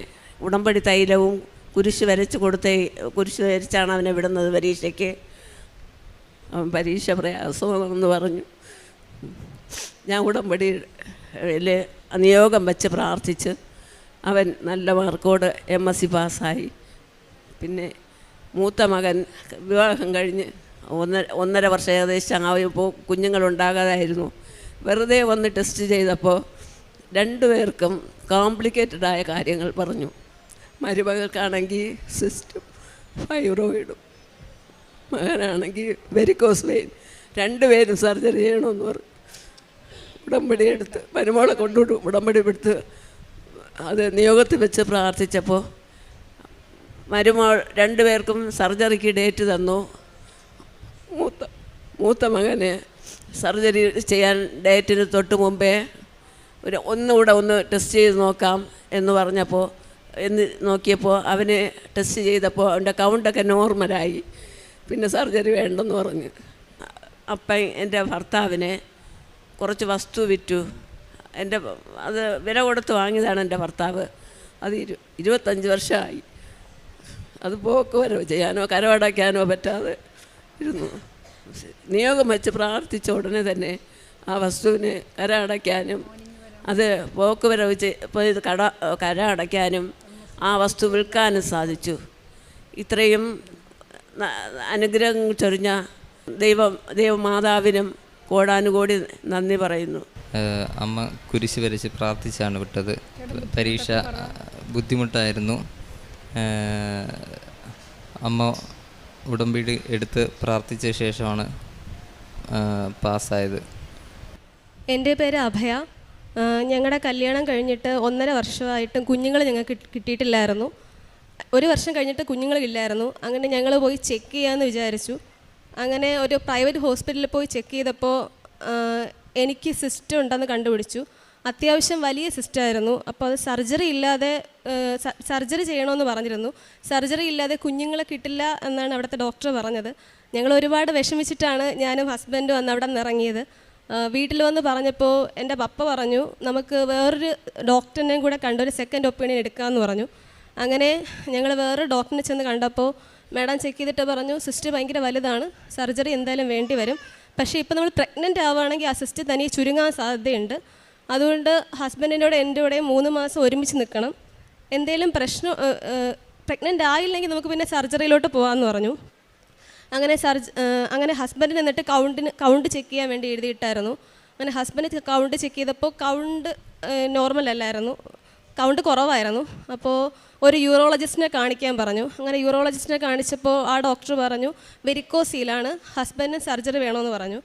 ഉടമ്പടി തൈലവും കുരിശ് വരച്ചാണ് അവനെ വിടുന്നത് പരീക്ഷയ്ക്ക്. അവൻ പരീക്ഷ പ്രയാസമെന്ന് പറഞ്ഞു. ഞാൻ ഉടമ്പടിയിൽ നിയോഗം വെച്ച് പ്രാർത്ഥിച്ച് അവൻ നല്ല മാർക്കോട് MSc പാസ്സായി. പിന്നെ മൂത്ത മകൻ വിവാഹം കഴിഞ്ഞ് 1.5 വർഷം ഏകദേശം ആയപ്പോൾ കുഞ്ഞുങ്ങളുണ്ടാകാതായിരുന്നു. വെറുതെ വന്ന് ടെസ്റ്റ് ചെയ്തപ്പോൾ 2 പേർക്കും കോംപ്ലിക്കേറ്റഡായ കാര്യങ്ങൾ പറഞ്ഞു. മരുമകൾക്കാണെങ്കിൽ സിസ്റ്റും ഫൈബ്രോയിഡും, മകനാണെങ്കിൽ വെരിക്കോസ് വെയിൻ. 2 പേരും സർജറി ചെയ്യണമെന്ന് പറഞ്ഞു. ഉടമ്പടി എടുത്ത് മരുമോളെ കൊണ്ടുവിട്ടു. ഉടമ്പടി എടുത്ത് അത് നിയോഗത്തിൽ വെച്ച് പ്രാർത്ഥിച്ചപ്പോൾ മരുമോൾ 2 പേർക്കും സർജറിക്ക് ഡേറ്റ് തന്നു. മൂത്ത മകന് സർജറി ചെയ്യാൻ ഡേറ്റിന് തൊട്ട് മുമ്പേ ഒന്നുകൂടെ ടെസ്റ്റ് ചെയ്ത് നോക്കാം എന്ന് പറഞ്ഞപ്പോൾ നോക്കിയപ്പോൾ അവന് ടെസ്റ്റ് ചെയ്തപ്പോൾ അവൻ്റെ കൗണ്ടൊക്കെ നോർമലായി. പിന്നെ സർജറി വേണ്ടെന്ന് പറഞ്ഞ്. അപ്പം എൻ്റെ ഭർത്താവിനെ കുറച്ച് വസ്തു വിറ്റു. അത് വില കൊടുത്ത് വാങ്ങിയതാണ് എൻ്റെ ഭർത്താവ്. അത് 25 വർഷമായി. അത് പോക്ക് വരവ് ചെയ്യാനോ കരമടയ്ക്കാനോ പറ്റാതെ ഇരുന്നു. നിയോഗം വെച്ച് പ്രാർത്ഥിച്ച ഉടനെ തന്നെ ആ വസ്തുവിന് കര അടയ്ക്കാനും അത് പോക്ക് വരവ് കര അടയ്ക്കാനും ആ വസ്തു വിൽക്കാനും സാധിച്ചു. ഇത്രയും അനുഗ്രഹം ചൊരിഞ്ഞ ദൈവമാതാവിനും കോടാനുകോടി നന്ദി പറയുന്നു. അമ്മ കുരിശ് വരച്ച് പ്രാർത്ഥിച്ചാണ് വിട്ടത്. പരീക്ഷ ബുദ്ധിമുട്ടായിരുന്നു. അമ്മ ഉടമ്പടി എടുത്ത് പ്രാർത്ഥിച്ച ശേഷമാണ് പാസ്സായത്. എൻ്റെ പേര് അഭയ. ഞങ്ങളുടെ കല്യാണം കഴിഞ്ഞിട്ട് 1.5 വർഷമായിട്ടും കുഞ്ഞുങ്ങൾ ഞങ്ങൾക്ക് കിട്ടിയിട്ടില്ലായിരുന്നു. 1 വർഷം കഴിഞ്ഞിട്ട് കുഞ്ഞുങ്ങളില്ലായിരുന്നു. അങ്ങനെ ഞങ്ങൾ പോയി ചെക്ക് ചെയ്യാമെന്ന് വിചാരിച്ചു. അങ്ങനെ ഒരു പ്രൈവറ്റ് ഹോസ്പിറ്റലിൽ പോയി ചെക്ക് ചെയ്തപ്പോൾ എനിക്ക് സിസ്റ്റ് ഉണ്ടെന്ന് കണ്ടുപിടിച്ചു. അത്യാവശ്യം വലിയ സിസ്റ്റായിരുന്നു. അപ്പോൾ അത് സർജറി ചെയ്യണമെന്ന് പറഞ്ഞിരുന്നു. സർജറി ഇല്ലാതെ കുഞ്ഞുങ്ങളെ കിട്ടില്ല എന്നാണ് അവിടുത്തെ ഡോക്ടർ പറഞ്ഞത്. ഞങ്ങൾ ഒരുപാട് വിഷമിച്ചിട്ടാണ് ഞാനും ഹസ്ബൻഡും അന്ന് അവിടെ നിന്ന് ഇറങ്ങിയത്. വീട്ടിൽ വന്ന് പറഞ്ഞപ്പോൾ എൻ്റെ പപ്പ പറഞ്ഞു നമുക്ക് വേറൊരു ഡോക്ടറിനെയും കൂടെ കണ്ട് ഒരു സെക്കൻഡ് ഒപ്പീനിയൻ എടുക്കാമെന്ന് പറഞ്ഞു. അങ്ങനെ ഞങ്ങൾ വേറൊരു ഡോക്ടറിനെ ചെന്ന് കണ്ടപ്പോൾ മാഡം ചെക്ക് ചെയ്തിട്ട് പറഞ്ഞു സിസ്റ്റ് ഭയങ്കര വലുതാണ്, സർജറി എന്തായാലും വേണ്ടി വരും. പക്ഷേ ഇപ്പോൾ നമ്മൾ പ്രഗ്നൻ്റ് ആവുകയാണെങ്കിൽ ആ സിസ്റ്റ് തനിയെ ചുരുങ്ങാൻ സാധ്യതയുണ്ട്. അതുകൊണ്ട് ഹസ്ബൻഡിനോട് എൻ്റെ കൂടെ 3 മാസം ഒരുമിച്ച് നിൽക്കണം. എന്തെങ്കിലും പ്രശ്നം പ്രഗ്നൻ്റ് ആയില്ലെങ്കിൽ നമുക്ക് പിന്നെ സർജറിയിലോട്ട് പോകാമെന്ന് പറഞ്ഞു. അങ്ങനെ ഹസ്ബൻഡിന് എന്നിട്ട് കൗണ്ട് ചെക്ക് ചെയ്യാൻ വേണ്ടി എഴുതിയിട്ടായിരുന്നു. അങ്ങനെ ഹസ്ബൻഡ് കൗണ്ട് ചെക്ക് ചെയ്തപ്പോൾ കൗണ്ട് നോർമൽ അല്ലായിരുന്നു, കൗണ്ട് കുറവായിരുന്നു. അപ്പോൾ ഒരു യൂറോളജിസ്റ്റിനെ കാണിക്കാൻ പറഞ്ഞു. അങ്ങനെ യൂറോളജിസ്റ്റിനെ കാണിച്ചപ്പോൾ ആ ഡോക്ടർ പറഞ്ഞു വെരിക്കോസീലാണ്, ഹസ്ബൻഡിന് സർജറി വേണമെന്ന് പറഞ്ഞു.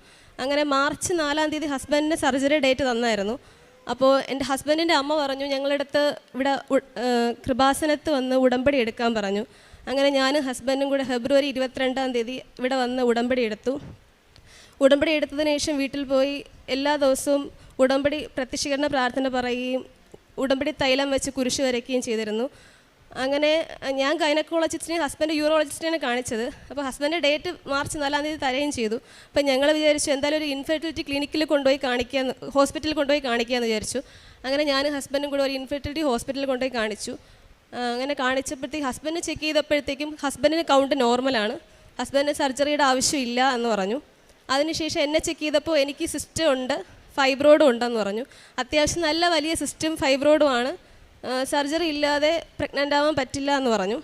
അങ്ങനെ മാർച്ച് 4-ാം തീയതി ഹസ്ബൻഡിന് സർജറി ഡേറ്റ് തന്നായിരുന്നു. അപ്പോൾ എൻ്റെ ഹസ്ബൻഡിൻ്റെ അമ്മ പറഞ്ഞു ഞങ്ങളടുത്ത് ഇവിടെ കൃപാസനത്ത് വന്ന് ഉടമ്പടി എടുക്കാൻ പറഞ്ഞു. അങ്ങനെ ഞാനും ഹസ്ബൻഡും കൂടെ ഫെബ്രുവരി 22-ാം തീയതി ഇവിടെ വന്ന് ഉടമ്പടി എടുത്തു. ഉടമ്പടി എടുത്തതിന് ശേഷം വീട്ടിൽ പോയി എല്ലാ ദിവസവും ഉടമ്പടി പ്രത്യക്ഷീകരണ പ്രാർത്ഥന പറയുകയും ഉടമ്പടി തൈലം വെച്ച് കുരിശ് വരയ്ക്കുകയും ചെയ്തിരുന്നു. അങ്ങനെ ഞാൻ ഗൈനക്കോളജിസ്റ്റിനെയും ഹസ്ബൻഡ് യൂറോളജിസ്റ്റിനെയാണ് കാണിച്ചത്. അപ്പോൾ ഹസ്ബൻഡ് ഡേറ്റ് മാർച്ച് 4-ാം തീയതി തരുകയും ചെയ്തു. അപ്പോൾ ഞങ്ങൾ വിചാരിച്ചു എന്തായാലും ഒരു ഇൻഫെർട്ടിലിറ്റി ക്ലിനിക്കിൽ കൊണ്ടുപോയി കാണിക്കാമെന്ന്, ഹോസ്പിറ്റലിൽ കൊണ്ടുപോയി കാണിക്കാമെന്ന് വിചാരിച്ചു. അങ്ങനെ ഞാനും ഹസ്ബൻഡും കൂടെ ഒരു ഇൻഫെർട്ടിലിറ്റി ഹോസ്പിറ്റലിൽ കൊണ്ടുപോയി കാണിച്ചു. അങ്ങനെ കാണിച്ചപ്പോഴത്തേക്ക് ഹസ്ബൻഡ് ചെക്ക് ചെയ്തപ്പോഴത്തേക്കും ഹസ്ബൻഡിന് കൗണ്ട് നോർമലാണ്, ഹസ്ബൻഡിന് സർജറിയുടെ ആവശ്യമില്ല എന്ന് പറഞ്ഞു. അതിനുശേഷം എന്നെ ചെക്ക് ചെയ്തപ്പോൾ എനിക്ക് സിസ്റ്റം ഉണ്ട്, ഫൈബ്രോയിഡും ഉണ്ടെന്ന് പറഞ്ഞു. അത്യാവശ്യം നല്ല വലിയ സിസ്റ്റം ഫൈബ്രോയിഡുമാണ്, സർജറി ഇല്ലാതെ പ്രഗ്നൻ്റ് ആവാൻ പറ്റില്ല എന്ന് പറഞ്ഞു.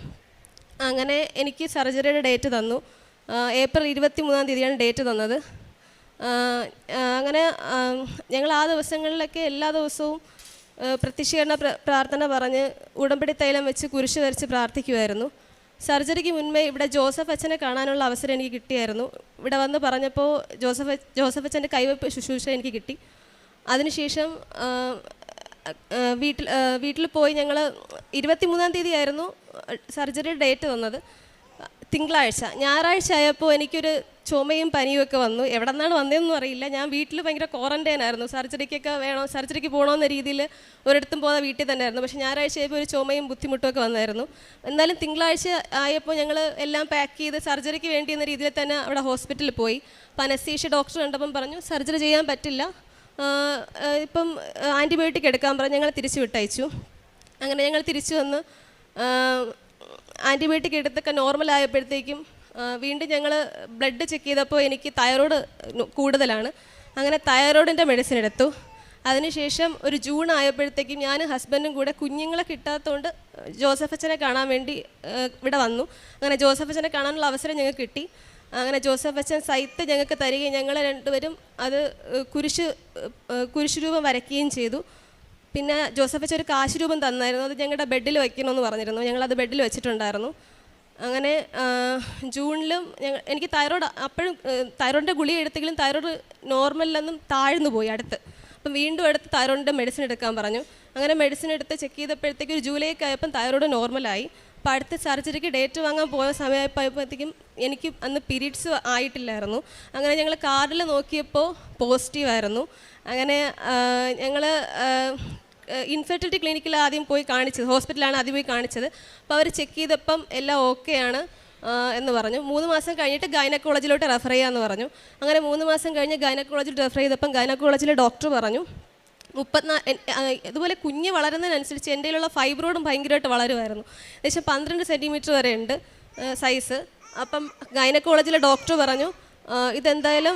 അങ്ങനെ എനിക്ക് സർജറിയുടെ ഡേറ്റ് തന്നു. ഏപ്രിൽ 23-ാം തീയതിയാണ് ഡേറ്റ് തന്നത്. അങ്ങനെ ഞങ്ങൾ ആ ദിവസങ്ങളിലൊക്കെ എല്ലാ ദിവസവും പ്രത്യക്ഷീകരണ പ്രാർത്ഥന പറഞ്ഞ് ഉടമ്പടി തൈലം വെച്ച് കുരിശ് വരച്ച് പ്രാർത്ഥിക്കുമായിരുന്നു. സർജറിക്ക് മുൻപേ ഇവിടെ ജോസഫ് അച്ഛനെ കാണാനുള്ള അവസരം എനിക്ക് കിട്ടിയായിരുന്നു. ഇവിടെ വന്ന് പറഞ്ഞപ്പോൾ ജോസഫ് അച്ഛൻ്റെ കൈവയ്പ്പ് ശുശ്രൂഷ എനിക്ക് കിട്ടി. അതിനുശേഷം വീട്ടിൽ പോയി ഞങ്ങൾ 23-ാം തീയതി ആയിരുന്നു സർജറിയുടെ ഡേറ്റ് തന്നത്, തിങ്കളാഴ്ച. ഞായറാഴ്ച ആയപ്പോൾ എനിക്കൊരു ചുമയും പനിയും ഒക്കെ വന്നു. എവിടെ നിന്നാണ് വന്നതെന്നും അറിയില്ല. ഞാൻ വീട്ടിൽ ഭയങ്കര ക്വാറൻറ്റൈൻ ആയിരുന്നു. സർജറിക്ക് പോകണമെന്ന രീതിയിൽ ഒരിടത്തും പോകാതെ വീട്ടിൽ തന്നെ ആയിരുന്നു. പക്ഷേ ഞായറാഴ്ച ആയപ്പോൾ ഒരു ചുമയും ബുദ്ധിമുട്ടും ഒക്കെ വന്നായിരുന്നു. എന്നാലും തിങ്കളാഴ്ച ആയപ്പോൾ ഞങ്ങൾ എല്ലാം പാക്ക് ചെയ്ത് സർജറിക്ക് വേണ്ടി എന്ന രീതിയിൽ തന്നെ അവിടെ ഹോസ്പിറ്റലിൽ പോയി. അപ്പോൾ അനസ്തീഷ്യ ഡോക്ടർ കണ്ടപ്പം പറഞ്ഞു സർജറി ചെയ്യാൻ പറ്റില്ല, ഇപ്പം ആൻറ്റിബയോട്ടിക് എടുക്കാൻ പറഞ്ഞ് ഞങ്ങൾ തിരിച്ചു വിട്ടയച്ചു. അങ്ങനെ ഞങ്ങൾ തിരിച്ചു വന്ന് ആൻറ്റിബയോട്ടിക് എടുത്തൊക്കെ നോർമലായപ്പോഴത്തേക്കും വീണ്ടും ഞങ്ങൾ ബ്ലഡ് ചെക്ക് ചെയ്തപ്പോൾ എനിക്ക് തൈറോയ്ഡ് കൂടുതലാണ്. അങ്ങനെ തൈറോയിഡിൻ്റെ മെഡിസിൻ എടുത്തു. അതിനുശേഷം ഒരു ജൂൺ ആയപ്പോഴത്തേക്കും ഞാനും ഹസ്ബൻഡും കൂടെ കുഞ്ഞുങ്ങളെ കിട്ടാത്തതുകൊണ്ട് ജോസഫ് അച്ഛനെ കാണാൻ വേണ്ടി ഇവിടെ വന്നു. അങ്ങനെ ജോസഫ് അച്ഛനെ കാണാനുള്ള അവസരം ഞങ്ങൾക്ക് കിട്ടി. അങ്ങനെ ജോസഫ് അച്ഛൻ സൈറ്റ് ഞങ്ങൾക്ക് തരികയും ഞങ്ങൾ രണ്ടുപേരും അത് കുരിശ് രൂപം വരയ്ക്കുകയും ചെയ്തു. പിന്നെ ജോസഫ് അച്ഛൻ ഒരു കാശ് രൂപം തന്നായിരുന്നു, അത് ഞങ്ങളുടെ ബെഡിൽ വയ്ക്കണമെന്ന് പറഞ്ഞിരുന്നു. ഞങ്ങളത് ബെഡിൽ വെച്ചിട്ടുണ്ടായിരുന്നു. അങ്ങനെ ജൂണിലും എനിക്ക് തൈറോയ്ഡ്, അപ്പോഴും തൈറോയിഡിൻ്റെ ഗുളിക എടുത്തെങ്കിലും തൈറോയ്ഡ് നോർമലിലൊന്നും താഴ്ന്നു പോയി അടുത്ത്. അപ്പം വീണ്ടും എടുത്ത് തൈറോയിഡിൻ്റെ മെഡിസിൻ എടുക്കാൻ പറഞ്ഞു. അങ്ങനെ മെഡിസിൻ എടുത്ത് ചെക്ക് ചെയ്തപ്പോഴത്തേക്ക് ഒരു ജൂലൈക്ക് ആയപ്പം തൈറോയ്ഡ് നോർമലായി. അപ്പോൾ അടുത്ത സർജറിക്ക് ഡേറ്റ് വാങ്ങാൻ പോയ സമയമായപ്പോഴത്തേക്കും എനിക്ക് അന്ന് പീരീഡ്സ് ആയിട്ടില്ലായിരുന്നു. അങ്ങനെ ഞങ്ങൾ കാർഡിൽ നോക്കിയപ്പോൾ പോസിറ്റീവായിരുന്നു. അങ്ങനെ ഞങ്ങൾ ഇൻഫെർട്ടിലിറ്റി ക്ലിനിക്കിൽ ആദ്യം പോയി കാണിച്ചത്, ഹോസ്പിറ്റലാണ് ആദ്യം പോയി കാണിച്ചത്. അപ്പോൾ അവർ ചെക്ക് ചെയ്തപ്പം എല്ലാം ഓക്കെയാണ് എന്ന് പറഞ്ഞു. 3 മാസം കഴിഞ്ഞിട്ട് ഗൈനക്കോളജിലോട്ട് റെഫർ ചെയ്യാമെന്ന് പറഞ്ഞു. അങ്ങനെ 3 മാസം കഴിഞ്ഞ് ഗൈനക്കോളജിൽ റെഫർ ചെയ്തപ്പം ഗൈനക്കോളജിലെ ഡോക്ടർ പറഞ്ഞു 34 ഇതുപോലെ കുഞ്ഞ് വളരുന്നതിനനുസരിച്ച് എൻ്റെ കയ്യിലുള്ള ഫൈബ്രോയിഡും ഭയങ്കരമായിട്ട് വളരുമായിരുന്നു. ഏകദേശം 12 സെൻറ്റിമീറ്റർ വരെ ഉണ്ട് സൈസ്. അപ്പം ഗൈനക്കോളജിലെ ഡോക്ടർ പറഞ്ഞു ഇതെന്തായാലും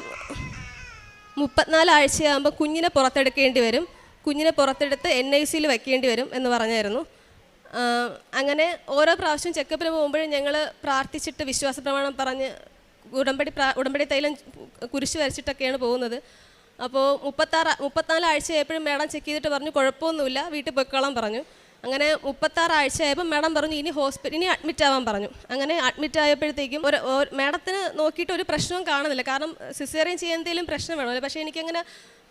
34 ആഴ്ചയാകുമ്പോൾ കുഞ്ഞിനെ പുറത്തെടുക്കേണ്ടി വരും, കുഞ്ഞിനെ പുറത്തെടുത്ത് NICയിൽ വെക്കേണ്ടി വരും എന്ന് പറഞ്ഞായിരുന്നു. അങ്ങനെ ഓരോ പ്രാവശ്യം ചെക്കപ്പിന് പോകുമ്പോഴും ഞങ്ങൾ പ്രാർത്ഥിച്ചിട്ട് വിശ്വാസ പ്രമാണം പറഞ്ഞ് ഉടമ്പടി തൈലം കുരിശ് വരച്ചിട്ടൊക്കെയാണ് പോകുന്നത്. അപ്പോൾ 34 ആഴ്ചയായപ്പോഴും മാഡം ചെക്ക് ചെയ്തിട്ട് പറഞ്ഞു കുഴപ്പമൊന്നുമില്ല, വീട്ടിൽ പൊയ്ക്കോളാൻ പറഞ്ഞു. അങ്ങനെ 36 ആഴ്ചയായപ്പോൾ മാഡം പറഞ്ഞു ഇനി അഡ്മിറ്റ് ആവാൻ പറഞ്ഞു. അങ്ങനെ അഡ്മിറ്റ് ആയപ്പോഴത്തേക്കും മാഡത്തിന് നോക്കിയിട്ട് ഒരു പ്രശ്നവും കാണുന്നില്ല, കാരണം സിസേറിയൻ ചെയ്യാൻ എന്തെങ്കിലും പ്രശ്നം വേണമല്ലോ. പക്ഷേ എനിക്കങ്ങനെ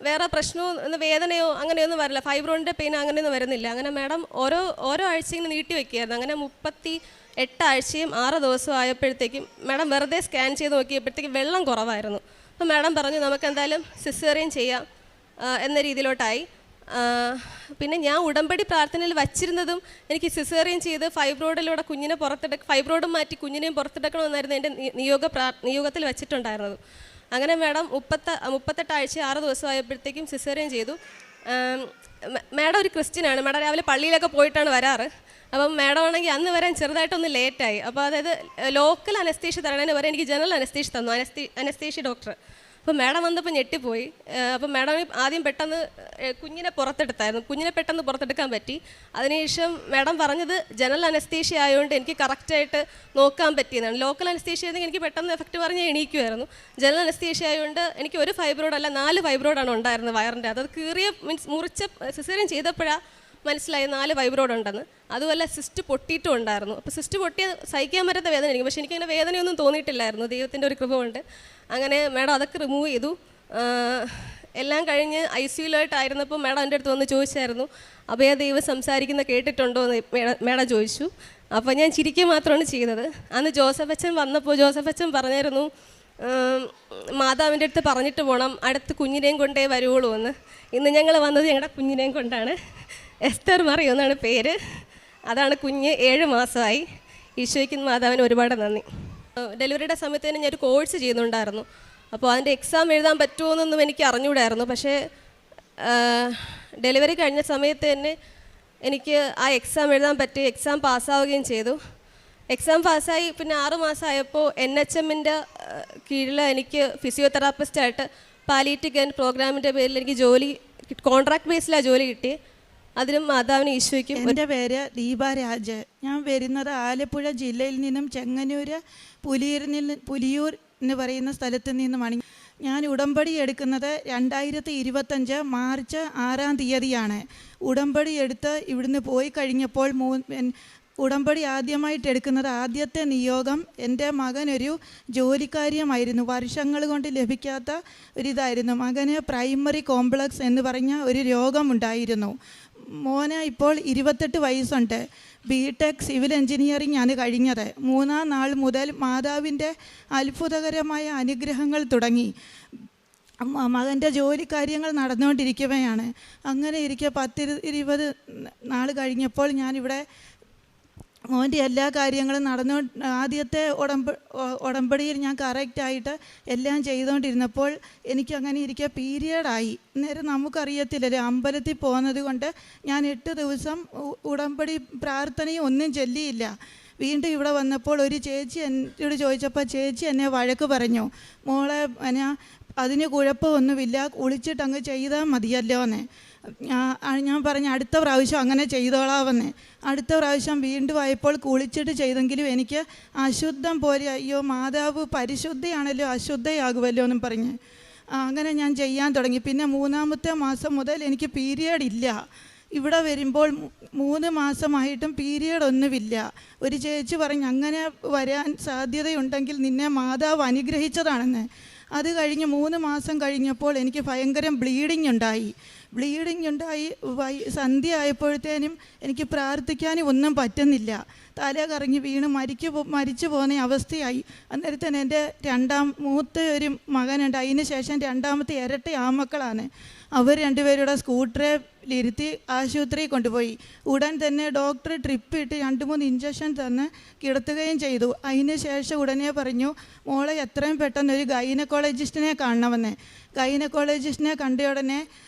വേറെ പ്രശ്നമോ വേദനയോ അങ്ങനെയൊന്നും വരില്ല, ഫൈബ്രോയിഡിൻ്റെ പെയിൻ അങ്ങനെയൊന്നും വരുന്നില്ല. അങ്ങനെ മാഡം ഓരോ ആഴ്ചയും നീട്ടി വയ്ക്കുകയായിരുന്നു. അങ്ങനെ 38 ആഴ്ചയും 6 ദിവസവും ആയപ്പോഴത്തേക്കും മാഡം വെറുതെ സ്കാൻ ചെയ്ത് നോക്കിയപ്പോഴത്തേക്കും വെള്ളം കുറവായിരുന്നു. അപ്പോൾ മാഡം പറഞ്ഞു നമുക്ക് എന്തായാലും സിസേറിയൻ ചെയ്യാം എന്ന രീതിയിലോട്ടായി. പിന്നെ ഞാൻ ഉടമ്പടി പ്രാർത്ഥനയിൽ വച്ചിരുന്നതും എനിക്ക് സിസേറിയൻ ചെയ്ത് ഫൈബ്രോയിഡിലൂടെ കുഞ്ഞിനെ ഫൈബ്രോയിഡും മാറ്റി കുഞ്ഞിനെയും പുറത്തെടുക്കണമെന്നായിരുന്നു എൻ്റെ നിയോഗത്തിൽ വെച്ചിട്ടുണ്ടായിരുന്നത്. അങ്ങനെ മാഡം 38 ആഴ്ച 6 ദിവസമായപ്പോഴത്തേക്കും സിസേറിയൻ ചെയ്തു. മാഡം ഒരു ക്രിസ്ത്യനാണ്. മാഡം രാവിലെ പള്ളിയിലൊക്കെ പോയിട്ടാണ് വരാറ്. അപ്പം മാഡം ആണെങ്കിൽ അന്ന് വരാൻ ചെറുതായിട്ടൊന്ന് ലേറ്റായി. അപ്പോൾ അതായത് ലോക്കൽ അനസ്തീഷ്യ തരണേന് വരെ എനിക്ക് ജനറൽ അനസ്തീഷ്യ തന്നു, അനസ്തീഷ്യ ഡോക്ടർ. അപ്പോൾ മാഡം വന്നപ്പോൾ ഞെട്ടിപ്പോയി. അപ്പോൾ മാഡം ആദ്യം പെട്ടെന്ന് കുഞ്ഞിനെ പുറത്തെടുത്തായിരുന്നു. കുഞ്ഞിനെ പെട്ടെന്ന് പുറത്തെടുക്കാൻ പറ്റി. അതിനുശേഷം മാഡം പറഞ്ഞത് ജനറൽ അനസ്തീഷ്യ ആയതുകൊണ്ട് എനിക്ക് കറക്റ്റായിട്ട് നോക്കാൻ പറ്റിയതാണ്. ലോക്കൽ അനസ്തീഷ്യ ആയിരുന്നെങ്കിൽ എനിക്ക് പെട്ടെന്ന് എഫക്റ്റ് പറഞ്ഞ് എണീക്കുമായിരുന്നു. ജനറൽ അനസ്തീഷ്യ ആയതുകൊണ്ട് എനിക്ക് ഒരു ഫൈബ്രോഡ് അല്ല 4 ഫൈബ്രോഡാണ് ഉണ്ടായിരുന്നത് വയറിൻ്റെ. അത് കീറിയ മുറിച്ച സിസേറിയൻ ചെയ്തപ്പോഴാണ് മനസ്സിലായി 4 ഫൈബ്രോഡ് ഉണ്ടെന്ന്. അതുമല്ല സിസ്റ്റ് പൊട്ടിയിട്ടും ഉണ്ടായിരുന്നു. അപ്പോൾ സിസ്റ്റ് പൊട്ടിയ സഹിക്കാൻ പറ്റാത്ത വേദന എനിക്ക്, പക്ഷേ എനിക്കങ്ങനെ വേദനയൊന്നും തോന്നിയിട്ടില്ലായിരുന്നു, ദൈവത്തിൻ്റെ ഒരു കൃപ കൊണ്ട്. അങ്ങനെ മാഡം അതൊക്കെ റിമൂവ് ചെയ്തു. എല്ലാം കഴിഞ്ഞ് ICUലായിട്ടായിരുന്നപ്പോൾ മാഡം എൻ്റെ അടുത്ത് വന്ന് ചോദിച്ചായിരുന്നു, അഭയ ദൈവം സംസാരിക്കുന്ന കേട്ടിട്ടുണ്ടോ എന്ന് മാഡം ചോദിച്ചു. അപ്പോൾ ഞാൻ ചിരിക്കുക മാത്രമാണ് ചെയ്തത്. അന്ന് ജോസഫ് അച്ഛൻ വന്നപ്പോൾ ജോസഫ് അച്ഛൻ പറഞ്ഞായിരുന്നു, മാതാവിൻ്റെ അടുത്ത് പറഞ്ഞിട്ട് പോകണം, അടുത്ത് കുഞ്ഞിനെയും കൊണ്ടേ വരുവുള്ളൂ എന്ന്. ഇന്ന് ഞങ്ങൾ വന്നത് ഞങ്ങളുടെ കുഞ്ഞിനെയും കൊണ്ടാണ്. എസ്തർ മറിയം എന്നാണ് പേര്. അതാണ് കുഞ്ഞ്. 7 മാസമായി. ഈശോയ്ക്കും മാതാവിന് ഒരുപാട് നന്ദി. ഡെലിവറിയുടെ സമയത്ത് തന്നെ ഞാനൊരു കോഴ്സ് ചെയ്യുന്നുണ്ടായിരുന്നു. അപ്പോൾ അതിൻ്റെ എക്സാം എഴുതാൻ പറ്റുമോ എന്നൊന്നും എനിക്ക് അറിഞ്ഞുകൂടായിരുന്നു. പക്ഷേ ഡെലിവറി കഴിഞ്ഞ സമയത്ത് തന്നെ എനിക്ക് ആ എക്സാം എഴുതാൻ പറ്റി. എക്സാം പാസ്സാവുകയും ചെയ്തു. എക്സാം പാസ്സായി പിന്നെ 6 മാസമായപ്പോൾ NHMൻ്റെ കീഴിൽ എനിക്ക് ഫിസിയോതെറാപ്പിസ്റ്റായിട്ട് പാലിയേറ്റീവ് കെയർ പ്രോഗ്രാമിൻ്റെ പേരിൽ എനിക്ക് ജോലി, കോൺട്രാക്ട് ബേസിലാണ് ജോലി കിട്ടി. അതിനും മാതാവിന് ഈശോയ്ക്കും. എൻ്റെ പേര് ദീപ രാജ്. ഞാൻ വരുന്നത് ആലപ്പുഴ ജില്ലയിൽ നിന്നും ചെങ്ങന്നൂർ പുലിയൂർ എന്ന് പറയുന്ന സ്ഥലത്ത് നിന്നുമാണ്. ഞാൻ ഉടമ്പടി എടുക്കുന്നത് 2025 മാർച്ച് 6-ാം തീയതിയാണ്. ഉടമ്പടി എടുത്ത് ഇവിടുന്ന് പോയി കഴിഞ്ഞപ്പോൾ ഉടമ്പടി ആദ്യമായിട്ട് എടുക്കുന്നത്, ആദ്യത്തെ നിയോഗം എൻ്റെ മകനൊരു ജോലിക്കാര്യമായിരുന്നു. വർഷങ്ങൾ കൊണ്ട് ലഭിക്കാത്ത ഒരിതായിരുന്നു. മകന് പ്രൈമറി കോംപ്ലക്സ് എന്ന് പറഞ്ഞ ഒരു രോഗമുണ്ടായിരുന്നു. മോന് ഇപ്പോൾ 28 വയസ്സുണ്ട്. BTech സിവിൽ എഞ്ചിനീയറിംഗ് ആണ് കഴിഞ്ഞത്. 3-ാം നാൾ മുതൽ മാതാവിൻ്റെ അത്ഭുതകരമായ അനുഗ്രഹങ്ങൾ തുടങ്ങി. മകൻ്റെ ജോലി കാര്യങ്ങൾ നടന്നുകൊണ്ടിരിക്കുകയാണ്. അങ്ങനെ ഇരിക്കെ 10-20 നാൾ കഴിഞ്ഞപ്പോൾ ഞാനിവിടെ മോൻ്റെ എല്ലാ കാര്യങ്ങളും ആദ്യത്തെ ഉടമ്പടിയിൽ ഞാൻ കറക്റ്റായിട്ട് എല്ലാം ചെയ്തുകൊണ്ടിരുന്നപ്പോൾ എനിക്കങ്ങനെ ഇരിക്കുക പീരിയഡായി. നേരം നമുക്കറിയത്തില്ലല്ലോ, അമ്പലത്തിൽ പോകുന്നത് കൊണ്ട് ഞാൻ 8 ദിവസം ഉടമ്പടി പ്രാർത്ഥനയും ഒന്നും ചൊല്ലിയില്ല. വീണ്ടും ഇവിടെ വന്നപ്പോൾ ഒരു ചേച്ചി എന്നോട് ചോദിച്ചപ്പോൾ ചേച്ചി എന്നെ വഴക്ക് പറഞ്ഞു, മോളെ അതിന് കുഴപ്പമൊന്നുമില്ല, കുളിച്ചിട്ട് അങ്ങ് ചെയ്താൽ മതിയല്ലോ എന്ന്. ഞാൻ പറഞ്ഞു അടുത്ത പ്രാവശ്യം അങ്ങനെ ചെയ്തോളാമെന്ന്. അടുത്ത പ്രാവശ്യം വീണ്ടും ആയപ്പോൾ കുളിച്ചിട്ട് ചെയ്തെങ്കിലും എനിക്ക് അശുദ്ധം പോലെ, അയ്യോ മാതാവ് പരിശുദ്ധയാണല്ലോ, അശുദ്ധയാകുമല്ലോ എന്നും പറഞ്ഞ് അങ്ങനെ ഞാൻ ചെയ്യാൻ തുടങ്ങി. പിന്നെ 3-ാമത്തെ മാസം മുതൽ എനിക്ക് പീരിയഡ് ഇല്ല. ഇവിടെ വരുമ്പോൾ 3 മാസമായിട്ടും പീരിയഡ് ഒന്നുമില്ല. ഒരു ചേച്ചി പറഞ്ഞു അങ്ങനെ വരാൻ സാധ്യതയുണ്ടെങ്കിൽ നിന്നെ മാതാവ് അനുഗ്രഹിച്ചതാണെന്ന്. അത് കഴിഞ്ഞ് 3 മാസം കഴിഞ്ഞപ്പോൾ എനിക്ക് ഭയങ്കര ബ്ലീഡിങ് ഉണ്ടായി. സന്ധ്യ ആയപ്പോഴത്തേനും എനിക്ക് പ്രാർത്ഥിക്കാനും ഒന്നും പറ്റുന്നില്ല. തല കറങ്ങി വീണ് മരിച്ചു പോകുന്ന അവസ്ഥയായി. അന്നേരത്തേന് എൻ്റെ മൂത്ത ഒരു മകനുണ്ട്. അതിന് ശേഷം 2-ാമത്തെ ഇരട്ട ആമക്കളാണ്. അവർ 2 പേരുടെ സ്കൂട്ടറിലിരുത്തി ആശുപത്രിയിൽ കൊണ്ടുപോയി. ഉടൻ തന്നെ ഡോക്ടർ ട്രിപ്പ് ഇട്ട് 2-3 ഇഞ്ചക്ഷൻ തന്ന് കിടത്തുകയും ചെയ്തു. അതിന് ശേഷം ഉടനെ പറഞ്ഞു, മോളെ എത്രയും പെട്ടെന്ന് ഒരു ഗൈനക്കോളജിസ്റ്റിനെ കാണണമെന്ന്. ഗൈനക്കോളജിസ്റ്റിനെ കണ്ട ഉടനെ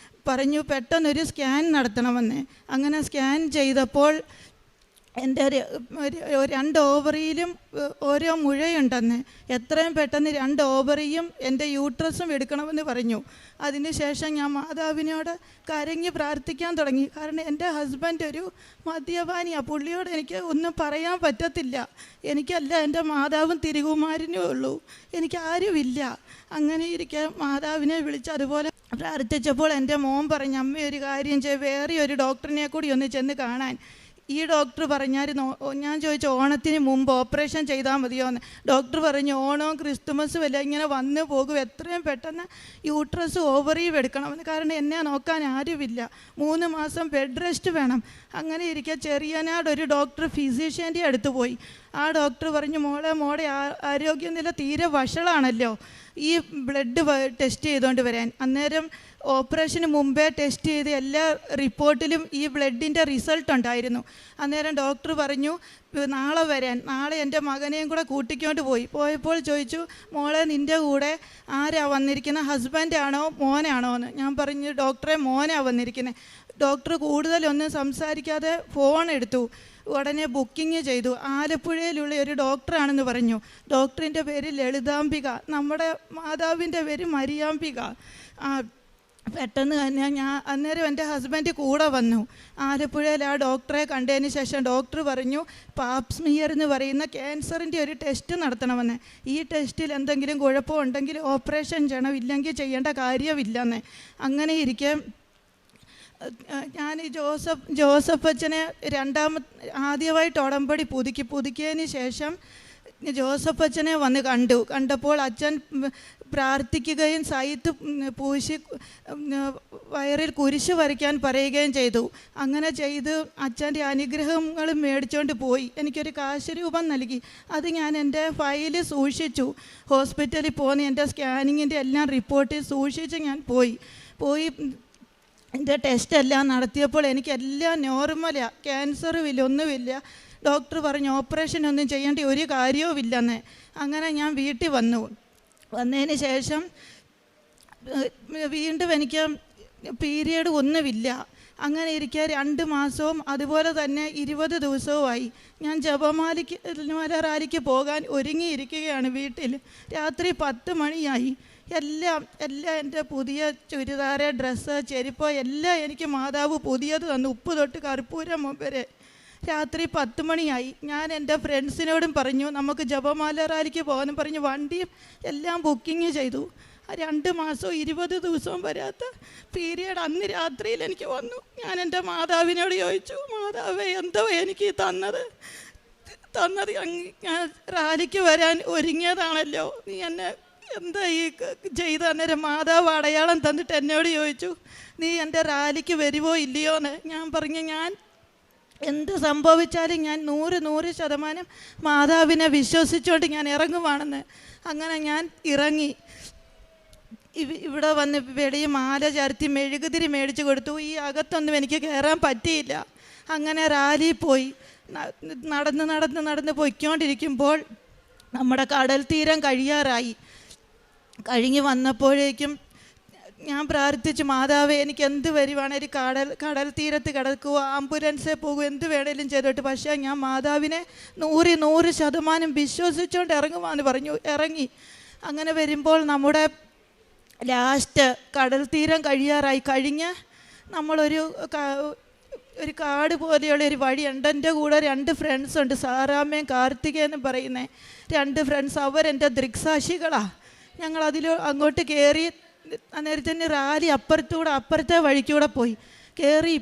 പറഞ്ഞു പെട്ടെന്നൊരു സ്കാൻ നടത്തണമെന്ന്. അങ്ങനെ സ്കാൻ ചെയ്തപ്പോൾ എൻ്റെ 2 ഓവറിയിലും ഓരോ മുഴയുണ്ടെന്ന്. എത്രയും പെട്ടെന്ന് 2 ഓവറിയും എൻ്റെ യൂട്രസും എടുക്കണമെന്ന് പറഞ്ഞു. അതിനുശേഷം ഞാൻ മാതാവിനോട് കരഞ്ഞ് പ്രാർത്ഥിക്കാൻ തുടങ്ങി. കാരണം എൻ്റെ ഹസ്ബൻഡ് ഒരു മദ്യപാനിയാണ്. പുള്ളിയോട് എനിക്ക് ഒന്നും പറയാൻ പറ്റത്തില്ല. എനിക്കല്ല, എൻ്റെ മാതാവും തിരുകുമാരനേ ഉള്ളൂ, എനിക്ക് ആരുമില്ല. അങ്ങനെ ഇരിക്കെ മാതാവിനെ വിളിച്ച് അതുപോലെ പ്രാർത്ഥിച്ചപ്പോൾ എൻ്റെ മോൻ പറഞ്ഞു, അമ്മ ഒരു കാര്യം ചെയ്യും, വേറെ ഒരു ഡോക്ടറിനെ കൂടി ഒന്ന് ചെന്ന് കാണാൻ. ഈ ഡോക്ടർ പറഞ്ഞായിരുന്നു, ഞാൻ ചോദിച്ചു ഓണത്തിന് മുമ്പ് ഓപ്പറേഷൻ ചെയ്താൽ മതിയോ എന്ന്. ഡോക്ടർ പറഞ്ഞു ഓണവും ക്രിസ്തുമസും എല്ലാം ഇങ്ങനെ വന്നു പോകും, എത്രയും പെട്ടെന്ന് യൂട്രസ് ഓവറിയും എടുക്കണമെന്ന്. കാരണം എന്നെ നോക്കാൻ ആരുമില്ല, 3 മാസം ബെഡ് റെസ്റ്റ് വേണം. അങ്ങനെ ഇരിക്കെ ചെറിയനാട് ഒരു ഡോക്ടർ ഫിസിഷ്യൻ്റെ അടുത്ത് പോയി. ആ ഡോക്ടർ പറഞ്ഞു, മോടെ ആരോഗ്യനില തീരെ വഷളാണല്ലോ, ഈ ബ്ലഡ് ടെസ്റ്റ് ചെയ്തുകൊണ്ട് വരാൻ. അന്നേരം ഓപ്പറേഷന് മുമ്പേ ടെസ്റ്റ് ചെയ്ത് എല്ലാ റിപ്പോർട്ടിലും ഈ ബ്ലഡിൻ്റെ റിസൾട്ട് ഉണ്ടായിരുന്നു. അന്നേരം ഡോക്ടർ പറഞ്ഞു നാളെ വരാൻ. നാളെ എൻ്റെ മകനെയും കൂടെ കൂട്ടിക്കൊണ്ട് പോയപ്പോൾ ചോദിച്ചു, മോളെ നിൻ്റെ കൂടെ ആരാ വന്നിരിക്കുന്നത്, ഹസ്ബൻഡാണോ മോനാണോ എന്ന്. ഞാൻ പറഞ്ഞു ഡോക്ടറെ മോനാണ് വന്നിരിക്കുന്നത്. ഡോക്ടർ കൂടുതലൊന്നും സംസാരിക്കാതെ ഫോൺ എടുത്തു, ഉടനെ ബുക്കിംഗ് ചെയ്തു. ആലപ്പുഴയിലുള്ള ഒരു ഡോക്ടറാണെന്ന് പറഞ്ഞു. ഡോക്ടറിൻ്റെ പേര് ലളിതാംബിക, നമ്മുടെ മാതാവിൻ്റെ പേര് മരിയാംബിക. പെട്ടെന്ന് തന്നെ അന്നേരം എൻ്റെ ഹസ്ബൻഡ് കൂടെ വന്നു. ആലപ്പുഴയിൽ ആ ഡോക്ടറെ കണ്ടതിന് ശേഷം ഡോക്ടർ പറഞ്ഞു പാപ്സ്മിയർ എന്ന് പറയുന്ന ക്യാൻസറിൻ്റെ ഒരു ടെസ്റ്റ് നടത്തണമെന്ന്. ഈ ടെസ്റ്റിൽ എന്തെങ്കിലും കുഴപ്പമുണ്ടെങ്കിൽ ഓപ്പറേഷൻ ചെയ്യണം, ഇല്ലെങ്കിൽ ചെയ്യേണ്ട കാര്യമില്ലെന്ന്. അങ്ങനെ ഇരിക്കെ ഞാൻ ജോസഫ് അച്ഛനെ ആദ്യമായിട്ട് ഉടമ്പടി പുതുക്കിയതിന് ശേഷം ജോസഫ് അച്ഛനെ വന്ന് കണ്ടപ്പോൾ അച്ഛൻ പ്രാർത്ഥിക്കുകയും സൈത്ത് പൂശി വയറിൽ കുരിശ് വരയ്ക്കാൻ പറയുകയും ചെയ്തു. അങ്ങനെ ചെയ്ത് അച്ഛൻ്റെ അനുഗ്രഹങ്ങളും മേടിച്ചുകൊണ്ട് പോയി. എനിക്കൊരു കാശ് രൂപം നൽകി. അത് ഞാൻ എൻ്റെ ഫയലിൽ സൂക്ഷിച്ചു. ഹോസ്പിറ്റലിൽ പോന്ന് എൻ്റെ സ്കാനിങ്ങിൻ്റെ എല്ലാം റിപ്പോർട്ടിൽ സൂക്ഷിച്ച് ഞാൻ പോയി എൻ്റെ ടെസ്റ്റ് എല്ലാം നടത്തിയപ്പോൾ എനിക്കെല്ലാം നോർമലാണ്, ക്യാൻസറുമില്ല, ഒന്നുമില്ല. ഡോക്ടർ പറഞ്ഞു ഓപ്പറേഷൻ ഒന്നും ചെയ്യേണ്ട ഒരു കാര്യവുമില്ലെന്ന്. അങ്ങനെ ഞാൻ വീട്ടിൽ വന്നതിന് ശേഷം വീണ്ടും എനിക്ക് പീരിയഡ് ഒന്നുമില്ല. അങ്ങനെ ഇരിക്കുക 2 മാസവും അതുപോലെ തന്നെ 20 ദിവസവുമായി. ഞാൻ ജപമാല റാലിക്ക് പോകാൻ ഒരുങ്ങിയിരിക്കുകയാണ് വീട്ടിൽ. രാത്രി 10 മണിയായി. എല്ലാം എൻ്റെ പുതിയ ചുരിദാറ്, ഡ്രസ്സ്, ചെരുപ്പ് എല്ലാം എനിക്ക് മാതാവ് പുതിയത് തന്നു, ഉപ്പ് തൊട്ട് കർപ്പൂരം വരെ. രാത്രി 10 മണിയായി. ഞാൻ എൻ്റെ ഫ്രണ്ട്സിനോടും പറഞ്ഞു നമുക്ക് ജപമാല റാലിക്ക് പോകാനും പറഞ്ഞ് വണ്ടിയും എല്ലാം ബുക്കിങ് ചെയ്തു. 2 മാസവും 20 ദിവസവും വരാത്ത പീരിയഡ് അന്ന് രാത്രിയിൽ എനിക്ക് വന്നു. ഞാൻ എൻ്റെ മാതാവിനോട് ചോദിച്ചു, മാതാവേ എന്തോ എനിക്ക് തന്നത് ഞാൻ റാലിക്ക് വരാൻ ഒരുങ്ങിയതാണല്ലോ, നീ എന്നെ എന്താ ഈ ചെയ്ത? അന്നേരം മാതാവ് അടയാളം തന്നിട്ട് എന്നോട് ചോദിച്ചു, നീ എൻ്റെ റാലിക്ക് വരുമോ ഇല്ലയോ എന്ന്. ഞാൻ പറഞ്ഞു ഞാൻ എന്ത് സംഭവിച്ചാലും ഞാൻ 100% മാതാവിനെ വിശ്വസിച്ചുകൊണ്ട് ഞാൻ ഇറങ്ങുവാണെന്ന്. അങ്ങനെ ഞാൻ ഇറങ്ങി. ഇവിടെ വന്ന് വെളിയിൽ മാല ചാർത്തി മെഴുകുതിരി മേടിച്ച് കൊടുത്തു. ഈ അകത്തൊന്നും എനിക്ക് കയറാൻ പറ്റിയില്ല. അങ്ങനെ റാലി പോയി. നടന്ന് പോയിക്കൊണ്ടിരിക്കുമ്പോൾ നമ്മുടെ കടൽ തീരം കഴിഞ്ഞ് വന്നപ്പോഴേക്കും ഞാൻ പ്രാർത്ഥിച്ചു, മാതാവേ എനിക്ക് എന്ത് വരുവാണേലും കടൽ തീരത്ത് കിടക്കുക, ആംബുലൻസിൽ പോകുക, എന്ത് വേണേലും ചെയ്തോട്ട്, പക്ഷേ ഞാൻ മാതാവിനെ 100% വിശ്വസിച്ചുകൊണ്ട് ഇറങ്ങുവാന്ന് പറഞ്ഞു. ഇറങ്ങി. അങ്ങനെ വരുമ്പോൾ നമ്മുടെ ലാസ്റ്റ് കടൽ തീരം കഴിഞ്ഞ് നമ്മളൊരു കാട് പോലെയുള്ള ഒരു വഴിയുണ്ട്. എൻ്റെ കൂടെ 2 ഫ്രണ്ട്സ് ഉണ്ട്, സാറാമ്മയും കാർത്തികയെന്നും പറയുന്നത് 2 ഫ്രണ്ട്സ്. അവരെൻ്റെ ദൃക്സാക്ഷികളാണ്. ഞങ്ങൾ അങ്ങോട്ട് കയറി. അന്നേരത്തിന് റാലി അപ്പുറത്തെ വഴിക്കൂടെ പോയി കയറി.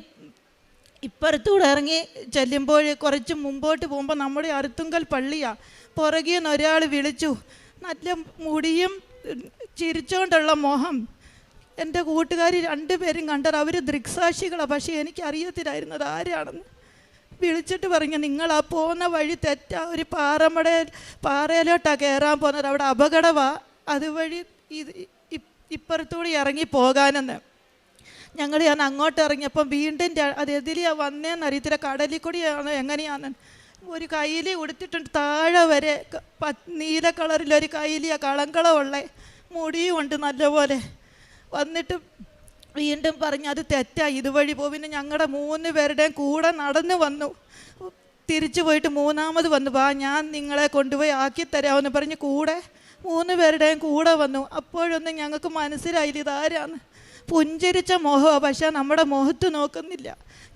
ഇപ്പുറത്തൂടെ ഇറങ്ങി ചെല്ലുമ്പോൾ കുറച്ച് മുമ്പോട്ട് പോകുമ്പോൾ നമ്മുടെ അറുത്തുങ്കൽ പള്ളിയാണ്. പുറകിൽ നിന്ന് ഒരാൾ വിളിച്ചു, നല്ല മുടിയും ചിരിച്ചുകൊണ്ടുള്ള മോഹം. എൻ്റെ കൂട്ടുകാർ 2 പേരും കണ്ടത്. അവർ ദൃക്സാക്ഷികളാണ്, പക്ഷേ എനിക്കറിയത്തില്ലായിരുന്നത് ആരാണെന്ന്. വിളിച്ചിട്ട് പറഞ്ഞു, നിങ്ങൾ ആ പോകുന്ന വഴി തെറ്റാ, ഒരു പാറയിലോട്ടാണ് കയറാൻ പോകുന്നത്, അവിടെ അപകടമാണ്, അതുവഴി ഇപ്പുറത്തൂടെ ഇറങ്ങി പോകാനെന്ന്. ഞങ്ങൾ ഞാൻ അങ്ങോട്ട് ഇറങ്ങിയപ്പം വീണ്ടും അത് എതിലെയാണ് വന്നതെന്ന് അറിയത്തില്ല, കടലിൽ കൂടിയാണോ എങ്ങനെയാണെന്ന്. ഒരു കൈലി ഉടുത്തിട്ടുണ്ട്, താഴെ വരെ നീല കളറിലൊരു കൈലിയാണ്, കളങ്കളമുള്ള മുടിയും ഉണ്ട് നല്ലപോലെ. വന്നിട്ട് വീണ്ടും പറഞ്ഞു അത് തെറ്റായി, ഇതുവഴി പോകും. പിന്നെ ഞങ്ങളുടെ 3 പേരുടെയും കൂടെ നടന്നു വന്നു. തിരിച്ചു പോയിട്ട് 3ാമത് വന്നു, ഞാൻ നിങ്ങളെ കൊണ്ടുപോയി ആക്കിത്തരാമെന്ന് പറഞ്ഞ് കൂടെ 3 പേരുടെയും കൂടെ വന്നു. അപ്പോഴൊന്നും ഞങ്ങൾക്ക് മനസ്സിലായില്ല ഇതാരാന്ന്. പുഞ്ചിരിച്ച മോഹമാണ്, പക്ഷേ നമ്മുടെ മുഖത്ത് നോക്കുന്നില്ല.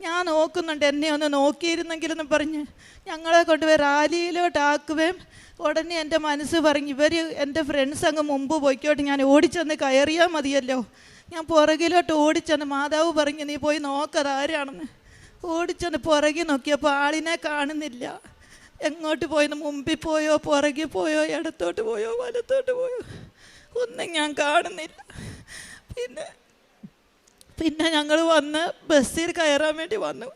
ഞാൻ നോക്കുന്നുണ്ട്, എന്നെ ഒന്ന് നോക്കിയിരുന്നെങ്കിലെന്ന് പറഞ്ഞ് ഞങ്ങളെ കൊണ്ടുപോയി റാലിയിലോട്ടാക്കുകയും ഉടനെ എൻ്റെ മനസ്സ് പറഞ്ഞു, എൻ്റെ ഫ്രണ്ട്സ് അങ്ങ് മുമ്പ് പോയിക്കോട്ടെ, ഞാൻ ഓടിച്ചെന്ന് കയറിയാൽ മതിയല്ലോ. ഞാൻ പുറകിലോട്ട് ഓടിച്ചെന്ന്. മാതാവ് പറഞ്ഞു നീ പോയി നോക്കതാരാണെന്ന്. ഓടിച്ചെന്ന് പുറകിൽ നോക്കിയപ്പോൾ ആളിനെ കാണുന്നില്ല. എങ്ങോട്ട് പോയെന്ന്, മുമ്പിൽ പോയോ പുറകിൽ പോയോ ഇടത്തോട്ട് പോയോ വലത്തോട്ട് പോയോ ഒന്നും ഞാൻ കാണുന്നില്ല. പിന്നെ ഞങ്ങൾ വന്ന് ബസ്സിൽ കയറാൻ വേണ്ടി വന്നു.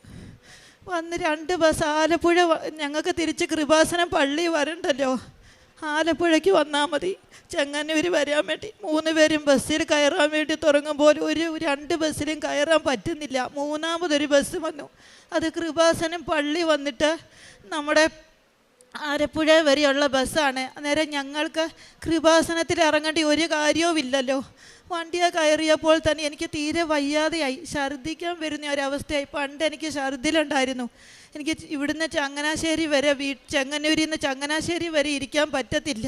വന്ന് 2 ബസ് ആലപ്പുഴ ഞങ്ങൾക്ക് തിരിച്ച് കൃപാസനം പള്ളി വരണ്ടല്ലോ, ആലപ്പുഴയ്ക്ക് വന്നാൽ മതി. ചെങ്ങന്നൂർ വരാൻ വേണ്ടി 3 പേരും ബസ്സിൽ കയറാൻ വേണ്ടി തുടങ്ങുമ്പോൾ 2 ബസ്സിലും കയറാൻ പറ്റുന്നില്ല. 3ാമതൊരു ബസ് വന്നു. അത് കൃപാസനം പള്ളി വന്നിട്ട് നമ്മുടെ ആലപ്പുഴ വരെയുള്ള ബസ്സാണ്. അന്നേരം ഞങ്ങൾക്ക് കൃപാസനത്തിൽ ഇറങ്ങേണ്ടി ഒരു കാര്യവും ഇല്ലല്ലോ. വണ്ടിയെ കയറിയപ്പോൾ തന്നെ എനിക്ക് തീരെ വയ്യാതെയായി, ഛർദ്ദിക്കാൻ വരുന്ന ഒരവസ്ഥയായി. പണ്ട് എനിക്ക് ഛർദ്ദിലുണ്ടായിരുന്നു. എനിക്ക് ഇവിടുന്ന് ചങ്ങനാശ്ശേരി വരെ ചെങ്ങന്നൂരിൽ നിന്ന് ചങ്ങനാശ്ശേരി വരെ ഇരിക്കാൻ പറ്റത്തില്ല.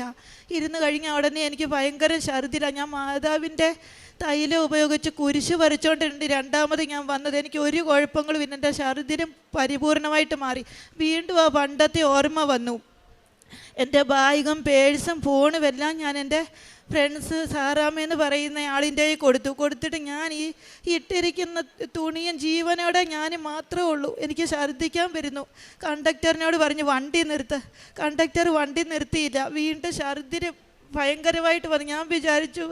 ഇരുന്ന് കഴിഞ്ഞ ഉടനെ എനിക്ക് ഭയങ്കര ഛർദ്ദിലാണ്. ഞാൻ മാതാവിൻ്റെ തൈലം ഉപയോഗിച്ച് കുരിശ് വരച്ചുകൊണ്ടിട്ടുണ്ട് 2ാമത് ഞാൻ വന്നത്. എനിക്ക് ഒരു കുഴപ്പങ്ങളും ഇല്ല. എൻ്റെ ഛർദ്ദിലും പരിപൂർണമായിട്ട് മാറി. വീണ്ടും ആ പണ്ടത്തെ ഓർമ്മ വന്നു. എൻ്റെ ബാഗും പേഴ്സും ഫോണും എല്ലാം ഞാൻ എൻ്റെ ഫ്രണ്ട്സ് സാറാമെന്ന് പറയുന്ന ആളിൻ്റെ കൊടുത്തിട്ട് ഞാൻ ഈ ഇട്ടിരിക്കുന്ന തുണിയും ജീവനോടെ ഞാൻ മാത്രമേ ഉള്ളൂ. എനിക്ക് ഛർദ്ദിക്കാൻ വരുന്നു. കണ്ടക്ടറിനോട് പറഞ്ഞു വണ്ടി നിർത്ത്. കണ്ടക്ടർ വണ്ടി നിർത്തിയില്ല. വീണ്ടും ഛർദ്ദിന് ഭയങ്കരമായിട്ട് വന്നു. ഞാൻ വിചാരിച്ചു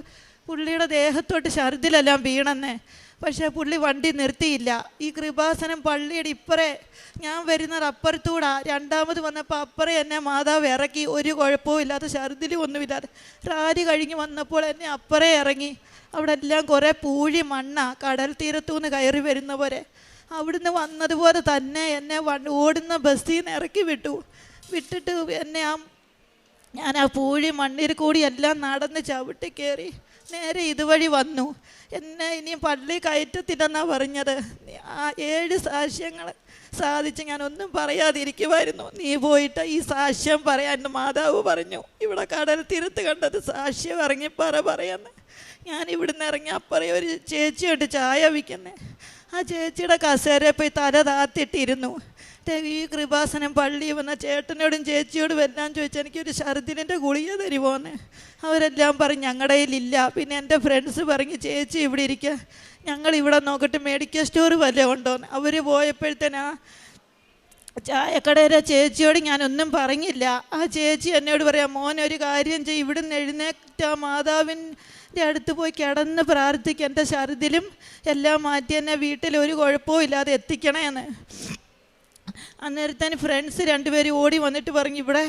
പുള്ളിയുടെ ദേഹത്തോട്ട് ഛർദ്ദിലെല്ലാം വീണെന്നേ. പക്ഷേ പുള്ളി വണ്ടി നിർത്തിയില്ല. ഈ കൃപാസനം പള്ളിയുടെ ഇപ്പറേ ഞാൻ വരുന്നത് അപ്പുറത്തൂടാ. 2ാമത് വന്നപ്പോൾ അപ്പറേ എന്നെ മാതാവ് ഇറക്കി. ഒരു കുഴപ്പവും ഇല്ലാതെ, ഛർദ്ദിലും ഒന്നുമില്ലാതെ. റാലി കഴിഞ്ഞ് വന്നപ്പോൾ എന്നെ അപ്പറേ ഇറങ്ങി. അവിടെ എല്ലാം കുറേ പൂഴി മണ്ണ, കടൽ തീരത്തുനിന്ന് കയറി വരുന്ന പോലെ. അവിടുന്ന് വന്നതുപോലെ തന്നെ എന്നെ ഓടുന്ന ബസ്സിൽ നിന്ന് ഇറക്കി വിട്ടിട്ട് എന്നെ ഞാൻ ആ പൂഴി മണ്ണിൽ കൂടി എല്ലാം നടന്ന് ചവിട്ടി കയറി നേരെ ഇതുവഴി വന്നു. എന്നെ ഇനിയും പള്ളി കയറ്റത്തില്ലെന്നാണ് പറഞ്ഞത്. ആ 7 സാക്ഷ്യങ്ങൾ സാധിച്ച് ഞാനൊന്നും പറയാതിരിക്കുമായിരുന്നു. നീ പോയിട്ട് ഈ സാക്ഷ്യം പറയാൻ മാതാവ് പറഞ്ഞു. ഇവിടെ കടൽ തീരത്ത് കണ്ടത് സാക്ഷ്യം ഇറങ്ങി പറയാന്ന്. ഞാൻ ഇവിടുന്ന് ഇറങ്ങി അപ്പറേ ഒരു ചേച്ചിയുണ്ട് ചായ വിൽക്കുന്നത്. ആ ചേച്ചിയുടെ കസേരയിൽ പോയി തല താത്തിട്ടിരുന്നു. ഈ കൃപാസനം പള്ളി വന്ന ചേട്ടനോടും ചേച്ചിയോടും എല്ലാം ചോദിച്ചു എനിക്കൊരു ഛർദ്ദിലിൻ്റെ ഗുളിക തരുമോന്ന്. അവരെല്ലാം പറഞ്ഞു ഞങ്ങളുടെ കയ്യിലില്ല. പിന്നെ എൻ്റെ ഫ്രണ്ട്സ് പറഞ്ഞു ചേച്ചി ഇവിടെ ഇരിക്കുക, ഞങ്ങളിവിടെ നോക്കിയിട്ട് മെഡിക്കൽ സ്റ്റോർ വല്ലതും ഉണ്ടോയെന്ന്. അവർ പോയപ്പോഴത്തേനാ ചായക്കടയിലെ ചേച്ചിയോട് ഞാനൊന്നും പറഞ്ഞില്ല. ആ ചേച്ചി എന്നോട് പറയാം മോനൊരു കാര്യം ചെയ്യും, ഇവിടുന്ന് എഴുന്നേറ്റ് മാതാവിൻ്റെ അടുത്ത് പോയി കിടന്ന് പ്രാർത്ഥിക്കുക, എൻ്റെ ഛർദ്ദിലും എല്ലാം മാറ്റി എന്നെ വീട്ടിൽ ഒരു കുഴപ്പവും ഇല്ലാതെ എത്തിക്കണേന്ന്. അന്നേരത്തേന് ഫ്രണ്ട്സ് 2 പേര് ഓടി വന്നിട്ട് പറഞ്ഞു ഇവിടെ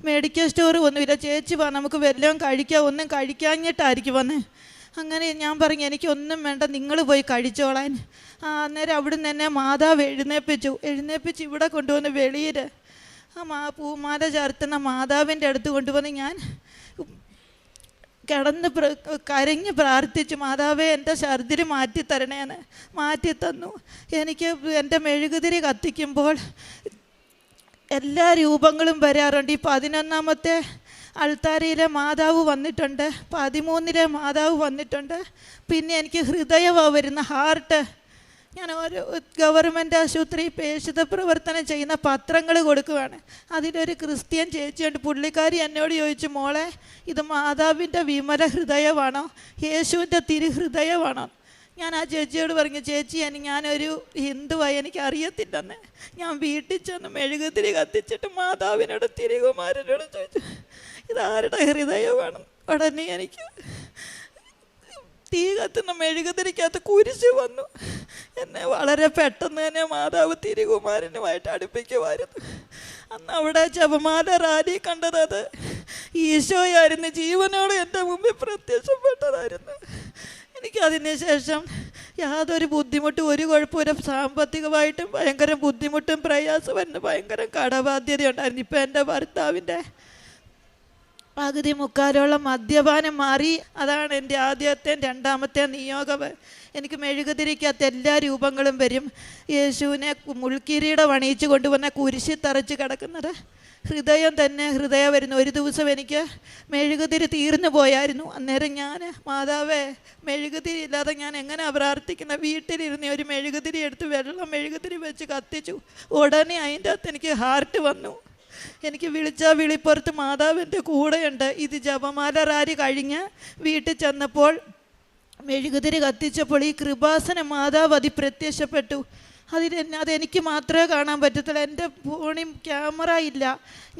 മെഡിക്കൽ സ്റ്റോർ ഒന്നുമില്ല, ചേച്ചി വാ നമുക്ക് വല്ലതും കഴിക്കാം. ഒന്നും കഴിക്കാഞ്ഞിട്ടായിരിക്കും വന്ന്. അങ്ങനെ ഞാൻ പറഞ്ഞു എനിക്കൊന്നും വേണ്ട, നിങ്ങൾ പോയി കഴിച്ചോളാൻ. അന്നേരം അവിടുന്ന് എന്നെ മാതാവ് എഴുന്നേപ്പിച്ച് ഇവിടെ കൊണ്ടുവന്ന് വെളിയിൽ പൂമാല ചേർത്തുന്ന മാതാവിൻ്റെ അടുത്ത് കൊണ്ടുവന്ന് ഞാൻ കിടന്ന് കരഞ്ഞ് പ്രാർത്ഥിച്ചു, മാതാവേ എൻ്റെ ഛർദ്ദിൽ മാറ്റിത്തരണേന്ന്. മാറ്റിത്തന്നു. എനിക്ക് എൻ്റെ മെഴുകുതിരി കത്തിക്കുമ്പോൾ എല്ലാ രൂപങ്ങളും വരാറുണ്ട്. ഈ 11ാമത്തെ അൾത്താരയിലെ മാതാവ് വന്നിട്ടുണ്ട്, 13ലെ മാതാവ് വന്നിട്ടുണ്ട്. പിന്നെ എനിക്ക് ഹൃദയമാണ് വരുന്ന, ഹാർട്ട്. ഞാൻ ഒരു ഗവൺമെൻറ് ആശുപത്രി പേക്ഷിത പ്രവർത്തനം ചെയ്യുന്ന പത്രങ്ങൾ കൊടുക്കുകയാണ്. അതിലൊരു ക്രിസ്ത്യൻ ചേച്ചിയുണ്ട്. പുള്ളിക്കാരി എന്നോട് ചോദിച്ചു മോളെ ഇത് മാതാവിൻ്റെ വിമല ഹൃദയമാണോ യേശുവിൻ്റെ തിരുഹൃദയമാണോ? ഞാൻ ആ ചേച്ചിയോട് പറഞ്ഞു ചേച്ചി ഞാനൊരു ഹിന്ദുവായി എനിക്കറിയത്തില്ലെന്ന്. ഞാൻ വീട്ടിൽ ചെന്ന് മെഴുകുതിരി കത്തിച്ചിട്ട് മാതാവിനോട് തിരുകുമാരനോട് ചോദിച്ചു ഇതാരുടെ ഹൃദയമാണ്. ഉടനെ എനിക്ക് തീ കത്തുന്ന മെഴുകുതിരിക്കകത്ത് കുരിശ് വന്നു. എന്നെ വളരെ പെട്ടെന്ന് തന്നെ മാതാവ് തിരുകുമാരനുമായിട്ട് അടുപ്പിക്കുമായിരുന്നു. അന്ന് അവിടെ ജപമാല റാലി കണ്ടത് അത് ഈശോയായിരുന്നു, ജീവനോട് എൻ്റെ മുമ്പിൽ പ്രത്യക്ഷപ്പെട്ടതായിരുന്നു. എനിക്കതിന് ശേഷം യാതൊരു ബുദ്ധിമുട്ടും ഒരു കുഴപ്പമില്ല. സാമ്പത്തികമായിട്ടും ഭയങ്കര ബുദ്ധിമുട്ടും പ്രയാസമായിരുന്നു, ഭയങ്കര കടബാധ്യത ഉണ്ടായിരുന്നു. ഇപ്പം എൻ്റെ ഭർത്താവിൻ്റെ പകുതി മുക്കാലോളം മദ്യപാനം മാറി. അതാണ് എൻ്റെ ആദ്യത്തെ 2ാമത്തെ നിയോഗം. എനിക്ക് മെഴുകുതിരിക്കകത്ത് എല്ലാ രൂപങ്ങളും വരും. യേശുവിനെ മുൾക്കിരീടം അണിയിച്ച് കൊണ്ടുവന്ന കുരിശി തറച്ച് കിടക്കുന്നത് ഹൃദയം തന്നെ ഹൃദയം വരുന്നു. ഒരു ദിവസം എനിക്ക് മെഴുകുതിരി തീർന്നു പോയായിരുന്നു. അന്നേരം ഞാൻ മാതാവേ മെഴുകുതിരി ഇല്ലാതെ ഞാൻ എങ്ങനെയാണ് പ്രാർത്ഥിക്കുന്നത്? വീട്ടിലിരുന്ന് ഒരു മെഴുകുതിരി എടുത്ത് വെള്ളം മെഴുകുതിരി വെച്ച് കത്തിച്ചു. ഉടനെ അതിൻ്റെ അകത്ത് എനിക്ക് ഹാർട്ട് വന്നു. എനിക്ക് വിളിച്ചാൽ വിളിപ്പുറത്ത് മാതാവിൻ്റെ കൂടെയുണ്ട്. ഇത് ജപമാല റാലി കഴിഞ്ഞ് വീട്ടിൽ ചെന്നപ്പോൾ മെഴുകുതിരി കത്തിച്ചപ്പോൾ ഈ കൃപാസന മാതാവ് പ്രത്യക്ഷപ്പെട്ടു. അതെനിക്ക് മാത്രമേ കാണാൻ പറ്റത്തുള്ളൂ. എൻ്റെ ഫോണിൽ ക്യാമറ ഇല്ല.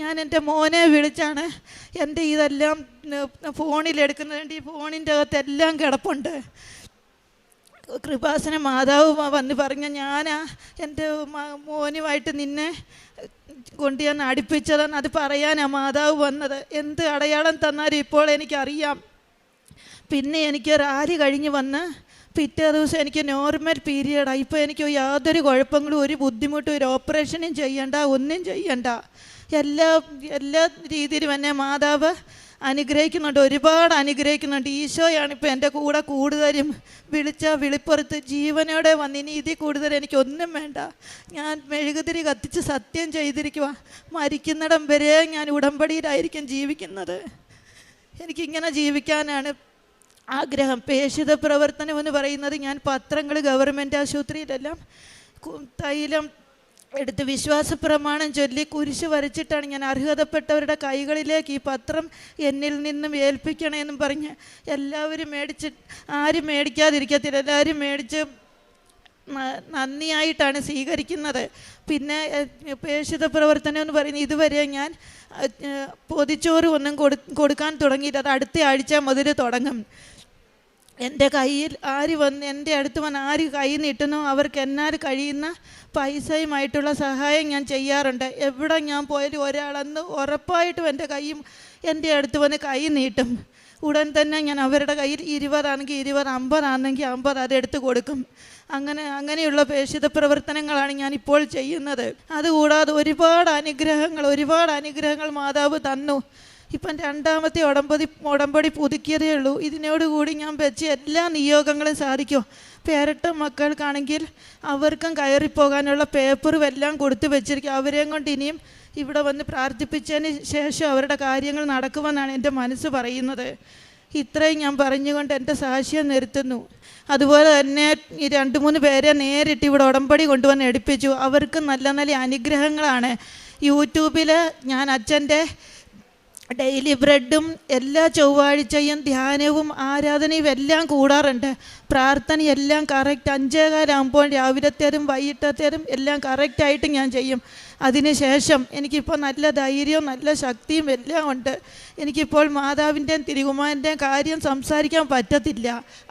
ഞാൻ എൻ്റെ മോനെ വിളിച്ചാണ് എൻ്റെ ഇതെല്ലാം ഫോണിലെടുക്കുന്നത്. ഈ ഫോണിൻ്റെ അകത്തെല്ലാം കിടപ്പുണ്ട്. കൃപാസന മാതാവ് വന്ന് പറഞ്ഞ ഞാനാ എൻ്റെ മോനുമായിട്ട് നിന്നെ കൊണ്ട് ഞാൻ അടുപ്പിച്ചതെന്ന് അത് പറയാനാ മാതാവ് വന്നത്. എന്ത് അടയാളം തന്നാലും ഇപ്പോൾ എനിക്കറിയാം. പിന്നെ എനിക്ക് റാലി കഴിഞ്ഞ് വന്ന് പിറ്റേ ദിവസം എനിക്ക് നോർമൽ പീരിയഡാണ്. ഇപ്പോൾ എനിക്ക് യാതൊരു കുഴപ്പങ്ങളും ഒരു ബുദ്ധിമുട്ടും ഒരു ഓപ്പറേഷനും ചെയ്യണ്ട, ഒന്നും ചെയ്യണ്ട. എല്ലാ രീതിയിലും എന്നെ മാതാവ് അനുഗ്രഹിക്കുന്നുണ്ട്, ഒരുപാട് അനുഗ്രഹിക്കുന്നുണ്ട്. ഈശോയാണ് ഇപ്പോൾ എൻ്റെ കൂടെ കൂടുതലും. വിളിപ്പുറത്ത് ജീവനോടെ വന്ന് ഇനി ഇതിൽ കൂടുതൽ എനിക്കൊന്നും വേണ്ട. ഞാൻ മെഴുകുതിരി കത്തിച്ച് സത്യം ചെയ്തിരിക്കുക, മരിക്കുന്നിടം വരെ ഞാൻ ഉടമ്പടിയിലായിരിക്കും ജീവിക്കുന്നത്. എനിക്കിങ്ങനെ ജീവിക്കാനാണ് ആഗ്രഹം. പേഷിത പ്രവർത്തനം എന്ന് പറയുന്നത് ഞാൻ പത്രങ്ങൾ, ഗവൺമെൻറ് ആശുപത്രിയിലെല്ലാം തൈലം എടുത്ത് വിശ്വാസ പ്രമാണം ചൊല്ലി കുരിശ് വരച്ചിട്ടാണ് ഞാൻ അർഹതപ്പെട്ടവരുടെ കൈകളിലേക്ക് ഈ പത്രം എന്നിൽ നിന്നും ഏൽപ്പിക്കണമെന്നും പറഞ്ഞ് എല്ലാവരും ആരും മേടിക്കാതിരിക്കത്തില്ല, എല്ലാവരും മേടിച്ച് നന്ദിയായിട്ടാണ് സ്വീകരിക്കുന്നത്. പിന്നെ പേഷിത പ്രവർത്തനം എന്ന് പറയുന്നത് ഇതുവരെ ഞാൻ പൊതിച്ചോറ് ഒന്നും കൊടുക്കാൻ തുടങ്ങിയിട്ട് അത് അടുത്ത ആഴ്ച മുതൽ തുടങ്ങും. എൻ്റെ കയ്യിൽ എൻ്റെ അടുത്ത് വന്ന് ആര് കൈ നീട്ടുന്നോ അവർക്ക് എന്നാൽ കഴിയുന്ന പൈസയുമായിട്ടുള്ള സഹായം ഞാൻ ചെയ്യാറുണ്ട്. എവിടെ ഞാൻ പോയാലും ഒരാളെന്ന് ഉറപ്പായിട്ടും എൻ്റെ കൈയും എൻ്റെ അടുത്ത് വന്ന് കൈ നീട്ടും. ഉടൻ തന്നെ ഞാൻ അവരുടെ കയ്യിൽ 20 ആണെങ്കിൽ 20, 50 ആണെങ്കിൽ 50 അതെടുത്ത് കൊടുക്കും. അങ്ങനെയുള്ള പേഷിത പ്രവർത്തനങ്ങളാണ് ഞാൻ ഇപ്പോൾ ചെയ്യുന്നത്. അതുകൂടാതെ ഒരുപാട് അനുഗ്രഹങ്ങൾ മാതാവ് തന്നു. ഇപ്പം 2ാമത്തെ ഉടമ്പടി പുതുക്കിയതേ ഉള്ളൂ. ഇതിനോടുകൂടി ഞാൻ വെച്ച് എല്ലാ നിയോഗങ്ങളും സാധിക്കും. പേരട്ട മക്കൾക്കാണെങ്കിൽ അവർക്കും കയറിപ്പോകാനുള്ള പേപ്പറും എല്ലാം കൊടുത്തു വെച്ചിരിക്കും. അവരെയും കൊണ്ട് ഇനിയും ഇവിടെ വന്ന് പ്രാർത്ഥിപ്പിച്ചതിന് ശേഷം അവരുടെ കാര്യങ്ങൾ നടക്കുമെന്നാണ് എൻ്റെ മനസ്സ് പറയുന്നത്. ഇത്രയും ഞാൻ പറഞ്ഞുകൊണ്ട് എൻ്റെ സാക്ഷ്യം നിർത്തുന്നു. അതുപോലെ തന്നെ ഈ 2-3 പേരെ നേരിട്ട് ഇവിടെ ഉടമ്പടി കൊണ്ടുവന്ന് എടുപ്പിച്ചു. അവർക്ക് നല്ല നല്ല അനുഗ്രഹങ്ങളാണ്. യൂട്യൂബിൽ ഞാൻ അച്ഛൻ്റെ ഡെയിലി ബ്രെഡും എല്ലാ ചൊവ്വാഴ്ചയും ധ്യാനവും ആരാധനയും എല്ലാം കൂടാറുണ്ട്. പ്രാർത്ഥനയെല്ലാം കറക്റ്റ് 5:15 രാവിലത്തേതും വൈകിട്ടത്തേതും എല്ലാം കറക്റ്റായിട്ട് ഞാൻ ചെയ്യും. അതിനുശേഷം എനിക്കിപ്പോൾ നല്ല ധൈര്യവും നല്ല ശക്തിയും എല്ലാം ഉണ്ട്. എനിക്കിപ്പോൾ മാതാവിൻ്റെയും തിരുകുമാരൻ്റെയും കാര്യം സംസാരിക്കാൻ പറ്റത്തില്ല.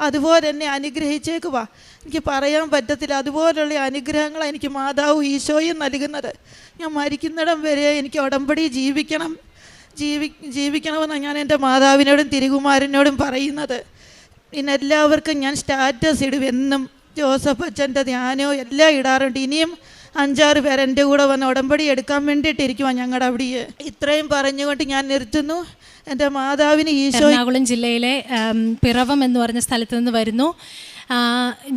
അതുപോലെ തന്നെ അനുഗ്രഹിച്ചേക്കുവാ, എനിക്ക് പറയാൻ പറ്റത്തില്ല. അതുപോലുള്ള അനുഗ്രഹങ്ങളാണ് എനിക്ക് മാതാവ് ഈശോയും നൽകുന്നത്. ഞാൻ മരിക്കുന്നിടം വരെ എനിക്ക് ഉടമ്പടി ജീവിക്കണമെന്നാണ് ഞാൻ എൻ്റെ മാതാവിനോടും തിരുകുമാരനോടും പറയുന്നത്. പിന്നെ എല്ലാവർക്കും ഞാൻ സ്റ്റാറ്റസ് ഇടും. എന്നും ജോസഫ് അച്ഛൻ്റെ ധ്യാനവും എല്ലാം ഇടാറുണ്ട്. ഇനിയും 5-6 പേർ എൻ്റെ കൂടെ വന്ന് ഉടമ്പടി എടുക്കാൻ വേണ്ടിയിട്ടിരിക്കുവാണ് ഞങ്ങളുടെ അവിടെ. ഇത്രയും പറഞ്ഞുകൊണ്ട് ഞാൻ നിർത്തുന്നു. എൻ്റെ മാതാവിന് ഈശോ. എറണാകുളം ജില്ലയിലെ പിറവം എന്ന് പറഞ്ഞ സ്ഥലത്ത് നിന്ന് വരുന്നു.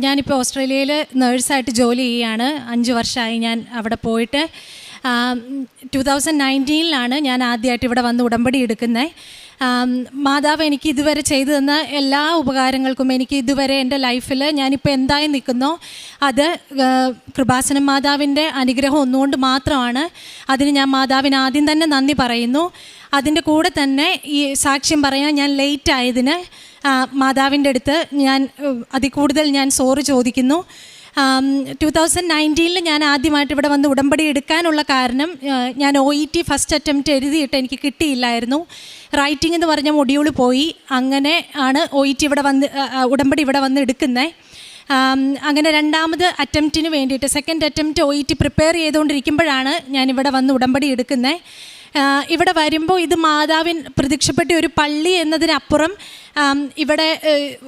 ഞാനിപ്പോൾ ഓസ്ട്രേലിയയിൽ നേഴ്സായിട്ട് ജോലി ചെയ്യുകയാണ്. 5 വർഷമായി ഞാൻ അവിടെ പോയിട്ട്. 2019 ഞാൻ ആദ്യമായിട്ട് ഇവിടെ വന്ന് ഉടമ്പടി എടുക്കുന്നത്. മാതാവ് എനിക്ക് ഇതുവരെ ചെയ്തു തന്ന എല്ലാ ഉപകാരങ്ങൾക്കും എനിക്ക് ഇതുവരെ എൻ്റെ ലൈഫിൽ ഞാനിപ്പോൾ എന്തായി നിൽക്കുന്നോ അത് കൃപാസന മാതാവിൻ്റെ അനുഗ്രഹം ഒന്നുകൊണ്ട് മാത്രമാണ്. അതിന് ഞാൻ മാതാവിന് ആദ്യം തന്നെ നന്ദി പറയുന്നു. അതിൻ്റെ കൂടെ തന്നെ ഈ സാക്ഷ്യം പറയാൻ ഞാൻ ലേറ്റ് ആയതിന് മാതാവിൻ്റെ അടുത്ത് ഞാൻ അതിൽ കൂടുതൽ ഞാൻ സോറി ചോദിക്കുന്നു. 2019 ഞാൻ ആദ്യമായിട്ട് ഇവിടെ വന്ന് ഉടമ്പടി എടുക്കാനുള്ള കാരണം ഞാൻ OET ഫസ്റ്റ് അറ്റംപ്റ്റ് എഴുതിയിട്ട് എനിക്ക് കിട്ടിയില്ലായിരുന്നു. റൈറ്റിംഗ് എന്ന് പറഞ്ഞ മൊഡ്യൂൾ പോയി. അങ്ങനെ ആണ് OET ഉടമ്പടി ഇവിടെ വന്ന് എടുക്കുന്നത്. അങ്ങനെ 2ാമത് അറ്റംപ്റ്റിന് വേണ്ടിയിട്ട് സെക്കൻഡ് അറ്റംപ്റ്റ് OET പ്രിപ്പയർ ചെയ്തുകൊണ്ടിരിക്കുമ്പോഴാണ് ഞാനിവിടെ വന്ന് ഉടമ്പടി എടുക്കുന്നത്. ഇവിടെ വരുമ്പോൾ ഇത് മാതാവിൻ പ്രത്യക്ഷപ്പെട്ട ഒരു പള്ളി എന്നതിനപ്പുറം ഇവിടെ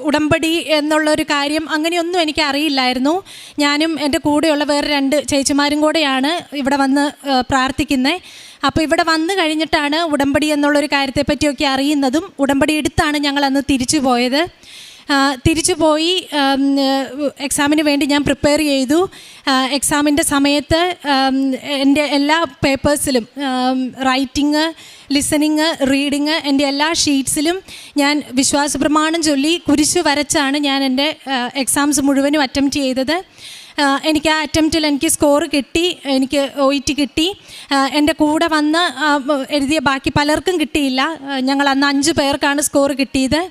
ഉടമ്പടി എന്നുള്ളൊരു കാര്യം അങ്ങനെയൊന്നും എനിക്ക് അറിയില്ലായിരുന്നു. ഞാനും എൻ്റെ കൂടെയുള്ള വേറെ 2 ചേച്ചിമാരും കൂടെയാണ് ഇവിടെ വന്ന് പ്രാർത്ഥിക്കുന്നത്. അപ്പോൾ ഇവിടെ വന്നു കഴിഞ്ഞിട്ടാണ് ഉടമ്പടി എന്നുള്ളൊരു കാര്യത്തെപ്പറ്റിയൊക്കെ അറിയുന്നതും. ഉടമ്പടി എടുത്താണ് ഞങ്ങൾ അന്ന് തിരിച്ചു പോയത്. തിരിച്ചു പോയി എക്സാമിന് വേണ്ടി ഞാൻ പ്രിപ്പയർ ചെയ്തു. എക്സാമിൻ്റെ സമയത്ത് എൻ്റെ എല്ലാ പേപ്പേഴ്സിലും റൈറ്റിംഗ്, ലിസണിങ്, റീഡിങ് എൻ്റെ എല്ലാ ഷീറ്റ്സിലും ഞാൻ വിശ്വാസ പ്രമാണം ചൊല്ലി കുരിശ് വരച്ചാണ് ഞാൻ എൻ്റെ എക്സാംസ് മുഴുവനും അറ്റംപ്റ്റ് ചെയ്തത്. എനിക്ക് ആ അറ്റംപ്റ്റിൽ എനിക്ക് സ്കോർ കിട്ടി, എനിക്ക് OET കിട്ടി. എൻ്റെ കൂടെ വന്ന് എഴുതിയ ബാക്കി പലർക്കും കിട്ടിയില്ല. ഞങ്ങൾ അന്ന് 5 പേർക്കാണ് സ്കോർ കിട്ടിയത്.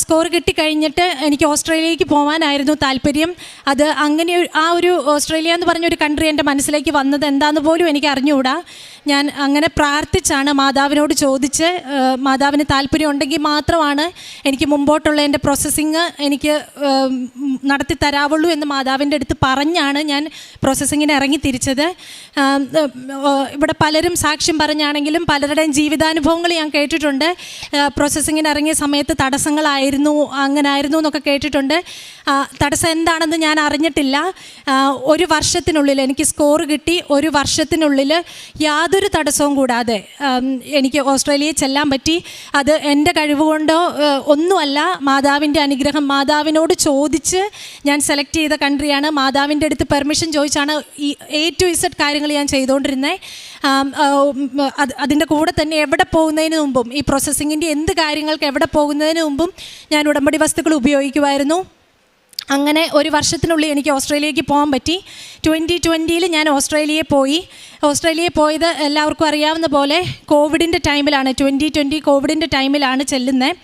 സ്കോർ കിട്ടിക്കഴിഞ്ഞിട്ട് എനിക്ക് ഓസ്ട്രേലിയയിലേക്ക് പോകാനായിരുന്നു താല്പര്യം. അത് അങ്ങനെ ആ ഒരു ഓസ്ട്രേലിയ എന്ന് പറഞ്ഞൊരു കൺട്രി എൻ്റെ മനസ്സിലേക്ക് വന്നത് എന്താണെന്ന് പോലും എനിക്ക് അറിഞ്ഞുകൂടാ. ഞാൻ അങ്ങനെ പ്രാർത്ഥിച്ചാണ്, മാതാവിനോട് ചോദിച്ച്, മാതാവിന് താല്പര്യം ഉണ്ടെങ്കിൽ മാത്രമാണ് എനിക്ക് മുമ്പോട്ടുള്ള എൻ്റെ പ്രോസസ്സിങ് എനിക്ക് നടത്തി തരാവുള്ളൂ എന്ന് മാതാവിൻ്റെ അടുത്ത് പറഞ്ഞാണ് ഞാൻ പ്രോസസ്സിങ്ങിന് ഇറങ്ങി തിരിച്ചത്. ഇവിടെ പലരും സാക്ഷ്യം പറഞ്ഞാണെങ്കിലും പലരുടെയും ജീവിതാനുഭവങ്ങൾ ഞാൻ കേട്ടിട്ടുണ്ട്. പ്രോസസ്സിങ്ങിന് ഇറങ്ങിയ സമയത്ത് തടസ്സങ്ങളായിരുന്നു, അങ്ങനായിരുന്നു എന്നൊക്കെ കേട്ടിട്ടുണ്ട്. തടസ്സം എന്താണെന്ന് ഞാൻ അറിഞ്ഞിട്ടില്ല. ഒരു വർഷത്തിനുള്ളിൽ എനിക്ക് സ്കോർ കിട്ടി. ഒരു വർഷത്തിനുള്ളിൽ യാതൊരു തടസ്സവും കൂടാതെ എനിക്ക് ഓസ്ട്രേലിയയിൽ ചെല്ലാൻ പറ്റി. അത് എൻ്റെ കഴിവുകൊണ്ടോ ഒന്നുമല്ല, മാതാവിൻ്റെ അനുഗ്രഹം. മാതാവിനോട് ചോദിച്ച് ഞാൻ സെലക്ട് ചെയ്ത കൺട്രിയാണ്. മാതാവിൻ്റെ അടുത്ത് പെർമിഷൻ ചോദിച്ചാണ് ഈ A to Z കാര്യങ്ങൾ ഞാൻ ചെയ്തുകൊണ്ടിരുന്നത്. അതിൻ്റെ കൂടെ തന്നെ എവിടെ പോകുന്നതിന് മുമ്പും, ഈ പ്രോസസ്സിങ്ങിൻ്റെ എന്ത് കാര്യങ്ങൾക്ക് എവിടെ പോകുന്നതിന് മുമ്പും ഞാൻ ഉടമ്പടി വസ്തുക്കൾ ഉപയോഗിക്കുമായിരുന്നു. അങ്ങനെ ഒരു വർഷത്തിനുള്ളിൽ എനിക്ക് ഓസ്ട്രേലിയക്ക് പോകാൻ പറ്റി. 2020 ഞാൻ ഓസ്ട്രേലിയയിൽ പോയി. ഓസ്ട്രേലിയയിൽ പോയത് എല്ലാവർക്കും അറിയാവുന്ന പോലെ കോവിഡിൻ്റെ ടൈമിലാണ്. 2020 കോവിഡിൻ്റെ ടൈമിലാണ് ചെല്ലുന്നത്.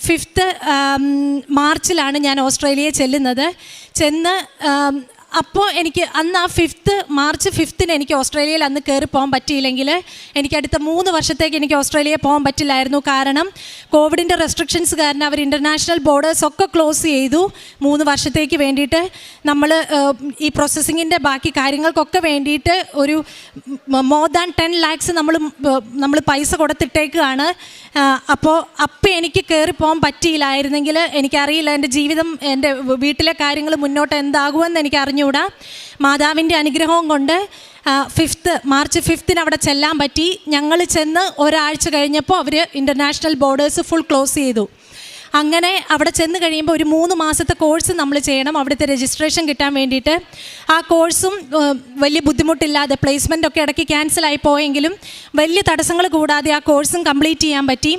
5th മാർച്ചിലാണ് ഞാൻ ഓസ്ട്രേലിയയിൽ ചെല്ലുന്നത്. അപ്പോൾ എനിക്ക് അന്ന് ആ മാർച്ച് 5th എനിക്ക് ഓസ്ട്രേലിയയിൽ അന്ന് കയറി പോകാൻ പറ്റിയില്ലെങ്കിൽ എനിക്ക് അടുത്ത 3 വർഷത്തേക്ക് എനിക്ക് ഓസ്ട്രേലിയയിൽ പോകാൻ പറ്റില്ലായിരുന്നു. കാരണം കോവിഡിൻ്റെ റെസ്ട്രിക്ഷൻസ് കാരണം അവർ ഇൻ്റർനാഷണൽ ബോർഡേഴ്സ് ഒക്കെ ക്ലോസ് ചെയ്തു 3 വർഷത്തേക്ക് വേണ്ടിയിട്ട്. നമ്മൾ ഈ പ്രോസസ്സിങ്ങിൻ്റെ ബാക്കി കാര്യങ്ങൾക്കൊക്കെ വേണ്ടിയിട്ട് ഒരു മോർ ദാൻ 10 lakhs നമ്മൾ പൈസ കൊടുത്തിട്ടേക്കാണ്. അപ്പോൾ എനിക്ക് കയറി പോകാൻ പറ്റിയില്ലായിരുന്നെങ്കിൽ എനിക്കറിയില്ല എൻ്റെ ജീവിതം, എൻ്റെ വീട്ടിലെ കാര്യങ്ങൾ മുന്നോട്ട് എന്താകുമെന്ന് എനിക്ക് അറിഞ്ഞുകൂടാ. മാതാവിൻ്റെ അനുഗ്രഹവും കൊണ്ട് മാർച്ച് 5th അവിടെ ചെല്ലാൻ പറ്റി. ഞങ്ങൾ ചെന്ന് ഒരാഴ്ച കഴിഞ്ഞപ്പോൾ അവർ ഇൻ്റർനാഷണൽ ബോർഡേഴ്സ് ഫുൾ ക്ലോസ് ചെയ്തു. അങ്ങനെ അവിടെ ചെന്ന് കഴിയുമ്പോൾ ഒരു 3 മാസത്തെ കോഴ്സ് നമ്മൾ ചെയ്യണം അവിടുത്തെ രജിസ്ട്രേഷൻ കിട്ടാൻ വേണ്ടിയിട്ട്. ആ കോഴ്സും വലിയ ബുദ്ധിമുട്ടില്ലാതെ, പ്ലേസ്മെൻ്റ് ഒക്കെ ഇടയ്ക്ക് ക്യാൻസലായി പോയെങ്കിലും വലിയ തടസ്സങ്ങൾ കൂടാതെ ആ കോഴ്സും കംപ്ലീറ്റ് ചെയ്യാൻ പറ്റി.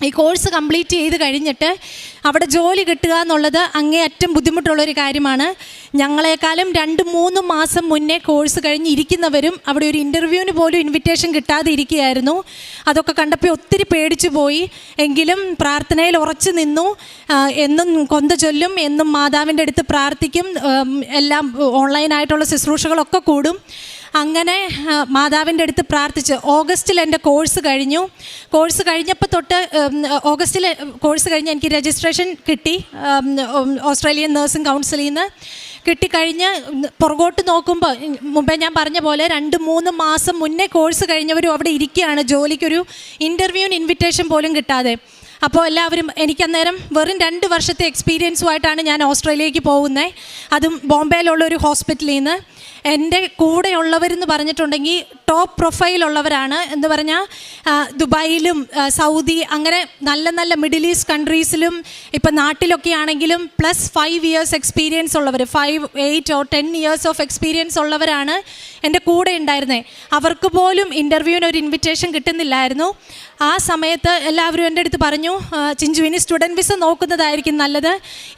ഈ കോഴ്സ് കംപ്ലീറ്റ് ചെയ്ത് കഴിഞ്ഞിട്ട് അവിടെ ജോലി കിട്ടുക എന്നുള്ളത് അങ്ങേയറ്റം ബുദ്ധിമുട്ടുള്ളൊരു കാര്യമാണ്. ഞങ്ങളെക്കാളും 2-3 മാസം മുന്നേ കോഴ്സ് കഴിഞ്ഞ് ഇരിക്കുന്നവരും അവിടെ ഒരു ഇൻ്റർവ്യൂവിന് പോലും ഇൻവിറ്റേഷൻ കിട്ടാതെ ഇരിക്കുകയായിരുന്നു. അതൊക്കെ കണ്ടപ്പോൾ ഒത്തിരി പേടിച്ചു പോയി. എങ്കിലും പ്രാർത്ഥനയിൽ ഉറച്ചു നിന്നു. എന്നും കൊന്ത ചൊല്ലും, എന്നും മാതാവിൻ്റെ അടുത്ത് പ്രാർത്ഥിക്കും. എല്ലാം ഓൺലൈനായിട്ടുള്ള ശുശ്രൂഷകളൊക്കെ കൂടും. അങ്ങനെ മാതാവിൻ്റെ അടുത്ത് പ്രാർത്ഥിച്ച് ഓഗസ്റ്റിൽ എൻ്റെ കോഴ്സ് കഴിഞ്ഞു. കോഴ്സ് കഴിഞ്ഞപ്പോൾ തൊട്ട് ഓഗസ്റ്റിൽ കോഴ്സ് കഴിഞ്ഞ് എനിക്ക് രജിസ്ട്രേഷൻ കിട്ടി ഓസ്ട്രേലിയൻ നേഴ്സിംഗ് കൗൺസിലിൽ നിന്ന്. കിട്ടിക്കഴിഞ്ഞ് പുറകോട്ട് നോക്കുമ്പോൾ മുമ്പേ ഞാൻ പറഞ്ഞ പോലെ 2-3 മാസം മുന്നേ കോഴ്സ് കഴിഞ്ഞവരും അവിടെ ഇരിക്കുകയാണ്, ജോലിക്കൊരു ഇൻ്റർവ്യൂവിന് ഇൻവിറ്റേഷൻ പോലും കിട്ടാതെ. അപ്പോൾ എല്ലാവരും എനിക്കന്നേരം വെറും 2 വർഷത്തെ എക്സ്പീരിയൻസുമായിട്ടാണ് ഞാൻ ഓസ്ട്രേലിയക്ക് പോകുന്നത്. അതും ബോംബെയിലുള്ളൊരു ഹോസ്പിറ്റലിൽ നിന്ന്. എൻ്റെ കൂടെയുള്ളവരെന്ന് പറഞ്ഞിട്ടുണ്ടെങ്കിൽ ടോപ്പ് പ്രൊഫൈലുള്ളവരാണ്. എന്ന് പറഞ്ഞാൽ ദുബായിലും സൗദി അങ്ങനെ നല്ല നല്ല മിഡിൽ ഈസ്റ്റ് കൺട്രീസിലും ഇപ്പം നാട്ടിലൊക്കെ ആണെങ്കിലും +5 years എക്സ്പീരിയൻസ് ഉള്ളവർ, 5, 8 or 10 years ഓഫ് എക്സ്പീരിയൻസ് ഉള്ളവരാണ് എൻ്റെ കൂടെ ഉണ്ടായിരുന്നത്. അവർക്ക് പോലും ഇൻ്റർവ്യൂവിന് ഒരു ഇൻവിറ്റേഷൻ കിട്ടുന്നില്ലായിരുന്നു. ആ സമയത്ത് എല്ലാവരും എൻ്റെ അടുത്ത് പറഞ്ഞു, ചിഞ്ചുവിന് സ്റ്റുഡൻറ്റ് വിസ നോക്കുന്നതായിരിക്കും നല്ലത്.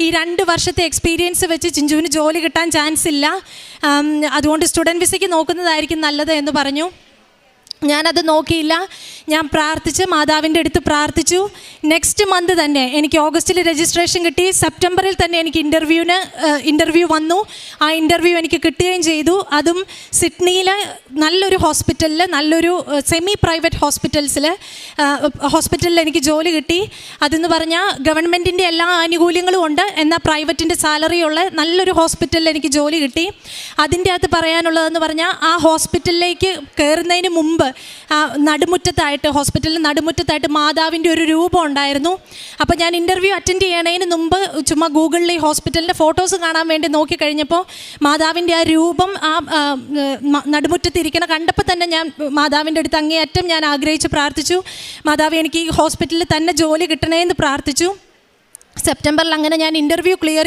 ഈ 2 വർഷത്തെ എക്സ്പീരിയൻസ് വെച്ച് ചിഞ്ചുവിന് ജോലി കിട്ടാൻ ചാൻസ് ഇല്ല, അതുകൊണ്ട് സ്റ്റുഡൻറ്റ് വിസയ്ക്ക് നോക്കുന്നതായിരിക്കും നല്ലത് എന്ന് പറഞ്ഞു. ഞാനത് നോക്കിയില്ല. ഞാൻ പ്രാർത്ഥിച്ച് മാതാവിൻ്റെ അടുത്ത് പ്രാർത്ഥിച്ചു. നെക്സ്റ്റ് മന്ത് തന്നെ എനിക്ക് ഓഗസ്റ്റിൽ രജിസ്ട്രേഷൻ കിട്ടി. സെപ്റ്റംബറിൽ തന്നെ എനിക്ക് ഇൻ്റർവ്യൂ വന്നു. ആ ഇൻ്റർവ്യൂ എനിക്ക് കിട്ടുകയും ചെയ്തു. അതും സിഡ്നിയിൽ നല്ലൊരു ഹോസ്പിറ്റലിൽ, നല്ലൊരു സെമി പ്രൈവറ്റ് ഹോസ്പിറ്റലിൽ എനിക്ക് ജോലി കിട്ടി. അതെന്ന് പറഞ്ഞാൽ ഗവൺമെൻറ്റിൻ്റെ എല്ലാ ആനുകൂല്യങ്ങളും ഉണ്ട്, എന്നാൽ പ്രൈവറ്റിൻ്റെ സാലറിയുള്ള നല്ലൊരു ഹോസ്പിറ്റലിൽ എനിക്ക് ജോലി കിട്ടി. അതിൻ്റെ അകത്ത് പറയാനുള്ളതെന്ന് പറഞ്ഞാൽ ആ ഹോസ്പിറ്റലിലേക്ക് കയറുന്നതിന് മുമ്പ് ഹോസ്പിറ്റലിൽ നടുമുറ്റത്തായിട്ട് മാതാവിൻ്റെ ഒരു രൂപം ഉണ്ടായിരുന്നു. അപ്പോൾ ഞാൻ ഇൻ്റർവ്യൂ അറ്റൻഡ് ചെയ്യണതിന് മുമ്പ് ചുമ്മാ ഗൂഗിളിൽ ഈ ഹോസ്പിറ്റലിൻ്റെ ഫോട്ടോസ് കാണാൻ വേണ്ടി നോക്കിക്കഴിഞ്ഞപ്പോൾ മാതാവിൻ്റെ ആ രൂപം ആ നടുമുറ്റത്തിരിക്കണം കണ്ടപ്പോൾ തന്നെ ഞാൻ മാതാവിൻ്റെ അടുത്ത് അങ്ങേയറ്റം ഞാൻ ആഗ്രഹിച്ച് പ്രാർത്ഥിച്ചു, മാതാവ് എനിക്ക് ഈ ഹോസ്പിറ്റലിൽ തന്നെ ജോലി കിട്ടണേന്ന് പ്രാർത്ഥിച്ചു. സെപ്റ്റംബറിൽ അങ്ങനെ ഞാൻ ഇൻ്റർവ്യൂ ക്ലിയർ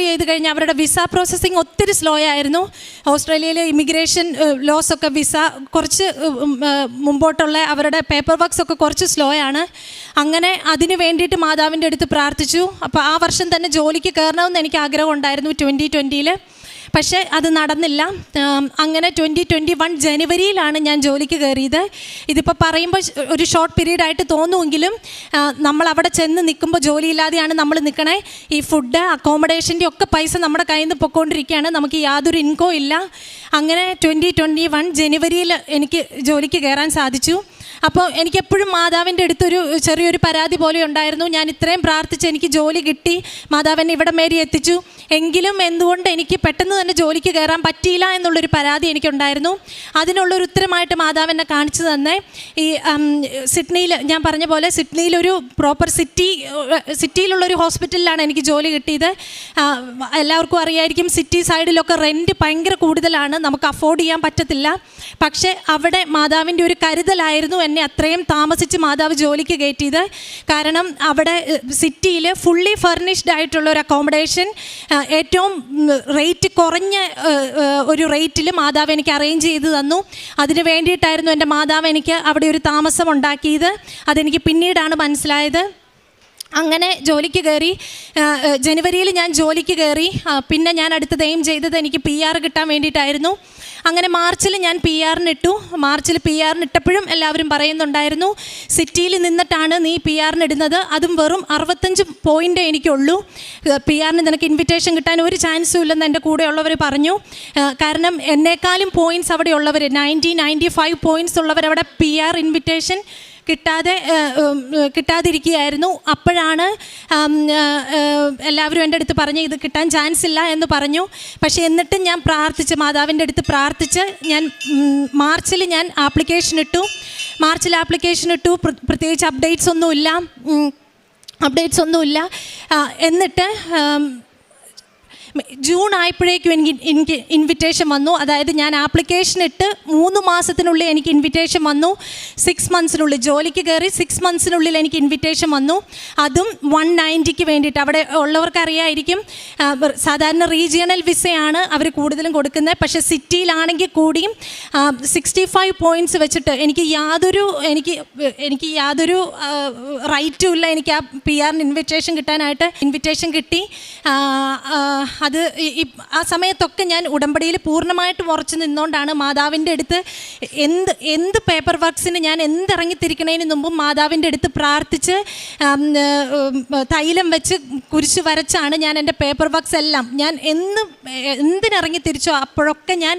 ചെയ്ത് കഴിഞ്ഞ് അവരുടെ വിസ പ്രോസസ്സിങ് ഒത്തിരി സ്ലോ ആയിരുന്നു. ഓസ്ട്രേലിയയിലെ ഇമിഗ്രേഷൻ ലോസൊക്കെ വിസ കുറച്ച് മുമ്പോട്ടുള്ള അവരുടെ പേപ്പർ വർക്ക്സ് ഒക്കെ കുറച്ച് സ്ലോ ആണ്. അങ്ങനെ അതിന് വേണ്ടിയിട്ട് മാതാവിൻ്റെ അടുത്ത് പ്രാർത്ഥിച്ചു. അപ്പോൾ ആ വർഷം തന്നെ ജോലിക്ക് കയറണമെന്ന് എനിക്ക് ആഗ്രഹം ഉണ്ടായിരുന്നു 2020. പക്ഷേ അത് നടന്നില്ല. അങ്ങനെ 2021 ജനുവരിയിലാണ് ഞാൻ ജോലിക്ക് കയറിയത്. ഇതിപ്പോൾ പറയുമ്പോൾ ഒരു ഷോർട്ട് പീരീഡായിട്ട് തോന്നുമെങ്കിലും നമ്മൾ അവിടെ ചെന്ന് നിൽക്കുമ്പോൾ ജോലിയില്ലാതെയാണ് നമ്മൾ നിൽക്കണേ. ഈ ഫുഡ് അക്കോമഡേഷൻ്റെ ഒക്കെ പൈസ നമ്മുടെ കയ്യിൽ നിന്ന് പൊയ്ക്കൊണ്ടിരിക്കുകയാണ്, നമുക്ക് യാതൊരു ഇൻകം ഇല്ല. അങ്ങനെ 2021 ജനുവരിയിൽ എനിക്ക് ജോലിക്ക് കയറാൻ സാധിച്ചു. അപ്പോൾ എനിക്കെപ്പോഴും മാതാവിൻ്റെ അടുത്തൊരു ചെറിയൊരു പരാതി പോലെ ഉണ്ടായിരുന്നു. ഞാൻ ഇത്രയും പ്രാർത്ഥിച്ച് എനിക്ക് ജോലി കിട്ടി, മാതാവിനെ ഇവിടെ മേരി എത്തിച്ചു, എങ്കിലും എന്തുകൊണ്ട് എനിക്ക് പെട്ടെന്ന് തന്നെ ജോലിക്ക് കയറാൻ പറ്റിയില്ല എന്നുള്ളൊരു പരാതി എനിക്കുണ്ടായിരുന്നു. അതിനുള്ളൊരു ഉത്തരമായിട്ട് മാതാവിനെ കാണിച്ചു തന്നെ ഈ സിഡ്നിയിൽ, ഞാൻ പറഞ്ഞ പോലെ സിഡ്നിയിലൊരു പ്രോപ്പർ സിറ്റിയിലുള്ളൊരു ഹോസ്പിറ്റലിലാണ് എനിക്ക് ജോലി കിട്ടിയത്. എല്ലാവർക്കും അറിയായിരിക്കും, സിറ്റി സൈഡിലൊക്കെ റെൻറ്റ് ഭയങ്കര കൂടുതലാണ്, നമുക്ക് അഫോർഡ് ചെയ്യാൻ പറ്റത്തില്ല. പക്ഷേ അവിടെ മാതാവിൻ്റെ ഒരു കരുതലായിരുന്നു എന്നെ അത്രയും താമസിച്ച് മാതാവ് ജോലിക്ക് കയറ്റിയത്. കാരണം അവിടെ സിറ്റിയിൽ ഫുള്ളി ഫർണിഷ്ഡ് ആയിട്ടുള്ള ഒരു അക്കോമഡേഷൻ ഏറ്റവും റേറ്റ് കുറഞ്ഞ ഒരു റേറ്റിൽ മാതാവ് എനിക്ക് അറേഞ്ച് ചെയ്ത് തന്നു. അതിന് വേണ്ടിയിട്ടായിരുന്നു എൻ്റെ മാതാവ് എനിക്ക് അവിടെ ഒരു താമസം ഉണ്ടാക്കിയത്. അതെനിക്ക് പിന്നീടാണ് മനസ്സിലായത്. അങ്ങനെ ജോലിക്ക് കയറി. ജനുവരിയിൽ ഞാൻ ജോലിക്ക് കയറി. പിന്നെ ഞാൻ അടുത്തത് എയിം ചെയ്തത് എനിക്ക് PR കിട്ടാൻ വേണ്ടിയിട്ടായിരുന്നു. അങ്ങനെ മാർച്ചിൽ ഞാൻ PR-നിട്ടു. മാർച്ചിൽ PR-നിട്ടപ്പോഴും എല്ലാവരും പറയുന്നുണ്ടായിരുന്നു, സിറ്റിയിൽ നിന്നിട്ടാണ് നീ PR-നിടുന്നത്, അതും വെറും 65 പോയിൻ്റ് എനിക്കുള്ളൂ, PR-ന് നിനക്ക് ഇൻവിറ്റേഷൻ കിട്ടാൻ ഒരു ചാൻസും ഇല്ലെന്ന് എൻ്റെ കൂടെയുള്ളവർ പറഞ്ഞു. കാരണം എന്നേക്കാളും പോയിൻറ്റ്സ് അവിടെ ഉള്ളവർ 95 പോയിൻറ്റ്സ് ഉള്ളവരവിടെ PR ഇൻവിറ്റേഷൻ കിട്ടാതിരിക്കുകയായിരുന്നു. അപ്പോഴാണ് എല്ലാവരും എൻ്റെ അടുത്ത് പറഞ്ഞു ഇത് കിട്ടാൻ ചാൻസ് ഇല്ല എന്ന് പറഞ്ഞു. പക്ഷേ എന്നിട്ടും ഞാൻ പ്രാർത്ഥിച്ച്, മാതാവിൻ്റെ അടുത്ത് പ്രാർത്ഥിച്ച് ഞാൻ മാർച്ചിൽ ഞാൻ ആപ്ലിക്കേഷൻ ഇട്ടു. പ്രത്യേകിച്ച് അപ്ഡേറ്റ്സ് ഒന്നുമില്ല. എന്നിട്ട് ജൂൺ ആയപ്പോഴേക്കും എനിക്ക് ഇൻവിറ്റേഷൻ വന്നു. അതായത് ഞാൻ ആപ്ലിക്കേഷൻ ഇട്ട് 3 മാസത്തിനുള്ളിൽ എനിക്ക് ഇൻവിറ്റേഷൻ വന്നു. 6 മന്ത്സിനുള്ളിൽ ജോലിക്ക് കയറി 6 മന്ത്സിനുള്ളിൽ എനിക്ക് ഇൻവിറ്റേഷൻ വന്നു. അതും 190ക്ക് വേണ്ടിയിട്ട്. അവിടെ ഉള്ളവർക്ക് അറിയായിരിക്കും, സാധാരണ റീജിയണൽ വിസയാണ് അവർ കൂടുതലും കൊടുക്കുന്നത്. പക്ഷേ സിറ്റിയിലാണെങ്കിൽ കൂടിയും 65 പോയിൻറ്റ്സ് വെച്ചിട്ട് എനിക്ക് യാതൊരു റൈറ്റും ഇല്ല എനിക്ക് ആ PR-ന് ഇൻവിറ്റേഷൻ കിട്ടി. അത് ആ സമയത്തൊക്കെ ഞാൻ ഉടമ്പടിയിൽ പൂർണ്ണമായിട്ടും ഉറച്ചു നിന്നുകൊണ്ടാണ് മാതാവിൻ്റെ അടുത്ത് എന്ത് പേപ്പർ വർക്ക്സിന് ഞാൻ എന്തിറങ്ങിത്തിരിക്കണതിന് മുമ്പും മാതാവിൻ്റെ അടുത്ത് പ്രാർത്ഥിച്ച് തൈലം വെച്ച് കുരിശ് വരച്ചാണ് ഞാൻ എൻ്റെ പേപ്പർ വർക്ക്സ് എല്ലാം ഞാൻ എന്തിനിറങ്ങിത്തിരിച്ചോ അപ്പോഴൊക്കെ ഞാൻ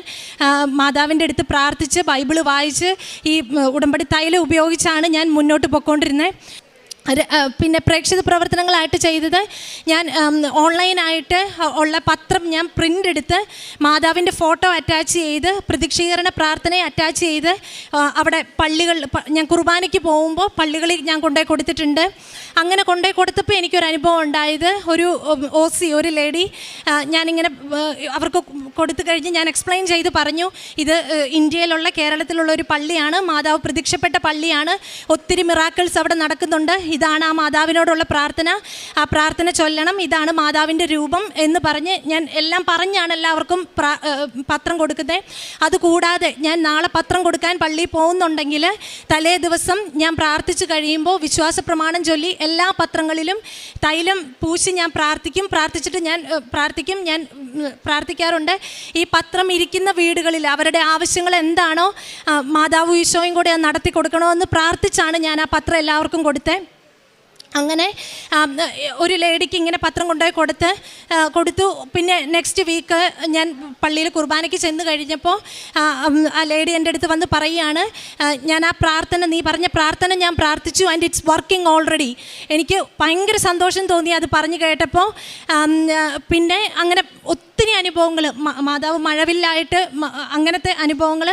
മാതാവിൻ്റെ അടുത്ത് പ്രാർത്ഥിച്ച് ബൈബിള് വായിച്ച് ഈ ഉടമ്പടി തൈലം ഉപയോഗിച്ചാണ് ഞാൻ മുന്നോട്ട് പോയിക്കൊണ്ടിരുന്നത്. പിന്നെ പ്രേക്ഷിത പ്രവർത്തനങ്ങളായിട്ട് ചെയ്തത്, ഞാൻ ഓൺലൈനായിട്ട് ഉള്ള പത്രം ഞാൻ പ്രിൻ്റ് എടുത്ത് മാതാവിൻ്റെ ഫോട്ടോ അറ്റാച്ച് ചെയ്ത് പ്രതീക്ഷീകരണ പ്രാർത്ഥനയെ അറ്റാച്ച് ചെയ്ത് അവിടെ ഞാൻ കുർബാനയ്ക്ക് പോകുമ്പോൾ പള്ളികളിൽ ഞാൻ കൊണ്ടുപോയി കൊടുത്തിട്ടുണ്ട്. അങ്ങനെ കൊണ്ടുപോയി കൊടുത്തപ്പോൾ എനിക്കൊരു അനുഭവം ഉണ്ടായത്, ഒരു ലേഡി ഞാനിങ്ങനെ അവർക്ക് കൊടുത്തു കഴിഞ്ഞ് ഞാൻ എക്സ്പ്ലെയിൻ ചെയ്ത് പറഞ്ഞു, ഇത് ഇന്ത്യയിലുള്ള കേരളത്തിലുള്ള ഒരു പള്ളിയാണ്, മാതാവ് പ്രത്യക്ഷപ്പെട്ട പള്ളിയാണ്, ഒത്തിരി മിറാക്കിൾസ് അവിടെ നടക്കുന്നുണ്ട്, ഇതാണ് ആ മാതാവിനോടുള്ള പ്രാർത്ഥന, ആ പ്രാർത്ഥന ചൊല്ലണം, ഇതാണ് മാതാവിൻ്റെ രൂപം എന്ന് പറഞ്ഞ് ഞാൻ എല്ലാം പറഞ്ഞാണ് എല്ലാവർക്കും പത്രം കൊടുക്കുന്നത്. അതുകൂടാതെ ഞാൻ നാളെ പത്രം കൊടുക്കാൻ പള്ളിയിൽ പോകുന്നുണ്ടെങ്കിൽ തലേ ദിവസം ഞാൻ പ്രാർത്ഥിച്ചു കഴിയുമ്പോൾ വിശ്വാസ പ്രമാണം ചൊല്ലി എല്ലാ പത്രങ്ങളിലും തൈലം പൂശി ഞാൻ പ്രാർത്ഥിച്ചിട്ട് ഞാൻ പ്രാർത്ഥിക്കാറുണ്ട്. ഈ പത്രം ഇരിക്കുന്ന വീടുകളിൽ അവരുടെ ആവശ്യങ്ങൾ എന്താണോ മാതാവ് ഈശോയും കൂടെ നടത്തി കൊടുക്കണമെന്ന് പ്രാർത്ഥിച്ചാണ് ഞാൻ ആ പത്രം എല്ലാവർക്കും കൊടുത്തത്. അങ്ങനെ ഒരു ലേഡിക്ക് ഇങ്ങനെ പത്രം കൊണ്ടുപോയി കൊടുത്തു. പിന്നെ നെക്സ്റ്റ് വീക്ക് ഞാൻ പള്ളിയിൽ കുർബാനയ്ക്ക് ചെന്ന് കഴിഞ്ഞപ്പോൾ ആ ലേഡി എൻ്റെ അടുത്ത് വന്ന് പറയുകയാണ്, ഞാൻ ആ പ്രാർത്ഥന, നീ പറഞ്ഞ പ്രാർത്ഥന ഞാൻ പ്രാർത്ഥിച്ചു, ആൻഡ് ഇറ്റ്സ് വർക്കിംഗ് ഓൾറെഡി. എനിക്ക് ഭയങ്കര സന്തോഷം തോന്നി അത് പറഞ്ഞു കേട്ടപ്പോൾ. പിന്നെ അങ്ങനെ ഒത്തിരി അനുഭവങ്ങൾ, മാതാവ് മഴവില്ലായിട്ട് അങ്ങനത്തെ അനുഭവങ്ങൾ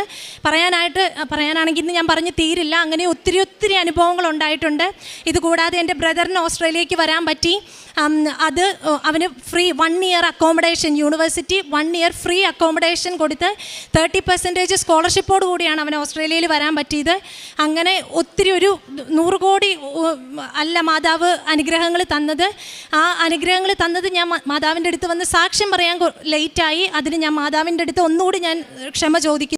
പറയാനാണെങ്കിൽ ഇന്ന് ഞാൻ പറഞ്ഞ് തീരില്ല. അങ്ങനെ ഒത്തിരി അനുഭവങ്ങൾ ഉണ്ടായിട്ടുണ്ട്. ഇതുകൂടാതെ എൻ്റെ ബ്രദറിന് ഓസ്ട്രേലിയക്ക് വരാൻ പറ്റി. അത് അവന് free 1 year accommodation, university 1 year free accommodation കൊടുത്ത് 30% സ്കോളർഷിപ്പോട് കൂടിയാണ് അവന് ഓസ്ട്രേലിയയിൽ വരാൻ പറ്റിയത്. അങ്ങനെ ഒത്തിരി ഒരു 100 കോടി അല്ല മാതാവ് അനുഗ്രഹങ്ങൾ തന്നത്. ആ അനുഗ്രഹങ്ങൾ തന്നത് ഞാൻ മാതാവിൻ്റെ അടുത്ത് വന്ന് സാക്ഷ്യം പറയാൻ ലേറ്റായി. അതിന് ഞാൻ മാതാവിൻ്റെ അടുത്ത് ഒന്നുകൂടി ഞാൻ ക്ഷമ ചോദിക്കുന്നു.